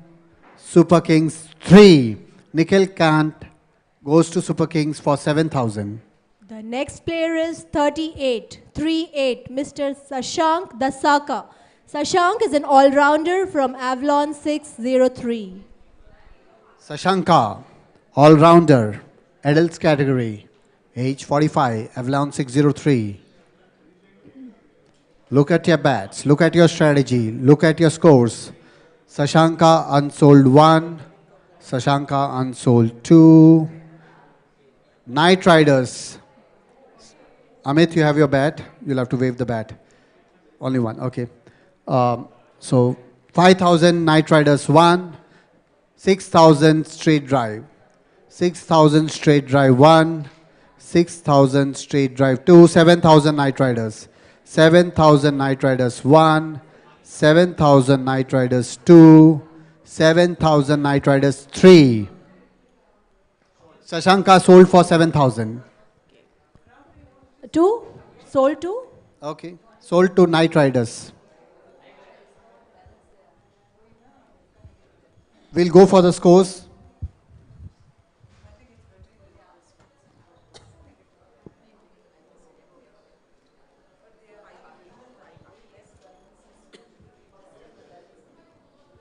Speaker 1: Super Kings 3. Nikhil Kant goes to Super Kings for 7,000.
Speaker 12: The next player is 38, 38, Mr. Sashank Dasaka. Sashank is an all-rounder from Avalon 603.
Speaker 1: Sashanka, all-rounder, adults category, age 45, Avalon 603. Look at your bats, look at your strategy, look at your scores. Sashanka unsold 1, Sashanka unsold 2. Night Riders. Amit, you have your bat. You'll have to wave the bat. Only one, okay. So 5,000 Night Riders 1, 6,000 straight drive. 6,000 straight drive 1, 6,000 straight drive 2, 7,000 Night Riders. 7,000 Night Riders 1, 7,000 Night Riders 2, 7,000 Night Riders 3. Sashanka sold for 7,000.
Speaker 12: 2? Sold 2?
Speaker 1: Okay. Sold to Night Riders. We'll go for the scores.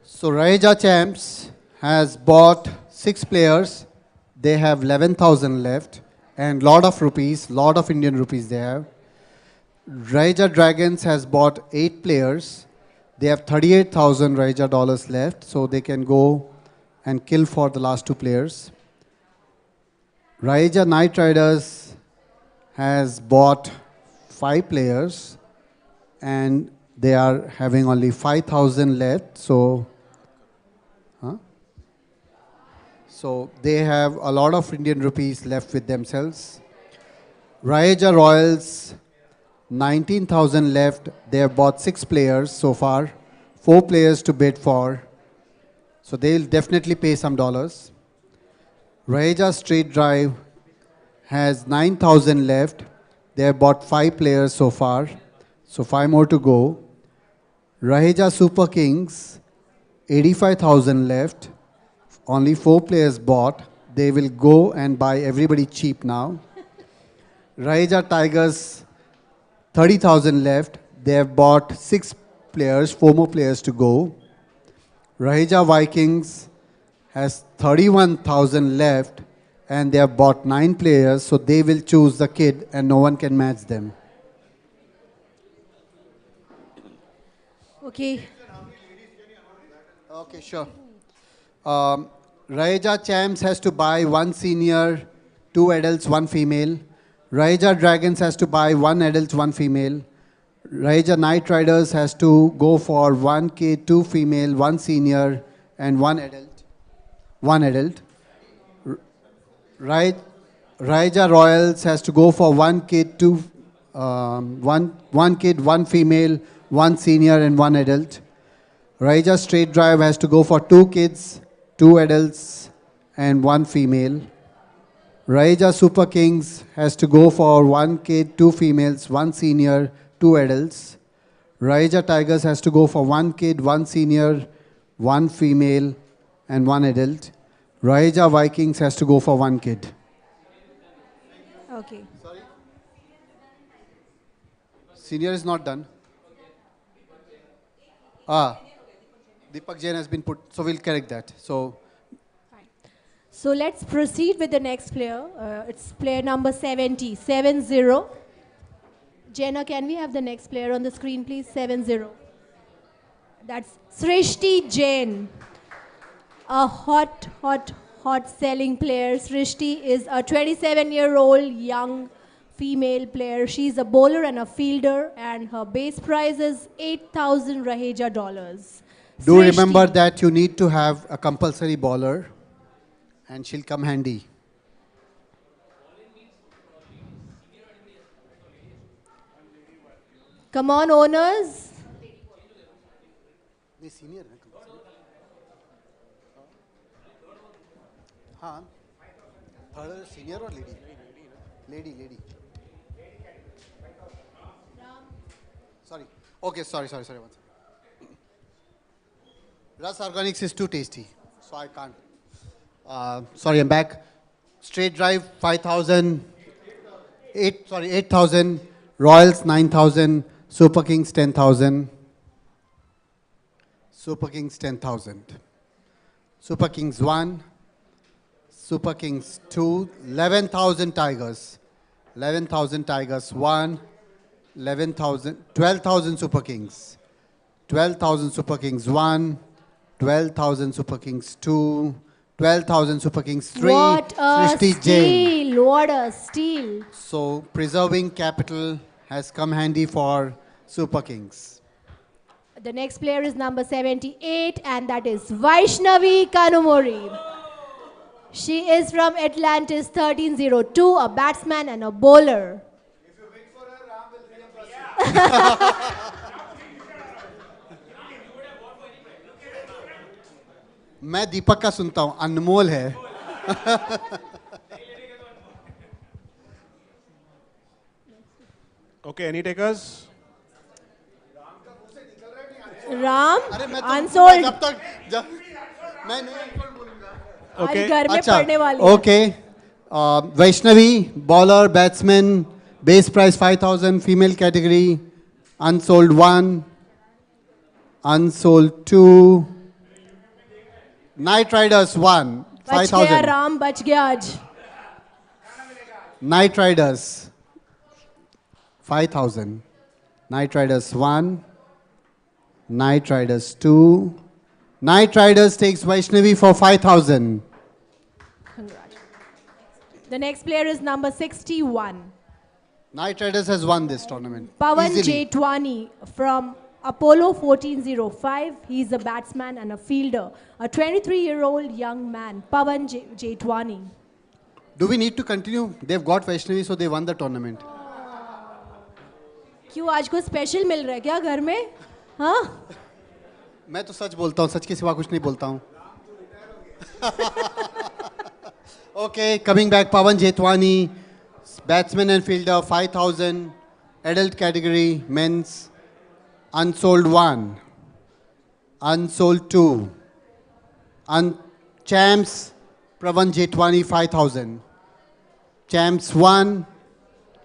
Speaker 1: So Raheja Champs has bought 6 players. They have 11,000 left and lot of rupees, lot of Indian rupees they have. Raheja Dragons has bought 8 players. They have 38,000 Raheja dollars left, so they can go and kill for the last 2 players. Raheja Night Riders has bought 5 players and they are having only 5,000 left, so they have a lot of Indian rupees left with themselves. Raheja Royals, 19,000 left. They have bought 6 players so far, 4 players to bid for. So they'll definitely pay some dollars. Raheja Straight Drive has 9,000 left. They have bought 5 players so far, so 5 more to go. Raheja Super Kings, 85,000 left. Only 4 players bought. They will go and buy everybody cheap now. Raheja Tigers, 30,000 left. They have bought 6 players, 4 more players to go. Raheja Vikings has 31,000 left and they have bought 9 players, so they will choose the kid and no one can match them.
Speaker 12: Okay.
Speaker 1: Okay, sure. Raheja Champs has to buy 1 senior, 2 adults, 1 female. Raheja Dragons has to buy 1 adult, 1 female. Raheja Night Riders has to go for 1 kid, 2 female, 1 senior and 1 adult. 1 adult. Right, Raija Royals has to go for one kid, one kid, one female, one senior, and one adult. Raija Straight Drive has to go for two kids, two adults, and one female. Raija Super Kings has to go for one kid, two females, one senior, two adults. Raija Tigers has to go for one kid, one senior, one female, and one adult. Raija Vikings has to go for one kid.
Speaker 12: Okay.
Speaker 1: Senior is not done. Deepak Jain has been put, so we'll correct that.
Speaker 12: So let's proceed with the next player. It's player number 70, 7-0. Jenna, can we have the next player on the screen, please? 7-0. That's Srishti Jain. A hot selling player. Srishti is a 27-year-old young female player. She's a bowler and a fielder, and her base price is 8,000 Raheja dollars.
Speaker 1: Do remember that you need to have a compulsory bowler, and she'll come handy.
Speaker 12: Come on, owners.
Speaker 1: Senior senior or lady? Lady. Sorry. Okay, sorry. One second. Ras Organics is too tasty, so I can't. Sorry, I'm back. Straight Drive 5,000. 8,000. Royals 9,000. Super Kings 10,000. Super Kings 10,000. Super Kings 1. Super Kings 2. 11,000 Tigers. 11,000 Tigers 1. 12,000 Super Kings. 12,000 Super Kings 1. 12,000 Super Kings 2. 12,000 Super Kings 3.
Speaker 12: What a
Speaker 1: Srishti Jain.
Speaker 12: steal! What a steal!
Speaker 1: So preserving capital has come handy for Super Kings.
Speaker 12: The next player is number 78, and that is Vaishnavi Kanumori. She is from Atlantis 1302, a batsman and a bowler.
Speaker 1: मैं दीपक का सुनता हूँ, अनमोल है.
Speaker 4: Okay, any takers?
Speaker 12: Ram, unsold.
Speaker 1: Okay.
Speaker 12: घर में पढ़ने वाली है.
Speaker 1: Okay. Vaishnavi, bowler, batsman, base price 5,000, female category, unsold 1, unsold 2, Night Riders 1,
Speaker 12: बच गया
Speaker 1: 5,000.
Speaker 12: राम, बच गया आज.
Speaker 1: Night Riders 5,000. Night Riders 1, Night Riders 2. Night Riders takes Vaishnavi for 5,000.
Speaker 12: The next player is number 61.
Speaker 1: Night Riders has won this tournament.
Speaker 12: Pawan
Speaker 1: easily.
Speaker 12: Jetwani from Apollo 1405. He's a batsman and a fielder. A 23-year-old young man, Pawan Jetwani.
Speaker 1: Do we need to continue? They've got Vaishnavi, so they won the tournament.
Speaker 12: क्यों आज को special मिल रहा है क्या घर में? हाँ?
Speaker 1: मैं तो सच बोलता हूँ, सच के सिवा कुछ नहीं बोलता हूँ. Okay, coming back, Pawan Jetwani, batsman and fielder, 5,000, adult category, men's, unsold 1, unsold 2, champs, Pawan Jetwani, 5,000, champs 1,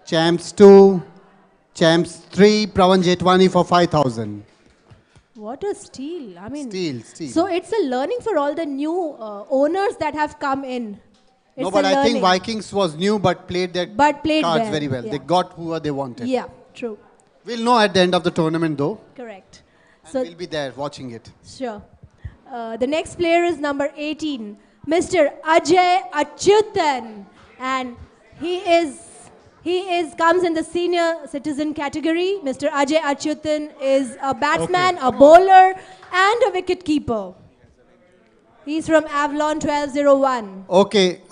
Speaker 1: champs 2, champs 3, Pawan Jetwani for 5,000.
Speaker 12: What a steal. I mean,
Speaker 1: Steal.
Speaker 12: So it's a learning for all the new owners that have come in. It's
Speaker 1: No, but
Speaker 12: a
Speaker 1: I think
Speaker 12: learning.
Speaker 1: Vikings was new but played their cards
Speaker 12: well,
Speaker 1: very well.
Speaker 12: yeah.
Speaker 1: They got who they wanted.
Speaker 12: Yeah, true.
Speaker 1: We'll know at the end of the tournament though.
Speaker 12: Correct.
Speaker 1: And
Speaker 12: So
Speaker 1: we'll be there watching it.
Speaker 12: Sure. The next player is number 18, Mr. Ajay Achyutan, and he comes in the senior citizen category. Mr. Ajay Achyutan is a batsman, a bowler, and a wicket keeper. He's from Avalon 1201.
Speaker 1: Okay,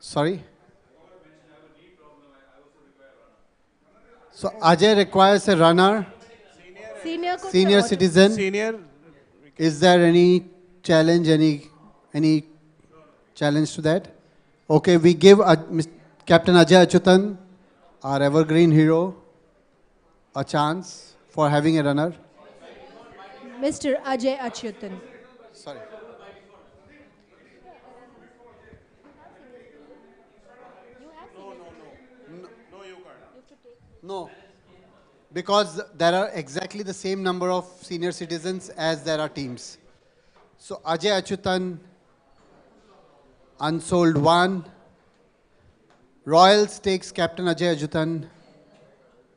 Speaker 1: Sorry? So Ajay requires a runner, senior citizen.
Speaker 4: Senior.
Speaker 1: Is there any challenge, any challenge to that? Okay, we give Captain Ajay Achyutan, our evergreen hero, a chance for having a runner.
Speaker 12: Mr. Ajay Achyutan.
Speaker 1: Sorry. No, because there are exactly the same number of senior citizens as there are teams. So Ajay Achyutan, unsold 1. Royals takes Captain Ajay Achyutan.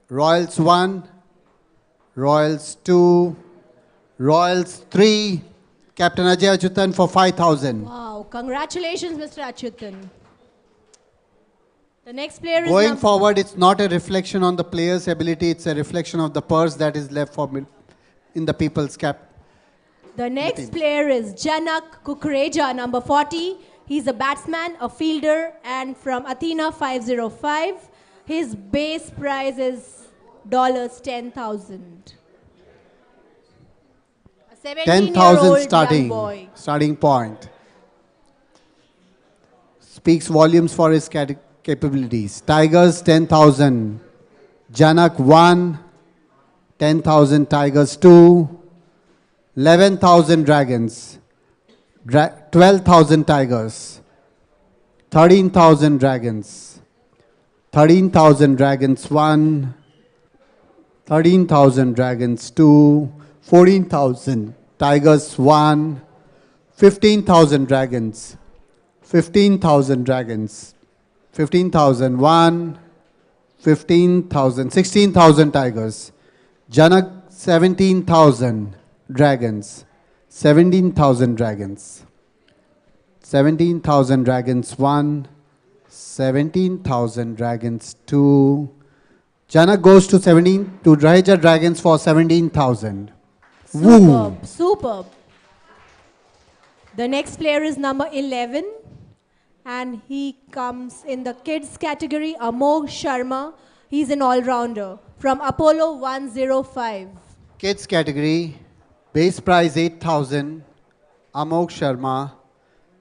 Speaker 1: Royals 1, Royals 2, Royals 3. Captain Ajay Achyutan for 5,000.
Speaker 12: Wow, congratulations, Mr. Achyutan. The next player is
Speaker 1: Going forward, it's not a reflection on the player's ability, it's a reflection of the purse that is left for in the people's cap.
Speaker 12: The next player is Janak Kukrija, number 40. He's a batsman, a fielder, and from Athena 505. His base price is $10,000. A 17-year-old
Speaker 1: starting point. Speaks volumes for his capabilities. Tigers 10,000. Janak 1, 10,000 Tigers 2, 11,000 Dragons, 12,000 Tigers, 13,000 Dragons, 13,000 Dragons 1, 13,000 Dragons 2, 14,000 Tigers 1, 15,000 Dragons, 15,000 Dragons, 15,000 1, 15,000, 16,000 Tigers, Janak 17,000 Dragons, 17,000 Dragons, 17,000 Dragons 1, 17,000 Dragons 2. Janak goes to Raheja Dragons for 17,000.
Speaker 12: Superb, superb. The next player is number 11. And he comes in the kids category, Abhi Sharma. He's an all-rounder from Apollo 105.
Speaker 1: Kids category, base price 8,000, Abhi Sharma.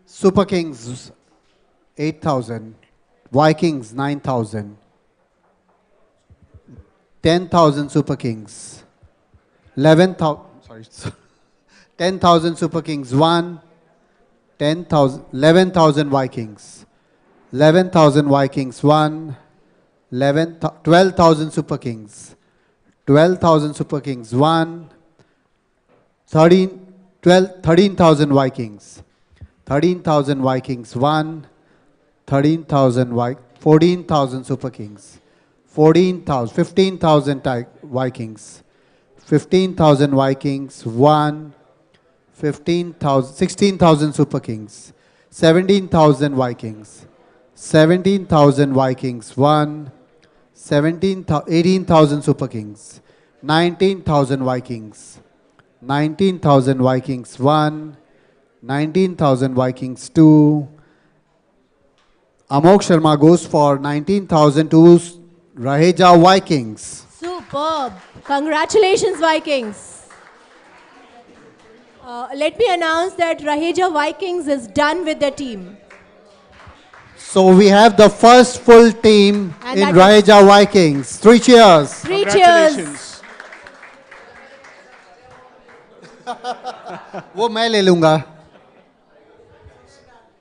Speaker 1: Super Kings 8,000, Vikings 9,000, 10,000 Super Kings, 10,000 Super Kings 1, 11,000 Vikings, 11,000 Vikings 1, 12,000 Super Kings, 12,000 Super Kings 1, 13,000 Vikings, 13,000 Vikings 1, 14,000 Super Kings, 15,000 Vikings, 15,000 Vikings 1, 16,000 Super Kings, 17,000 Vikings, 17,000 Vikings 1, 18,000 Super Kings, 19,000 Vikings, 19,000 Vikings 1, 19,000 Vikings 2. Abhi Sharma goes for 19,000 to Raheja Vikings.
Speaker 12: Superb. Congratulations, Vikings. Let me announce that Raheja Vikings is done with their team.
Speaker 1: So we have the first full team in Raheja Vikings. 3 cheers.
Speaker 12: 3 cheers.
Speaker 1: वो मैं ले लूँगा.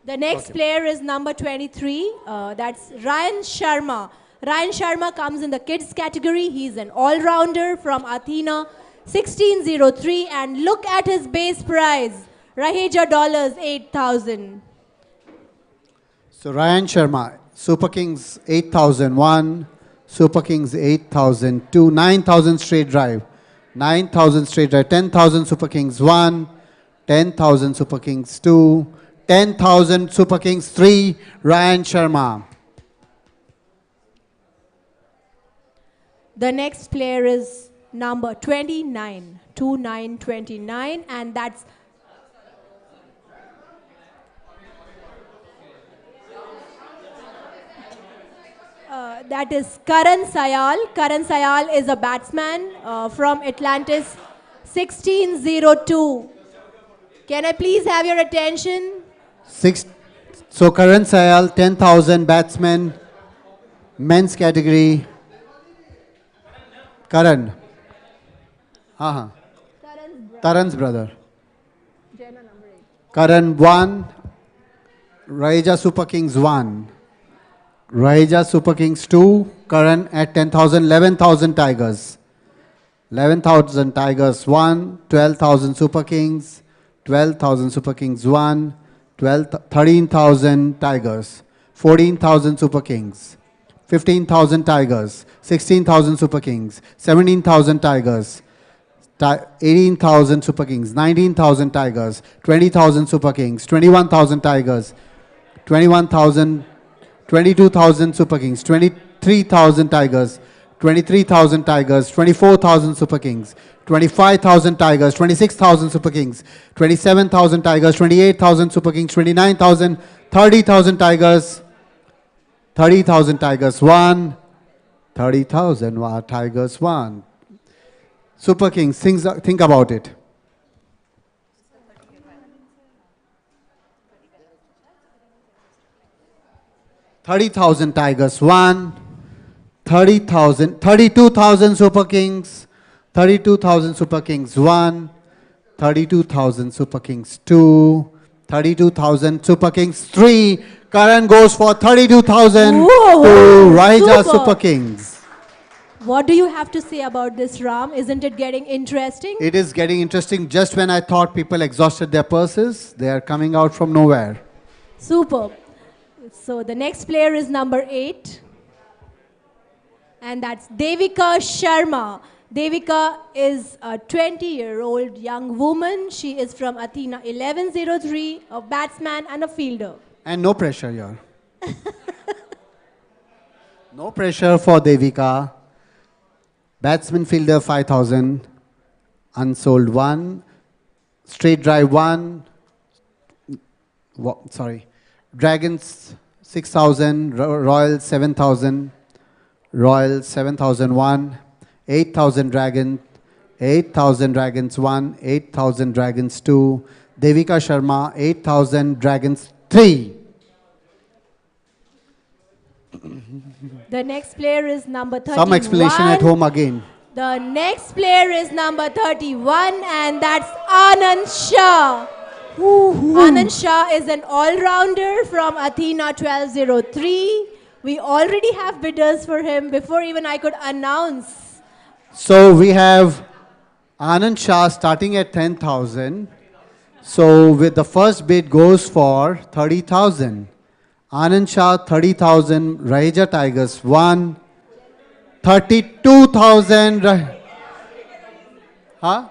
Speaker 12: The next player is number 23. That's Aryan Sharma. Aryan Sharma comes in the kids category. He's an all-rounder from Athena 1603. And look at his base price. Raheja $8,000.
Speaker 1: So Aryan Sharma, Super Kings 8,001, Super Kings 8,002, 9,000 straight drive, 9,000 straight drive, 10,000 Super Kings 1, 10,000 Super Kings 2, 10,000 Super Kings 3, Aryan Sharma.
Speaker 12: The next player is number 29, 2929, and that's That is Karan Sayal. Karan Sayal is a batsman from Atlantis 1602. Can I please have your attention?
Speaker 1: So Karan Sayal, 10,000 batsmen, men's category. Karan. Karan's brother. Karan 1, Raheja Super Kings 1. Raheja Super Kings 2, Karan at 10,000, 11,000 Tigers. 11,000 Tigers 1, 12,000 Super Kings, 12,000 Super Kings 1, 13,000 Tigers, 14,000 Super Kings, 15,000 Tigers, 16,000 Super Kings, 17,000 Tigers, 18,000 Super Kings, 19,000 Tigers, 20,000 Super Kings, 21,000 Tigers, 21,000, 22,000 Super Kings, 23,000 Tigers, 23,000 Tigers, 24,000 Super Kings, 25,000 Tigers, 26,000 Super Kings, 27,000 Tigers, 28,000 Super Kings, 29,000, 30,000 Tigers, 30,000 Tigers 1, 30,000 Tigers 1. Super Kings, think about it. $30,000 Tigers 1, 30,000, 32,000 Super Kings, 32,000 Super Kings 1, 32,000 Super Kings 2, 32,000 Super Kings 3. Karan goes for 32,000 to Raheja Super Kings.
Speaker 12: What do you have to say about this, Ram? Isn't it getting interesting?
Speaker 1: It is getting interesting. Just when I thought people exhausted their purses, they are coming out from nowhere.
Speaker 12: Superb. So the next player is number 8. And that's Devika Sharma. Devika is a 20-year-old young woman. She is from Athena 1103, a batsman and a fielder.
Speaker 1: And no pressure here. No pressure for Devika. Batsman fielder 5,000. Unsold 1. Straight drive 1. Dragons 6,000. Royals 7,000. Royals 7,001. 8,000 Dragons. 8,000 Dragons 1. 8,000 Dragons 2. Devika Sharma 8,000 Dragons 3.
Speaker 12: The next player is number 31.
Speaker 1: Some explanation at home again.
Speaker 12: The next player is number 31 and that's Anand Shah. Anand Shah is an all-rounder from Athena 1203. We already have bidders for him before even I could announce.
Speaker 1: So we have Anand Shah starting at 10,000. So with the first bid goes for 30,000. Anand Shah 30,000. Raheja Tigers 1. 32,000. Huh?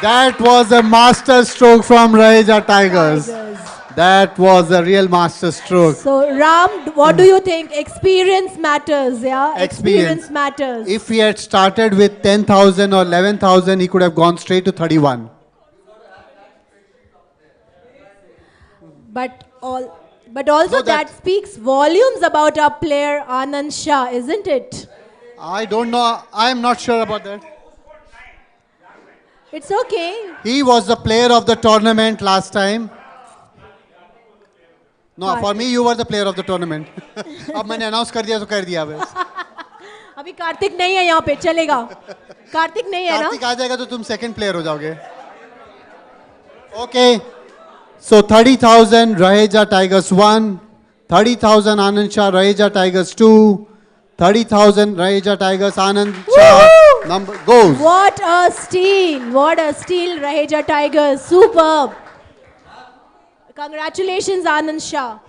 Speaker 1: That was a master stroke from Raheja Tigers. That was a real master stroke.
Speaker 12: So Ram, what do you think? Experience matters, yeah? Experience matters.
Speaker 1: If he had started with 10,000 or 11,000, he could have gone straight to 31.
Speaker 12: But also that speaks volumes about our player Anand Shah, isn't it?
Speaker 1: I don't know. I am not sure about that.
Speaker 12: It's okay.
Speaker 1: He was the player of the tournament last time. No, for me, you were the player of the tournament. अब मैंने announce कर दिया तो कर दिया बस.
Speaker 12: अभी कार्तिक नहीं है यहाँ पे, चलेगा. कार्तिक नहीं है ना?
Speaker 1: कार्तिक आ जाएगा तो तुम second player हो जाओगे. Okay. So 30,000 Raheja Tigers 1, 30,000 Anand Shah Raheja Tigers 2, 30,000 Raheja Tigers Anand Shah number goes.
Speaker 12: What a steal! What a steal, Raheja Tigers. Superb. Congratulations, Anand Shah.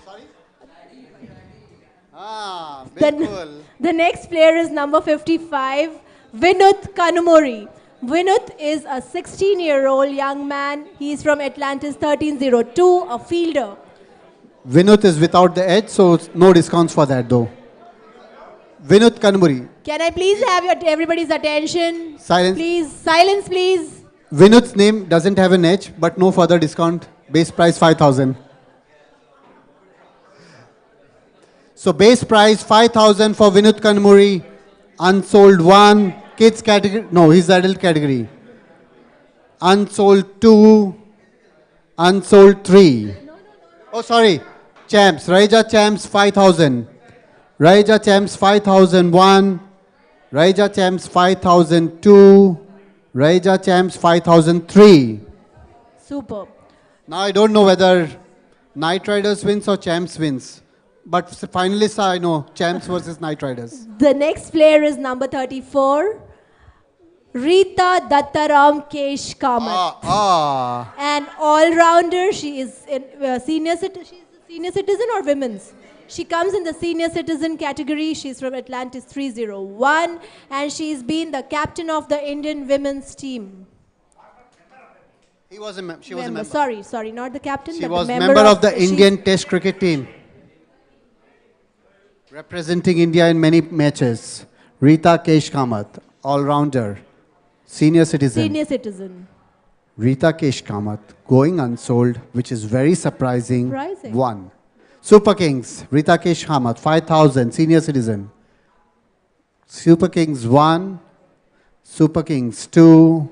Speaker 12: The next player is number 55, Vinut Kanumuri. Vinut is a 16-year-old young man. He is from Atlantis 1302, a fielder.
Speaker 1: Vinut is without the edge, so no discounts for that though. Vinut Kanumuri.
Speaker 12: Can I please have everybody's attention?
Speaker 1: Silence.
Speaker 12: Please, silence please.
Speaker 1: Vinod's name doesn't have an H, but no further discount. Base price 5,000. So base price 5,000 for Vinod Kanmuri. Unsold 1. Kids category. No, he's adult category. Unsold 2. Unsold 3. Oh, sorry. Champs. Raheja Champs 5,000. Raheja Champs 5,001. Raheja Champs 5,002. Raheja Champs 5,003.
Speaker 12: Superb.
Speaker 1: Now I don't know whether Knight Riders wins or Champs wins. But finalists I know Champs versus Knight Riders.
Speaker 12: The next player is number 34. Rita Dattaram Kesh Kamath. An all-rounder. She is in senior citizen or women's? She comes in the senior citizen category. She's from Atlantis 301 and she's been the captain of the Indian women's team.
Speaker 1: She was a member.
Speaker 12: Sorry, not the captain.
Speaker 1: She
Speaker 12: but
Speaker 1: was
Speaker 12: the
Speaker 1: member of the Indian Test cricket team. Representing India in many matches. Rita Kesh Kamath, all-rounder, senior citizen.
Speaker 12: Senior citizen.
Speaker 1: Rita Kesh Kamath, going unsold, which is very surprising.
Speaker 12: Surprising.
Speaker 1: 1. Super Kings, Rita Kesh Kamath, 5,000, senior citizen. Super Kings 1, Super Kings 2,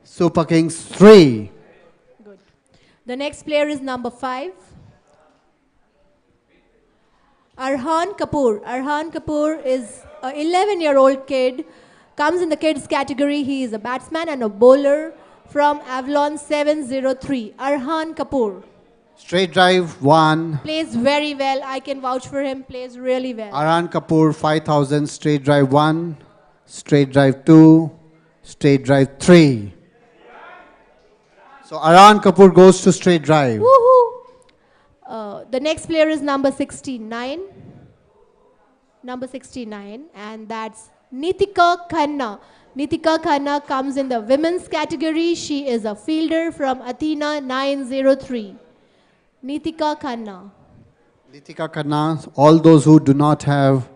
Speaker 1: Super Kings 3.
Speaker 12: Good. The next player is number 5. Arhan Kapoor. Arhan Kapoor is an 11-year-old kid, comes in the kids category. He is a batsman and a bowler from Avalon 703. Arhan Kapoor.
Speaker 1: Straight drive 1.
Speaker 12: Plays very well. I can vouch for him. Plays really well.
Speaker 1: Arhan Kapoor 5,000, straight drive 1, straight drive 2, straight drive 3. So Arhan Kapoor goes to straight drive.
Speaker 12: Woohoo! The next player is number 69. Number 69 and that's Nitika Khanna. Nitika Khanna comes in the women's category. She is a fielder from Athena 903. Nitika Khanna.
Speaker 1: Nitika Khanna, all those who do not have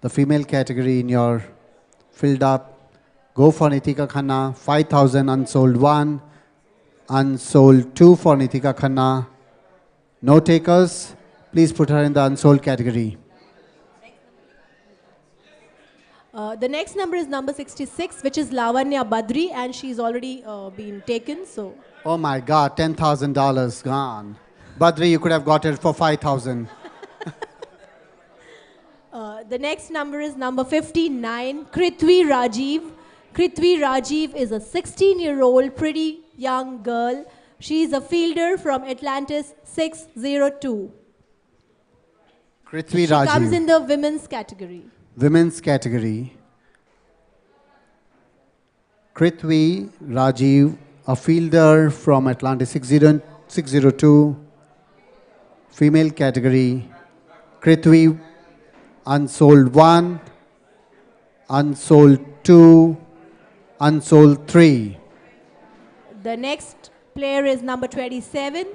Speaker 1: the female category in your filled up, go for Nitika Khanna. 5,000 unsold 1, unsold 2 for Nitika Khanna. No takers, please put her in the unsold category.
Speaker 12: The next number is number 66, which is Lavanya Badri, and she's already been taken. So.
Speaker 1: Oh my God, $10,000 gone. Badri, you could have got it for 5,000.
Speaker 12: The next number is number 59, Krithvi Rajiv. Krithvi Rajiv is a 16-year-old pretty young girl. She is a fielder from Atlantis 602.
Speaker 1: Krithvi
Speaker 12: She
Speaker 1: Rajiv.
Speaker 12: comes in the women's category.
Speaker 1: Women's category. Krithvi Rajiv, a fielder from Atlantis 602. Female category. Krithvi, unsold 1, unsold 2, unsold 3.
Speaker 12: The next player is number 27.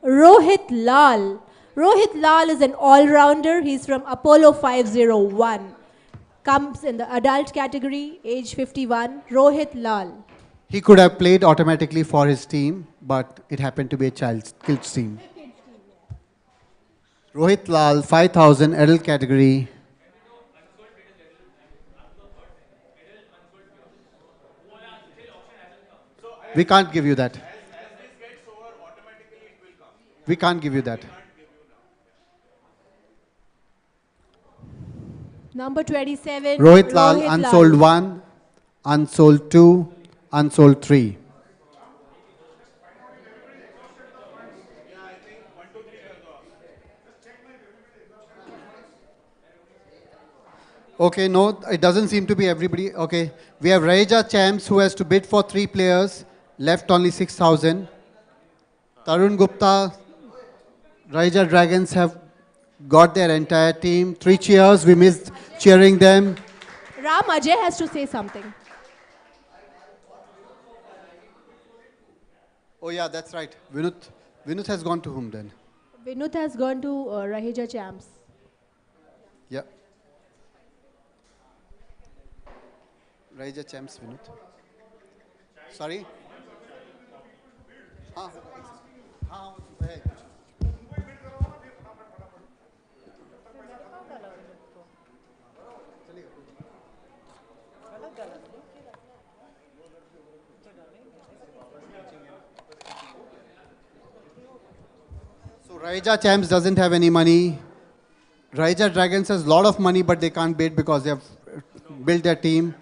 Speaker 12: Rohit Lal. Rohit Lal is an all-rounder. He's from Apollo 501. Comes in the adult category, age 51. Rohit Lal.
Speaker 1: He could have played automatically for his team, but it happened to be a child's kids team. Rohit Lal, 5,000, adult category. We can't give you that. We can't give you that.
Speaker 12: Number 27.
Speaker 1: Rohit Lal, unsold 1, unsold 2, unsold 3. Okay, no, it doesn't seem to be everybody. Okay, we have Raheja Champs who has to bid for 3 players, left only 6,000. Tarun Gupta, Raheja Dragons have got their entire team. 3 cheers, we missed cheering them.
Speaker 12: Ram Ajay has to say something.
Speaker 1: Oh yeah, that's right. Vinut has gone to whom then?
Speaker 12: Vinut has gone to Raheja Champs.
Speaker 1: Yeah. Raheja champs, Vinod. Sorry? हाँ हाँ है कुछ. So Raheja champs doesn't have any money. Raheja Dragons has a lot of money, but they can't bid because they have built their team.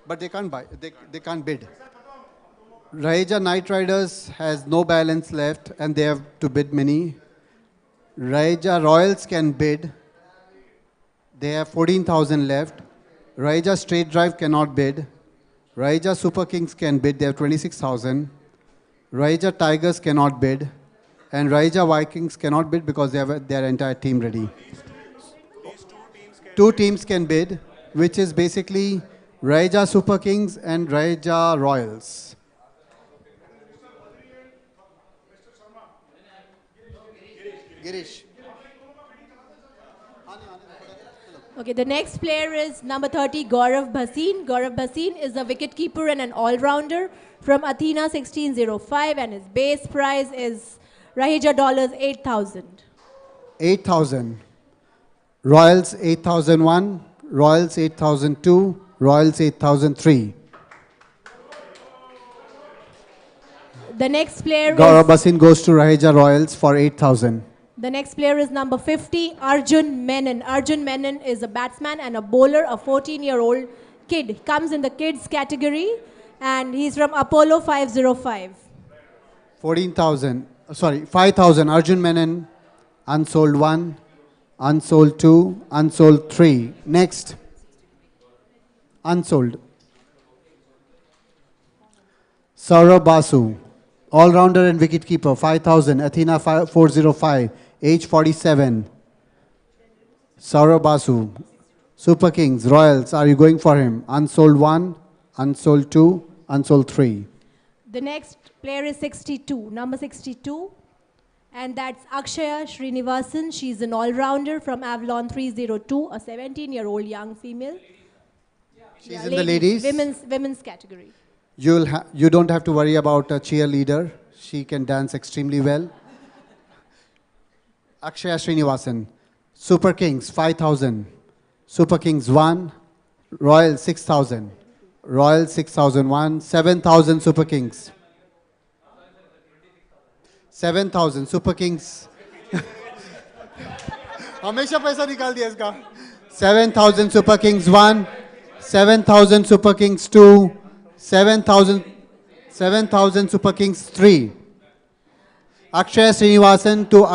Speaker 1: But they can't buy. They can't bid. Raheja Knight Riders has no balance left, and they have to bid many. Raheja Royals can bid. They have 14,000 left. Raheja Straight Drive cannot bid. Raheja Super Kings can bid. They have 26,000. Raheja Tigers cannot bid. And Raheja Vikings cannot bid because they have their entire team ready. Two teams can bid, which is basically Raheja Super Kings and Raheja Royals. Girish.
Speaker 12: Okay, the next player is number 30, Gaurav Bhasin. Gaurav Bhasin is a wicketkeeper and an all-rounder from Athena 1605, and his base prize is Rahija dollars 8,000.
Speaker 1: 8,000. Royals 8,001. Royals 8,002. Royals 8,003.
Speaker 12: The next player
Speaker 1: Gaurav
Speaker 12: is
Speaker 1: Bhasin goes to Raheja Royals for 8,000.
Speaker 12: the next player is number 50, Arjun Menon. Arjun Menon is a batsman and a bowler, a 14-year-old kid. He comes in the kids category, and he's from Apollo 505.
Speaker 1: 14,000. Sorry, 5,000. Arjun Menon, unsold 1, unsold 2, unsold 3. Next. Unsold. Saurabh Basu, all-rounder and wicketkeeper, 5,000. Athena 405, age 47. Saurabh Basu, Super Kings, Royals, are you going for him? Unsold 1, unsold 2, unsold 3.
Speaker 12: The next player is 62, number 62. And that's Akshaya Srinivasan. She's an all-rounder from Avalon 302, a 17-year-old young female.
Speaker 1: She's in the ladies.
Speaker 12: Women's category.
Speaker 1: You don't have to worry about a cheerleader. She can dance extremely well. Akshaya Srinivasan, Super Kings 5,000, Super Kings 1, Royal 6,000, Royal 6,001, 7,000 Super Kings. 7,000 Super Kings. हमेशा पैसा निकाल दिया इसका. 7,000 Super Kings 1, 7,000 Super Kings 2, 7,000 Super Kings 3. Akshaya Srinivasan to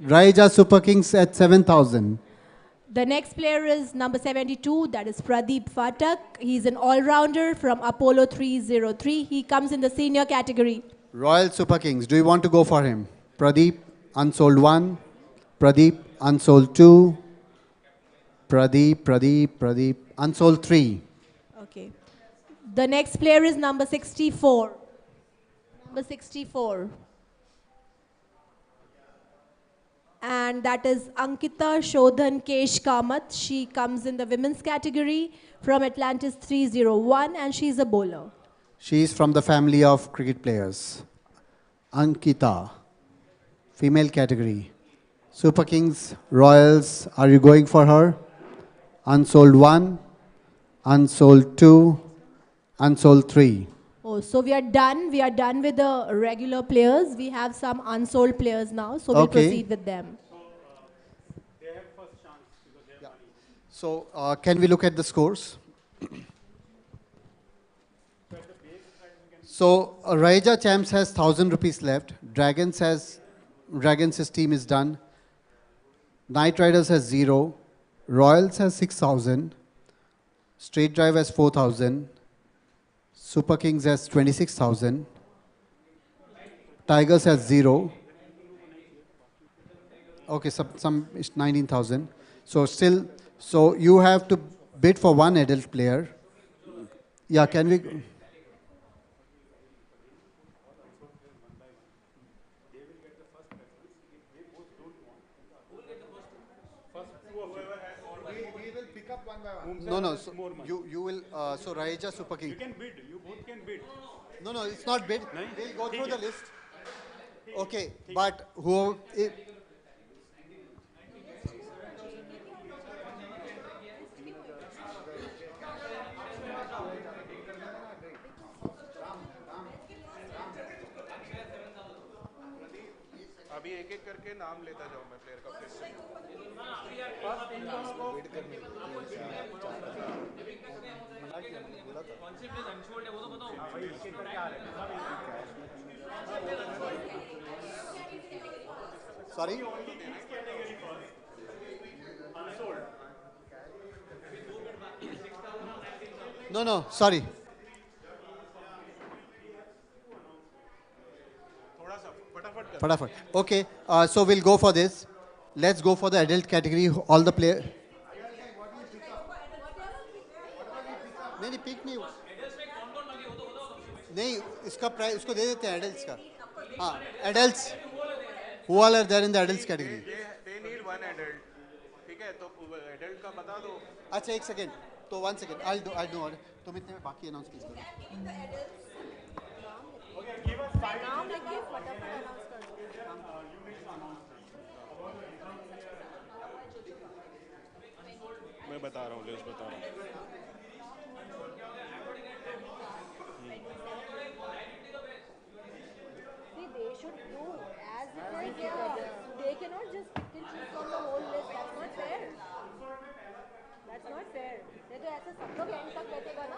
Speaker 1: Raheja Super Kings at 7,000.
Speaker 12: The next player is number 72, that is Pradeep Fattak. He's an all-rounder from Apollo 303. He comes in the senior category.
Speaker 1: Royal Super Kings, do you want to go for him? Pradeep, unsold 1. Pradeep, unsold 2. Pradeep, unsold 3.
Speaker 12: Okay. The next player is number 64. Number 64. And that is Ankita Shodhan Kesh Kamath. She comes in the women's category from Atlantis 301, and she's a bowler.
Speaker 1: She is from the family of cricket players. Ankita, female category. Super Kings, Royals, are you going for her? Unsold 1, unsold 2, unsold 3.
Speaker 12: Oh, so we are done. We are done with the regular players. We have some unsold players now, so we'll proceed with them.
Speaker 1: So can we look at the scores? So Raheja Champs has 1,000 rupees left. Dragons' team is done. Knight Riders has 0. Royals has 6,000. Straight Drive has 4,000. Super Kings has 26,000. Tigers has 0. Okay, some is 19,000. So still, so you have to bid for one adult player. Yeah, can we? We will pick up No, no. So you will. So Raheja Super King.
Speaker 11: You can bid. You both can bid.
Speaker 1: No, no. It's not bid.
Speaker 11: No?
Speaker 1: We'll go through the list. Okay,
Speaker 11: ठीक
Speaker 1: but who?
Speaker 4: अभी एक-एक करके नाम लेता जाऊं मैं player का
Speaker 1: Sorry? No, no, sorry. Fatafat. Okay, so we'll go for this. Let's go for the adult category. All the players. नहीं पिक नहीं नहीं इसका प्राइस उसको दे देते हैं एडल्ट्स का हाँ adults who all are there in the adults category
Speaker 4: they need one adult ठीक है तो adult का बता दो
Speaker 1: अच्छा एक सेकंड तो 1 सेकंड I'll do तुम इतने में बाकी अनाउंस कीजिए
Speaker 12: Okay, give us 5 नाम लिखिए फटाफट अनाउंस कर दो
Speaker 4: मैं बता रहा हूँ लिस्ट बता रहा हूँ
Speaker 12: they should do as it is they cannot just pick and choose from the whole list that's not fair नहीं तो ऐसे सब लोग एंड तक बैठेगा ना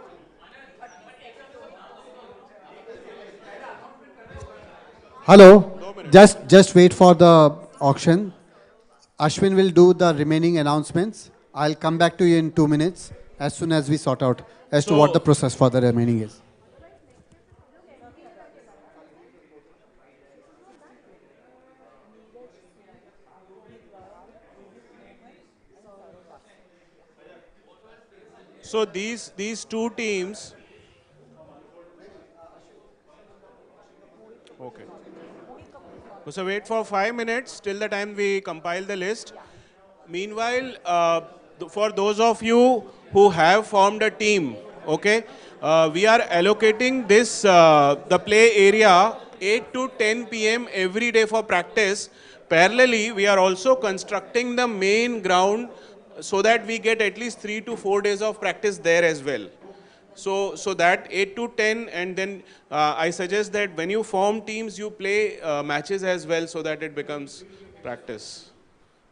Speaker 1: Hello, just wait for the auction. Ashwin will do the remaining announcements. I'll come back to you in 2 minutes as soon as we sort out as to what the process for the remaining is.
Speaker 4: So these two teams. Okay. So wait for 5 minutes till the time we compile the list. Meanwhile, for those of you who have formed a team, okay, we are allocating this the play area 8 to 10 p.m. every day for practice. Parallelly, we are also constructing the main ground so that we get at least 3 to 4 days of practice there as well. So that 8 to 10, and then I suggest that when you form teams, you play matches as well so that it becomes practice.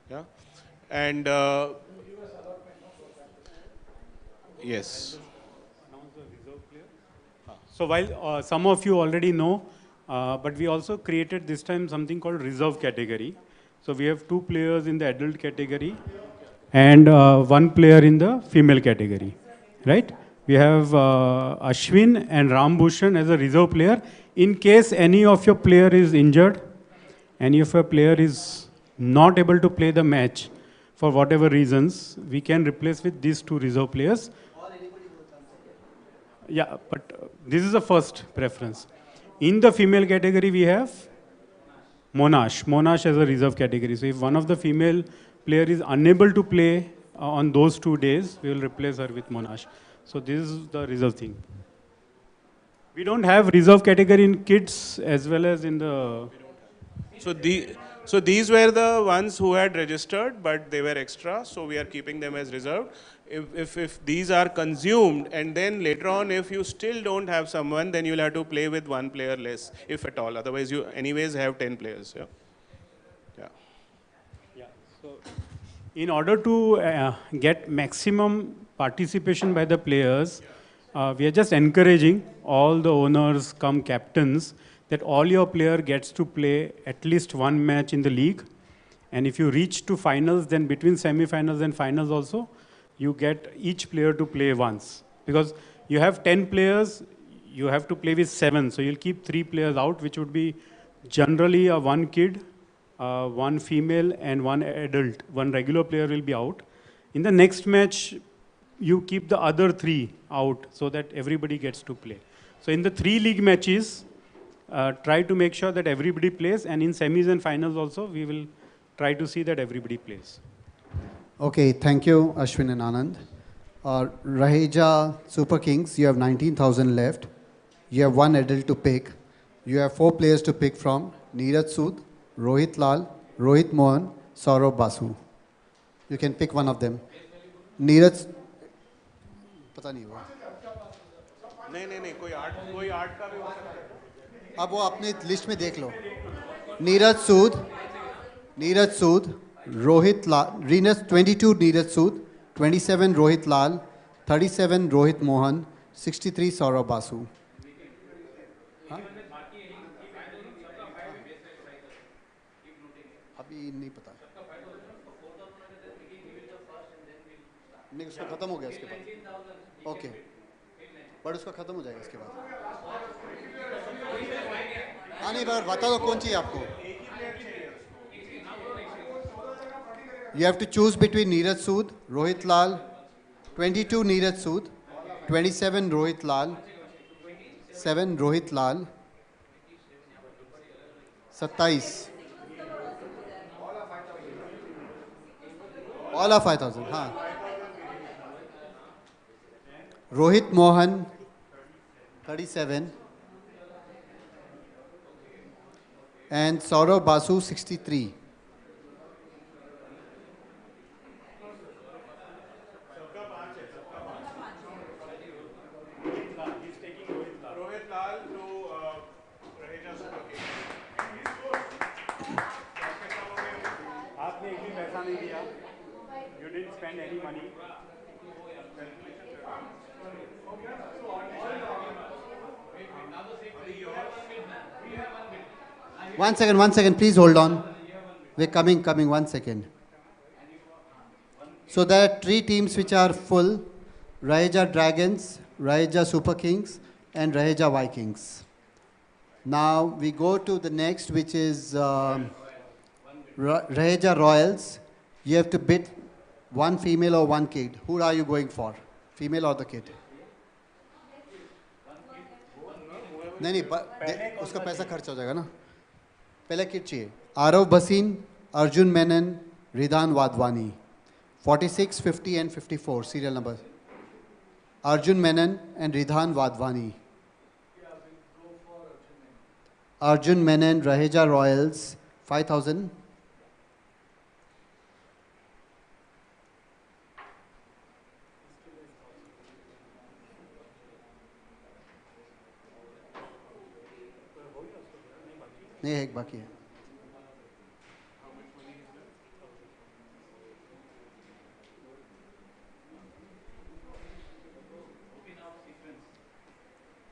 Speaker 4: Yeah, and yes.
Speaker 14: So while some of you already know, but we also created this time something called reserve category. So we have 2 players in the adult category and 1 player in the female category, right? We have Ashwin and Rambhushan as a reserve player. In case any of your player is injured, any of your player is not able to play the match for whatever reasons, we can replace with these 2 reserve players. Yeah, but this is the first preference. In the female category, we have Monash as a reserve category. So if one of the female player is unable to play on those 2 days, we will replace her with Monash. So this is the reserve thing. We don't have reserve category in kids as well as in the...
Speaker 4: So these were the ones who had registered, but they were extra, so we are keeping them as reserved. If these are consumed, and then later on, if you still don't have someone, then you'll have to play with 1 player less, if at all. Otherwise, you anyways have 10 players.
Speaker 14: Yeah. So in order to get maximum participation by the players, we are just encouraging all the owners come captains that all your player gets to play at least 1 match in the league. And if you reach to finals, then between semi-finals and finals also, you get each player to play once. Because you have 10 players, you have to play with 7. So you'll keep 3 players out, which would be generally a 1 kid, 1 female and 1 adult. 1 regular player will be out. In the next match, you keep the other 3 out so that everybody gets to play. So in the 3 league matches, try to make sure that everybody plays, and in semis and finals also, we will try to see that everybody plays.
Speaker 1: Okay, thank you, Ashwin and Anand. Raheja Super Kings, you have 19,000 left. You have one adult to pick. You have 4 players to pick from. Neeraj Sood, Rohit Lal, Rohit Mohan, Saurav Basu. You can pick one of them. Neeraj, पता नहीं हुआ.
Speaker 4: नहीं कोई art का भी हो सकता है.
Speaker 1: अब वो अपने लिस्ट में देख लो. नीरज सूद, Rohit Lal, 22 Neeraj Sood, 27 Rohit Lal, 37 Rohit Mohan, 63 Saurav Basu. अभी नहीं पता. नहीं उसका खत्म हो गया इसके बाद. ओके. बट उसका खत्म हो जाएगा इसके बाद. हाँ नहीं बट बता दो कौन चाहिए आपको. You have to choose between Neeraj Sood, Rohit Lal, 22 Neeraj Sood, 27 Rohit Lal, 7 Rohit Lal, 27. All are 5,000. हाँ. Rohit Mohan, 37. And Saurav Basu, 63. One second, please hold on. We're coming, 1 second. So there are 3 teams which are full. Raheja Dragons, Raheja Super Kings, and Raheja Vikings. Now we go to the next, which is Raheja Royals. You have to bid one female or one kid. Who are you going for? Female or the kid? नहीं उसका पैसा खर्च हो जाएगा ना. पहले kid चाहिए. Aarav Bhasin, Arjun Menon, Ridhan Wadhwani. 46, 50 and 54 serial numbers. Arjun Menon and Ridhan Vadhwani. Arjun Menon, Raheja Royals, 5,000. नहीं एक बाकी है.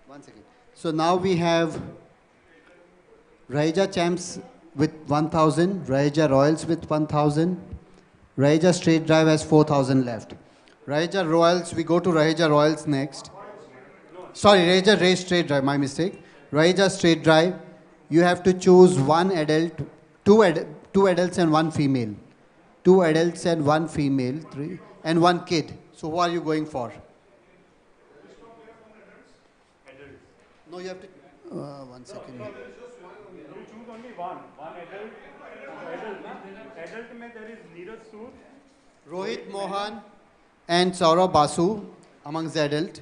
Speaker 1: One second. So now we have Raheja Champs with 1,000, Raheja Royals with 1,000, Raheja Straight Drive has 4,000 left. Raheja Royals, we go to Raheja Royals next. Sorry, Raheja Race Straight Drive, my mistake. Raheja Straight Drive, you have to choose one adult, two adults and one female. 2 adults and 1 female, 3, and 1 kid. So who are you going for? No, you have to. 1 second.
Speaker 14: You choose only one adult. Adult में there is Neeraj Sood,
Speaker 1: Rohit Mohan and Saurav Basu among the adult.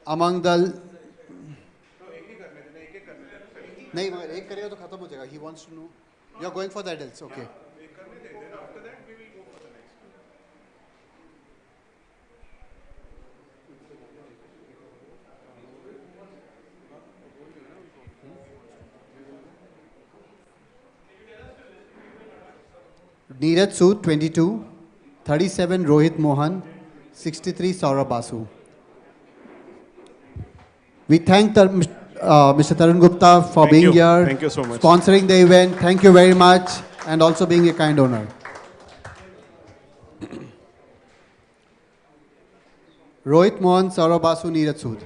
Speaker 1: Among the. नहीं मगर एक करेगा तो खत्म हो जाएगा. He wants to know. You are going for the adults, okay? Neeraj Sood, 22, 37 Rohit Mohan, 63 Saurav Basu. We thank Mr. Tarun Gupta for being here,
Speaker 4: Thank you so much.
Speaker 1: sponsoring the event. Thank you very much, and also being a kind owner. Rohit Mohan, Saurav Basu, Neeraj Sood.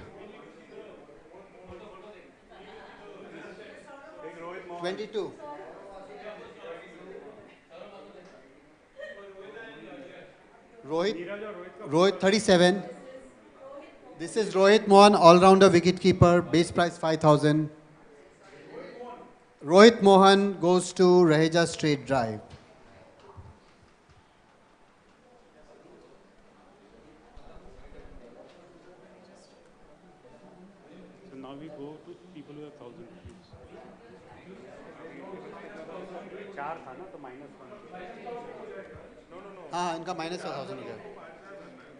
Speaker 1: 22. Rohit 37. This is Rohit Mohan, all-rounder wicket-keeper, base price 5,000. Rohit Mohan goes to Raheja Straight Drive.
Speaker 14: we go to people who have 1,000 rupees? चार था ना तो -1.
Speaker 1: हाँ इनका minus 1,000 हो गया.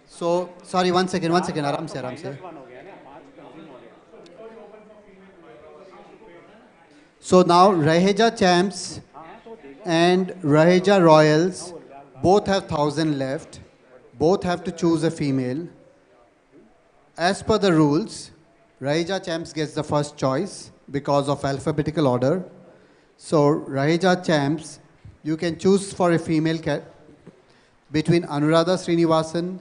Speaker 1: So sorry, one second, आराम से. So now Raheja champs and Raheja royals both have 1,000 left. Both have to choose a female. As per the rules, Raheja champs gets the first choice because of alphabetical order. So Raheja champs, you can choose for a female between Anuradha Srinivasan,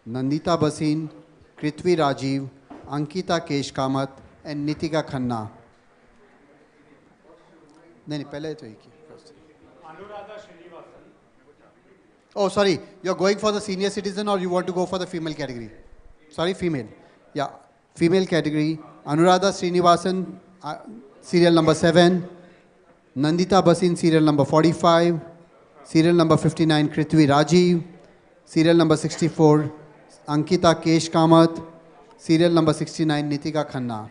Speaker 1: Nandita Basin, Krithvi Rajiv, Ankita Kesh Kamath, and Nitika Khanna. नहीं पहले तो एक ही first.
Speaker 14: Anuradha Srinivasan.
Speaker 1: Oh, sorry. You're going for the senior citizen or you want to go for the female category? Sorry, female. Yeah, female category. Anuradha Srinivasan, serial number 7. Nandita Basin, serial number 45. Serial number 59, Krithvi Rajiv. Serial number 64, Ankita Kesh Kamath. Serial number 69, Nitika Khanna.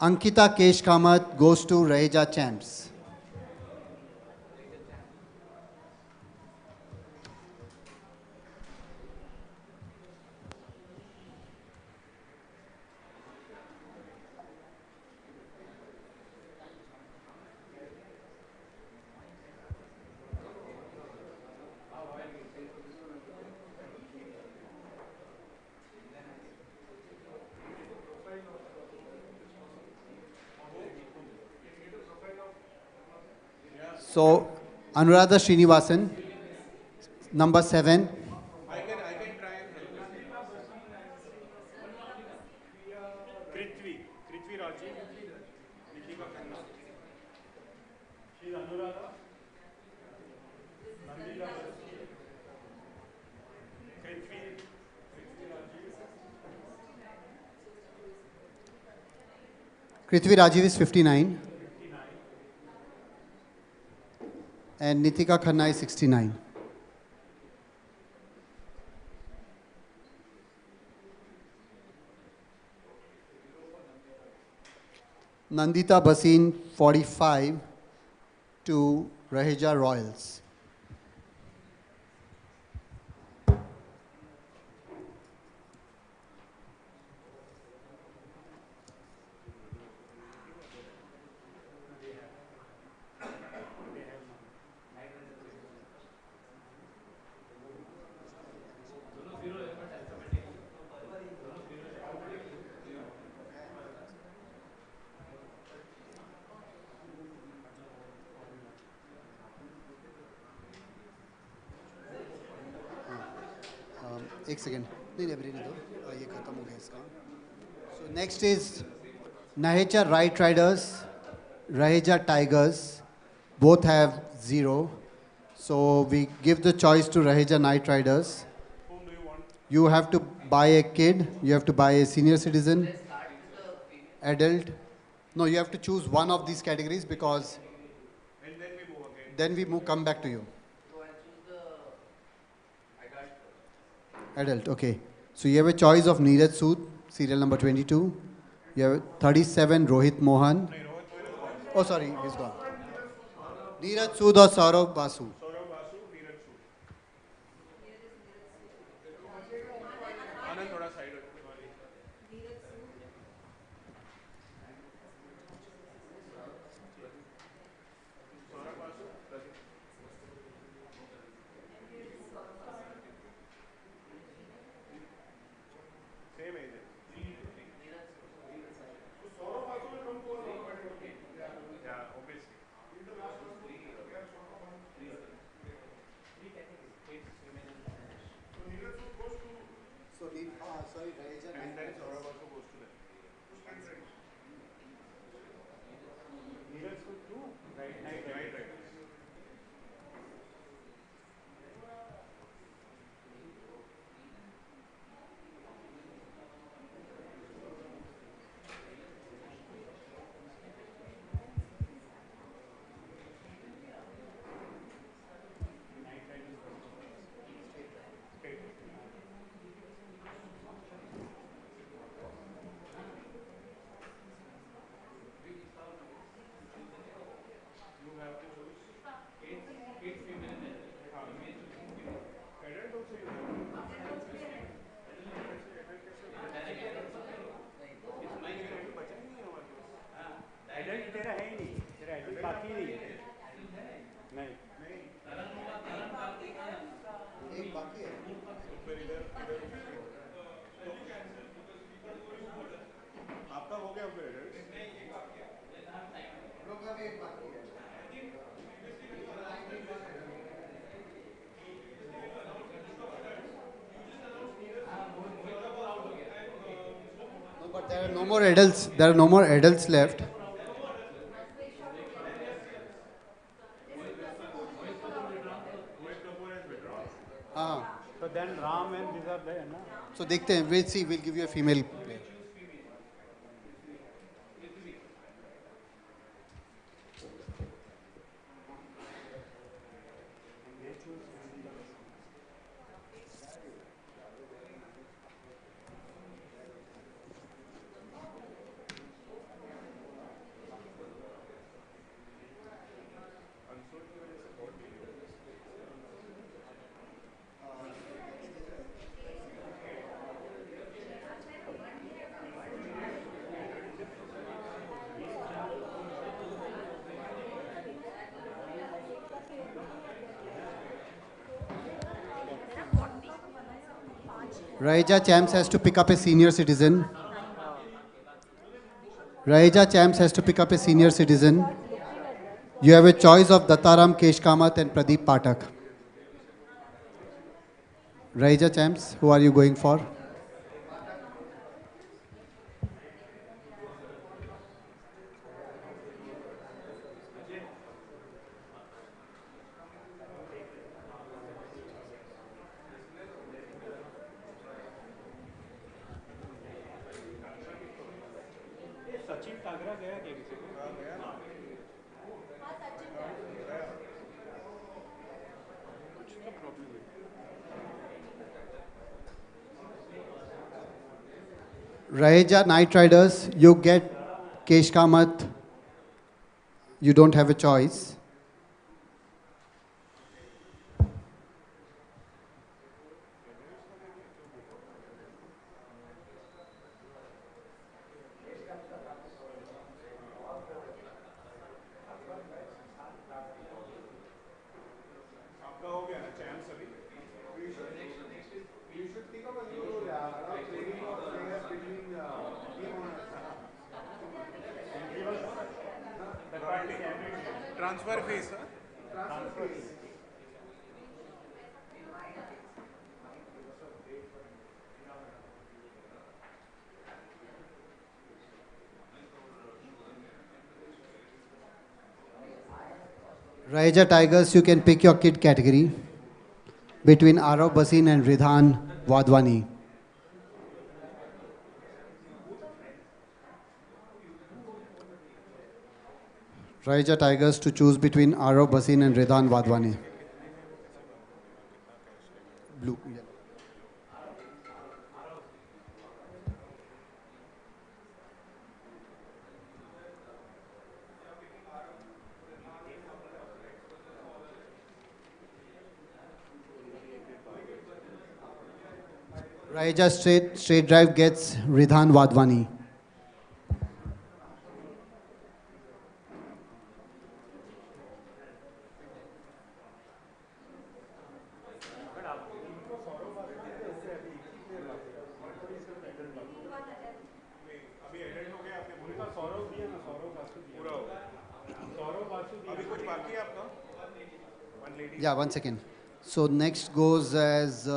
Speaker 1: Ankita Kesh Kamath goes to Raheja champs. So, Anuradha Srinivasan, number 7.
Speaker 4: I can try and help.
Speaker 14: Krithvi Rajiv, Nitika Khanna. She's Anuradha. Nandita Basin. Krithvi Rajiv.
Speaker 1: Krithvi Rajiv is 59. And Nitika Khanna is 69. Nandita Basin 45 to Raheja Royals. एक second नहीं नहीं नहीं दो ये खत्म हो गया इसका. So next is Nahecha Right Riders, Raheja Tigers. Both have 0. So we give the choice to Raheja Night Riders.
Speaker 14: Whom do you want?
Speaker 1: You have to buy a kid. You have to buy a senior citizen, adult. No, you have to choose one of these categories because
Speaker 4: And then we move again.
Speaker 1: then we come back to you.
Speaker 10: So I choose the
Speaker 1: Adult, okay. So you have a choice of Neeraj Sood, serial number 22. You have 37, Rohit Mohan. Oh, sorry, he's gone. Neeraj Sood or Saurav Basu?
Speaker 4: Saurav Basu, Neeraj Sood. Anand thoda side रखो. Saurav Basu, Pradeep. Same age. Yeah, obviously.
Speaker 14: Adult तेरा है ही नहीं, तेरा adult बाकी नहीं है। नहीं
Speaker 1: एक बाकी है।
Speaker 4: आपका हो गया फिर
Speaker 1: लोग का भी एक बाकी है। No, but there are no more adults. There are no more adults left.
Speaker 14: So then Ram and these are there, na?
Speaker 1: So देखते हैं. We'll see. We'll give you a female player. Raheja Champs has to pick up a senior citizen. Raheja Champs has to pick up a senior citizen. You have a choice of Dattaram Kesh Kamath and Pradeep Fattak. Raheja Champs, who are you going for?
Speaker 14: Sachin कागरा गया क्या किसी को? गया ना। कुछ तो problem है।
Speaker 1: Raheja Night Riders, you get Kesh Kamath. You don't have a choice.
Speaker 4: आपका हो गया ना चैम्प्स अभी you should think of a new training of players between team owners transfer fees transfer fees
Speaker 1: Raheja Tigers, you can pick your kid category between Arav Basin and Ridhan Vadhwani. Raheja Tigers to choose between Arav Basin and Ridhan Vadhwani. Blue. Yeah. Raheja straight drive gets Ridhan Vadhwani. Yeah, 1 second. So next goes as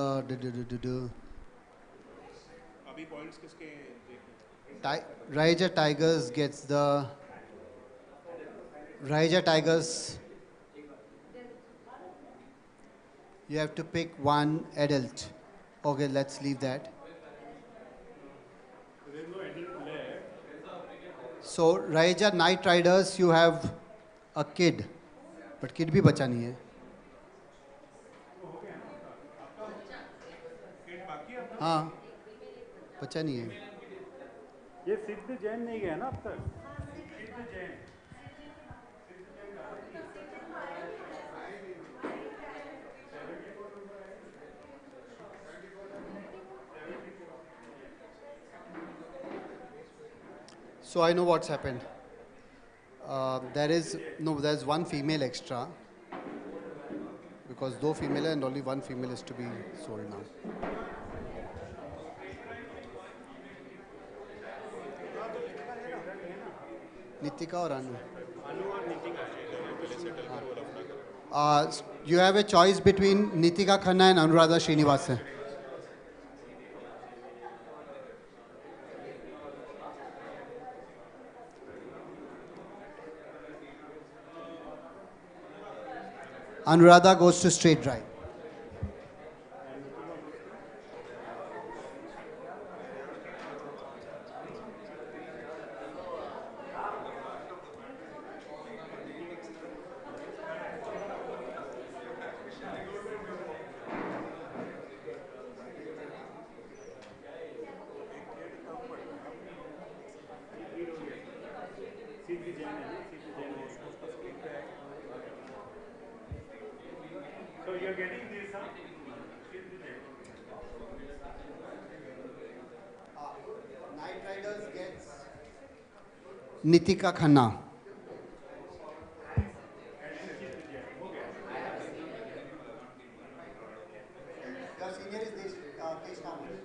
Speaker 4: अभी points किसके
Speaker 1: Raheja Tigers gets the Raheja Tigers. You have to pick one adult. Okay, let's leave that.
Speaker 14: There is no adult left.
Speaker 1: So Raheja Night Riders, you have a kid, but kid भी बचा नहीं है. हाँ, बचा नहीं है.
Speaker 14: ये सिद्ध जैन नहीं गया ना अब तक? सिद्ध Jain.
Speaker 1: So I know what's happened. There's one female extra because दो female है and only one female is to be sold now. Nitika or Anu? You have a choice between Nitika Khanna and Anuradha Srinivasan. Anuradha goes to straight drive.
Speaker 14: So you're getting this, huh?
Speaker 1: Night Riders gets Nitika Khanna. Your senior is Kesh Kamath.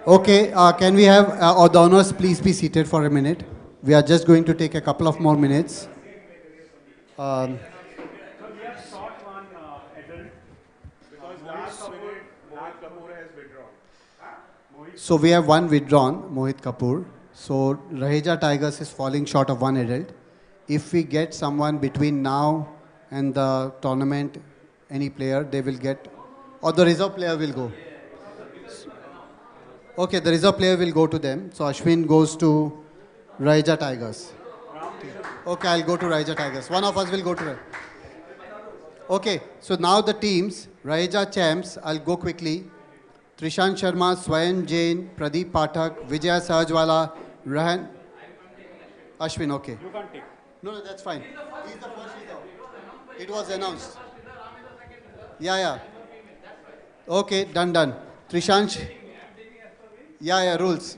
Speaker 1: Okay, can we have our donors please be seated for a minute? We are just going to take a couple of more minutes.
Speaker 14: So we have sought one adult
Speaker 4: Because last minute, Mohit Kapoor has withdrawn.
Speaker 1: So we have one withdrawn, Mohit Kapoor. So Raheja Tigers is falling short of one adult. If we get someone between now and the tournament, any player, they will get, or the reserve player will go. Okay, the reserve player will go to them. So Ashwin goes to Raheja Tigers. Okay, I'll go to Raheja Tigers. One of us will go to Okay, so now the teams, Raheja champs, I'll go quickly. Trishan Sharma, Swayam Jain, Pradeep Fattak, Vijaya Sahajwala, Rahan. Ashwin, okay.
Speaker 14: You can't take.
Speaker 1: No, that's fine. He's the first reserve. It was announced. Yeah. Okay, done. Trishan. Yeah, rules.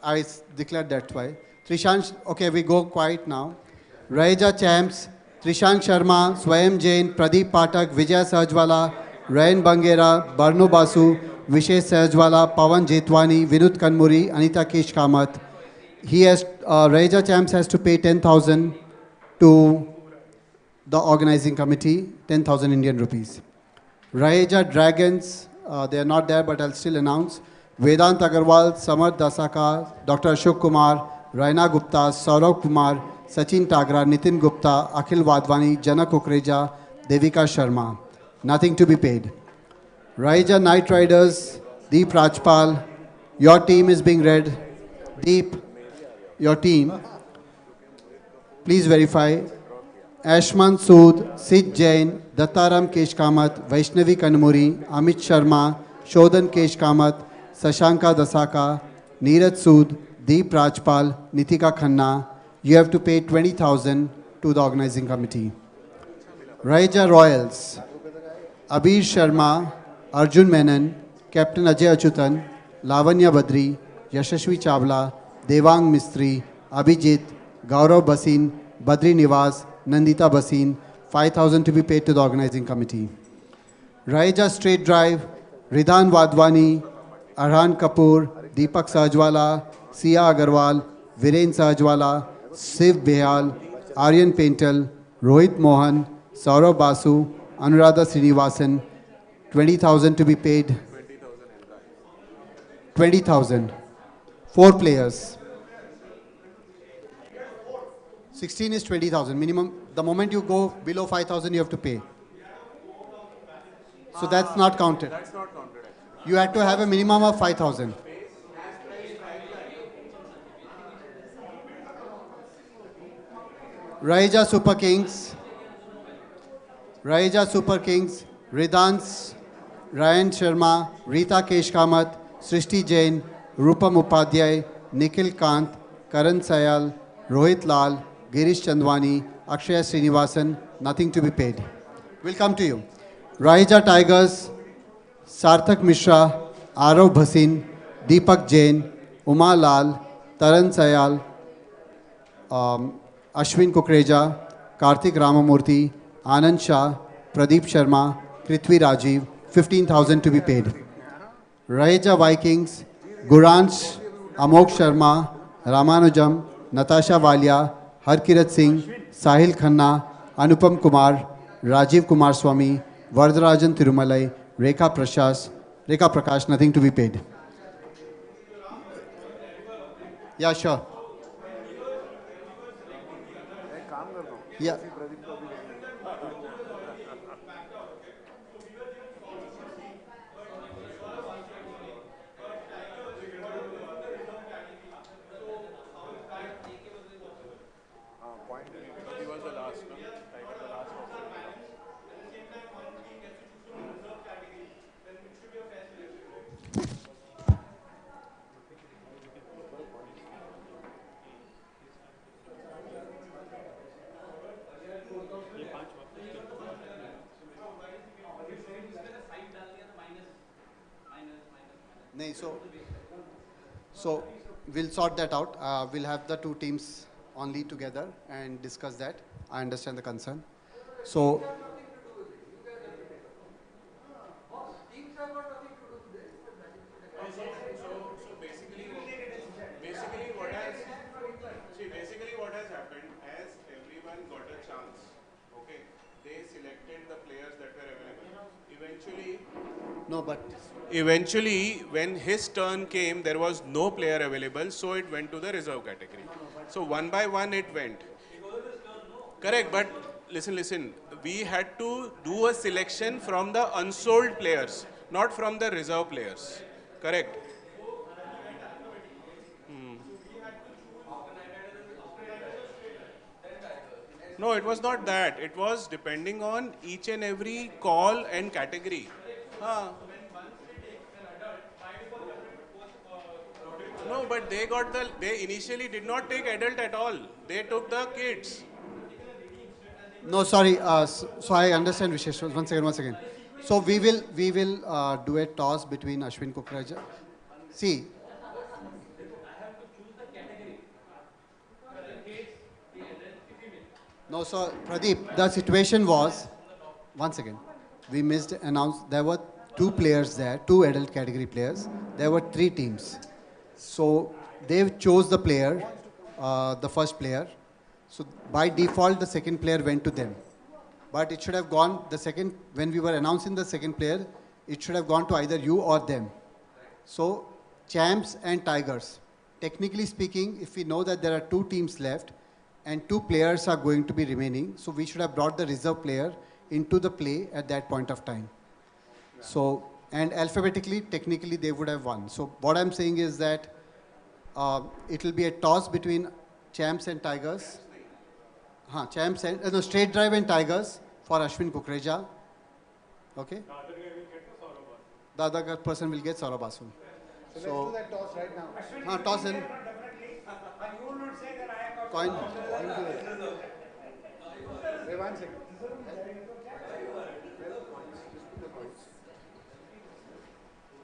Speaker 1: I declared that why. Trishan, okay, we go quiet now. Raheja champs, Trishan Sharma, Swayam Jain, Pradeep Fattak, Vijaya Sahajwala, Rayan Bangera, Barno Basu, Vishesh Sahajwala, Pawan Jetwani, Vinod Kanmuri, Anita Kesh Kamath. Raheja champs has to pay 10,000 to the organizing committee, 10,000 Indian rupees. Raheja Dragons, they are not there, but I'll still announce. Vedant Agarwal, Samar Dasaka, Dr. Ashok Kumar, Raina Gupta, Saurav Kumar, Sachin Tagra, Nitin Gupta, Akhil Vadhwani, Janak Kukrija, Devika Sharma. Nothing to be paid. Raheja Night Riders, Deep Rajpal, your team is being read. Deep, your team. Please verify. Ashman Sood, Sid Jain, Dattaram Kesh Kamath, Vaishnavi Kanmuri, Amit Sharma, Shodhan Kesh Kamath, Sashanka Dasaka, Neeraj Sood, Deep Rajpal, Nitika Khanna. You have to pay 20,000 to the organizing committee. Raheja Royals, Abhi Sharma, Arjun Menon, Captain Ajay Achutan, Lavanya Badri, Yashashvi Chawla, Devang Mistry, Abhijit, Gaurav Basin, Badri Nivas, Nandita Basin, 5,000 to be paid to the organizing committee. Raheja Straight Drive, Ridhan Vadhwani, Arhan Kapoor, Deepak Sahajwala, Sia Agarwal, Viren Sahajwala, Siv Behal, Aryan Painter, Rohit Mohan, Barno Basu, Anuradha Srinivasan, 20,000 to be paid. 20,000. 4 players. 16 is 20,000 minimum. The moment you go below 5,000, you have to pay. So that's not counted.
Speaker 4: That's not counted.
Speaker 1: You had to have a minimum of 5,000. Raheja Super Kings. Raheja Super Kings. Ridans, Ryan Sharma, Rita Kesh Kamath, Srishti Jain, Rupam Upadhyay, Nikhil Kant, Karan Sayal, Rohit Lal, Girish Chandwani, Akshaya Srinivasan, nothing to be paid. We'll come to you. Raheja Tigers, Sarthak Mishra, Arav Bhasin, Deepak Jain, Uma Lal, Taran Sayal, Ashwin Kukrija, Karthik Ramamurthy, Anand Shah, Pradeep Sharma, Prithvi Rajiv, 15,000 to be paid. Raheja Vikings, Guransh, Amok Sharma, Ramanujam, Natasha Valia, Harkirat Singh, Sahil Khanna, Anupam Kumar, Rajiv Kumar Swami, Vardarajan Tirumalai, Reika Prakash, nothing to be paid. Yeah, sure. Yeah.
Speaker 4: He was the last, no? Tiger the last
Speaker 1: No, so we'll sort that out. We'll have the two teams only together and discuss that. I understand the concern. So,
Speaker 4: basically what has happened, as everyone got a chance, okay, they selected the players that were available. Eventually, when his turn came, there was no player available, so it went to the reserve category. So one by one it went. Correct, but listen, we had to do a selection from the unsold players, not from the reserve players. Correct. No, it was not that. It was depending on each and every call and category. No, but they initially did not take adult at all. They took the kids.
Speaker 1: no, sorry. So I understand, Vishesh. Once again. So we will do a toss between Ashwin Kukrija. See. No, so Pradeep, the situation was, once again, we missed announce there were 2 players there, 2 adult category players. There were 3 teams. So they chose the player, the first player. So by default, the second player went to them. But it should have gone, when we were announcing the second player, it should have gone to either you or them. So champs and tigers. Technically speaking, if we know that there are 2 teams left and 2 players are going to be remaining, so we should have brought the reserve player into the play at that point of time. So, and alphabetically, technically, they would have won. So what I'm saying is that it will be a toss between champs and tigers. Champs and no, straight drive and tigers for Ashwin Kukrija. Okay. The other person will get Saurabh Basu.
Speaker 15: So let's do that toss right now.
Speaker 1: Toss in. Coin.
Speaker 15: Wait 1 second.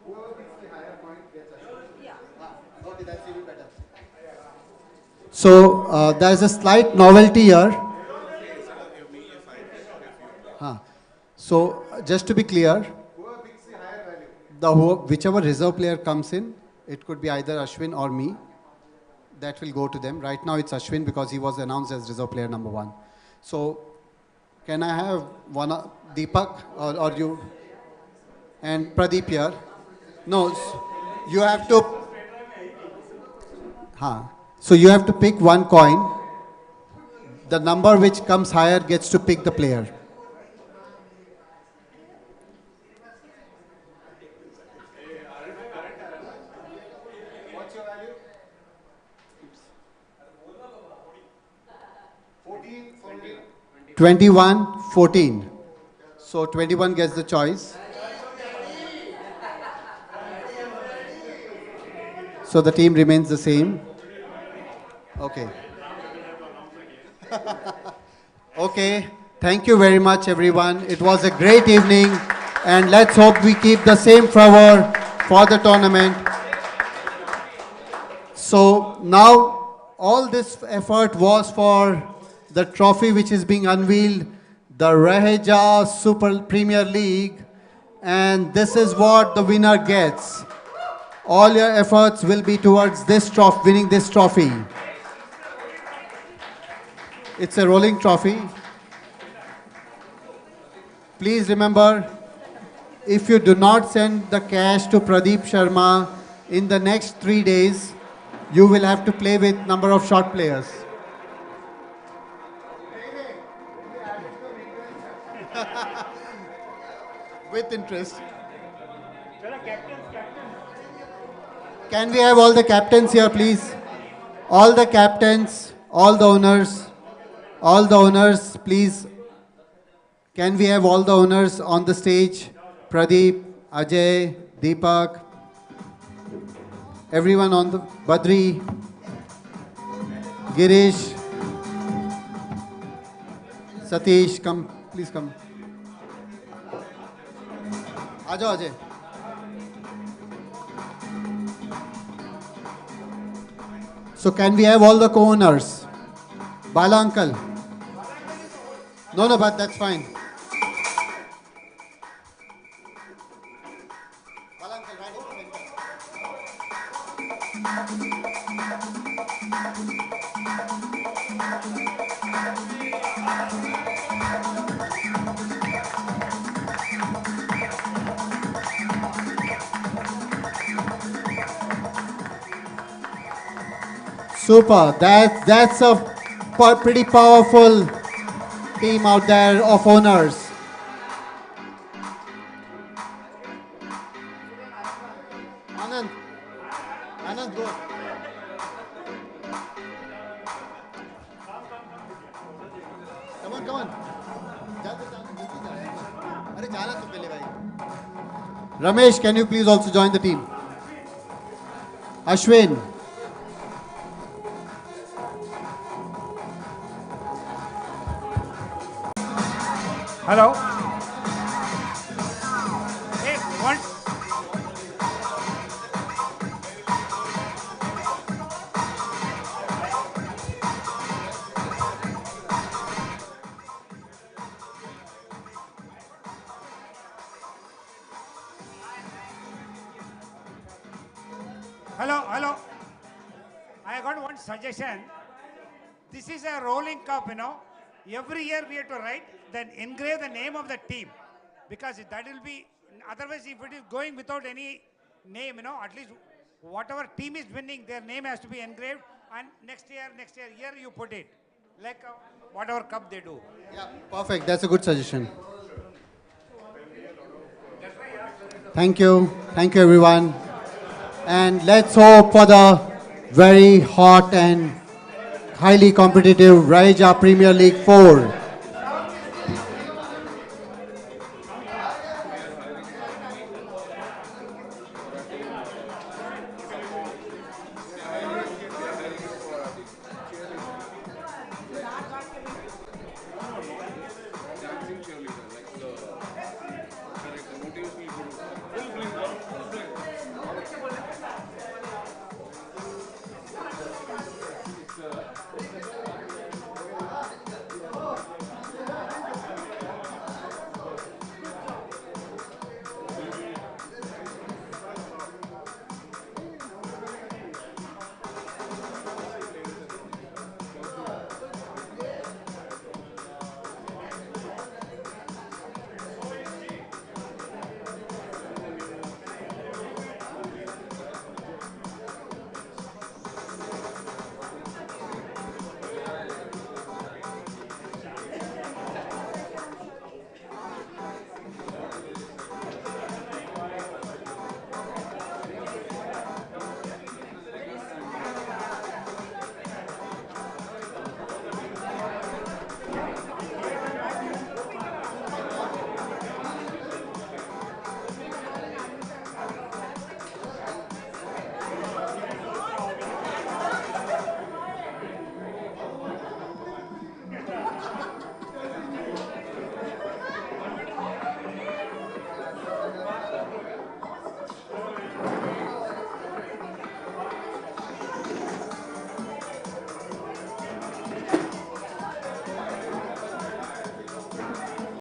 Speaker 15: Whoever picks the higher point gets Ashwin.
Speaker 1: Yeah. Okay, that's even better. So there is a slight novelty here. So just to be clear,
Speaker 15: Whoever picks the higher value.
Speaker 1: whichever reserve player comes in, it could be either Ashwin or me. that will go to them. Right now it's Ashwin because he was announced as reserve player number 1. So can I have one, Deepak or you and Pradeep here? No, you have to. So you have to pick one coin. The number which comes higher gets to pick the player.
Speaker 15: What's your value? 14,
Speaker 1: 21, 14. So 21 gets the choice. So the team remains the same. Okay. Okay. Thank you very much, everyone. It was a great evening, and let's hope we keep the same fervor for the tournament. So now all this effort was for the trophy which is being unveiled, the Raheja Super Premier League, and this is what the winner gets. All your efforts will be towards this trophy, winning this trophy. It's a rolling trophy. Please remember, if you do not send the cash to Pradeep Sharma in the next 3 days, you will have to play with number of short players. With interest. Can we have all the captains here, please? All the captains, all the owners, please. Can we have all the owners on the stage? Pradeep, Ajay, Deepak, everyone on the Badri, Girish, Satish, come, please come. Ajo, Ajay. So can we have all the co-owners? Bala uncle. No, but that's fine. Super. That's a pretty powerful team out there of owners. Anand, go. Come on. Arey jana to pehle bhai. Ramesh, can you please also join the team? Ashwin.
Speaker 16: Hello. Hey, one. Hello. I got one suggestion. This is a rolling cup, Every year we have to write, then engrave the name of the team. Because that will be, otherwise if it is going without any name, at least whatever team is winning, their name has to be engraved. And next year, here you put it. Like whatever cup they do.
Speaker 1: Yeah, perfect. That's a good suggestion. Thank you. Thank you, everyone. And let's hope for the very hot and highly competitive Raheja Premier League 4.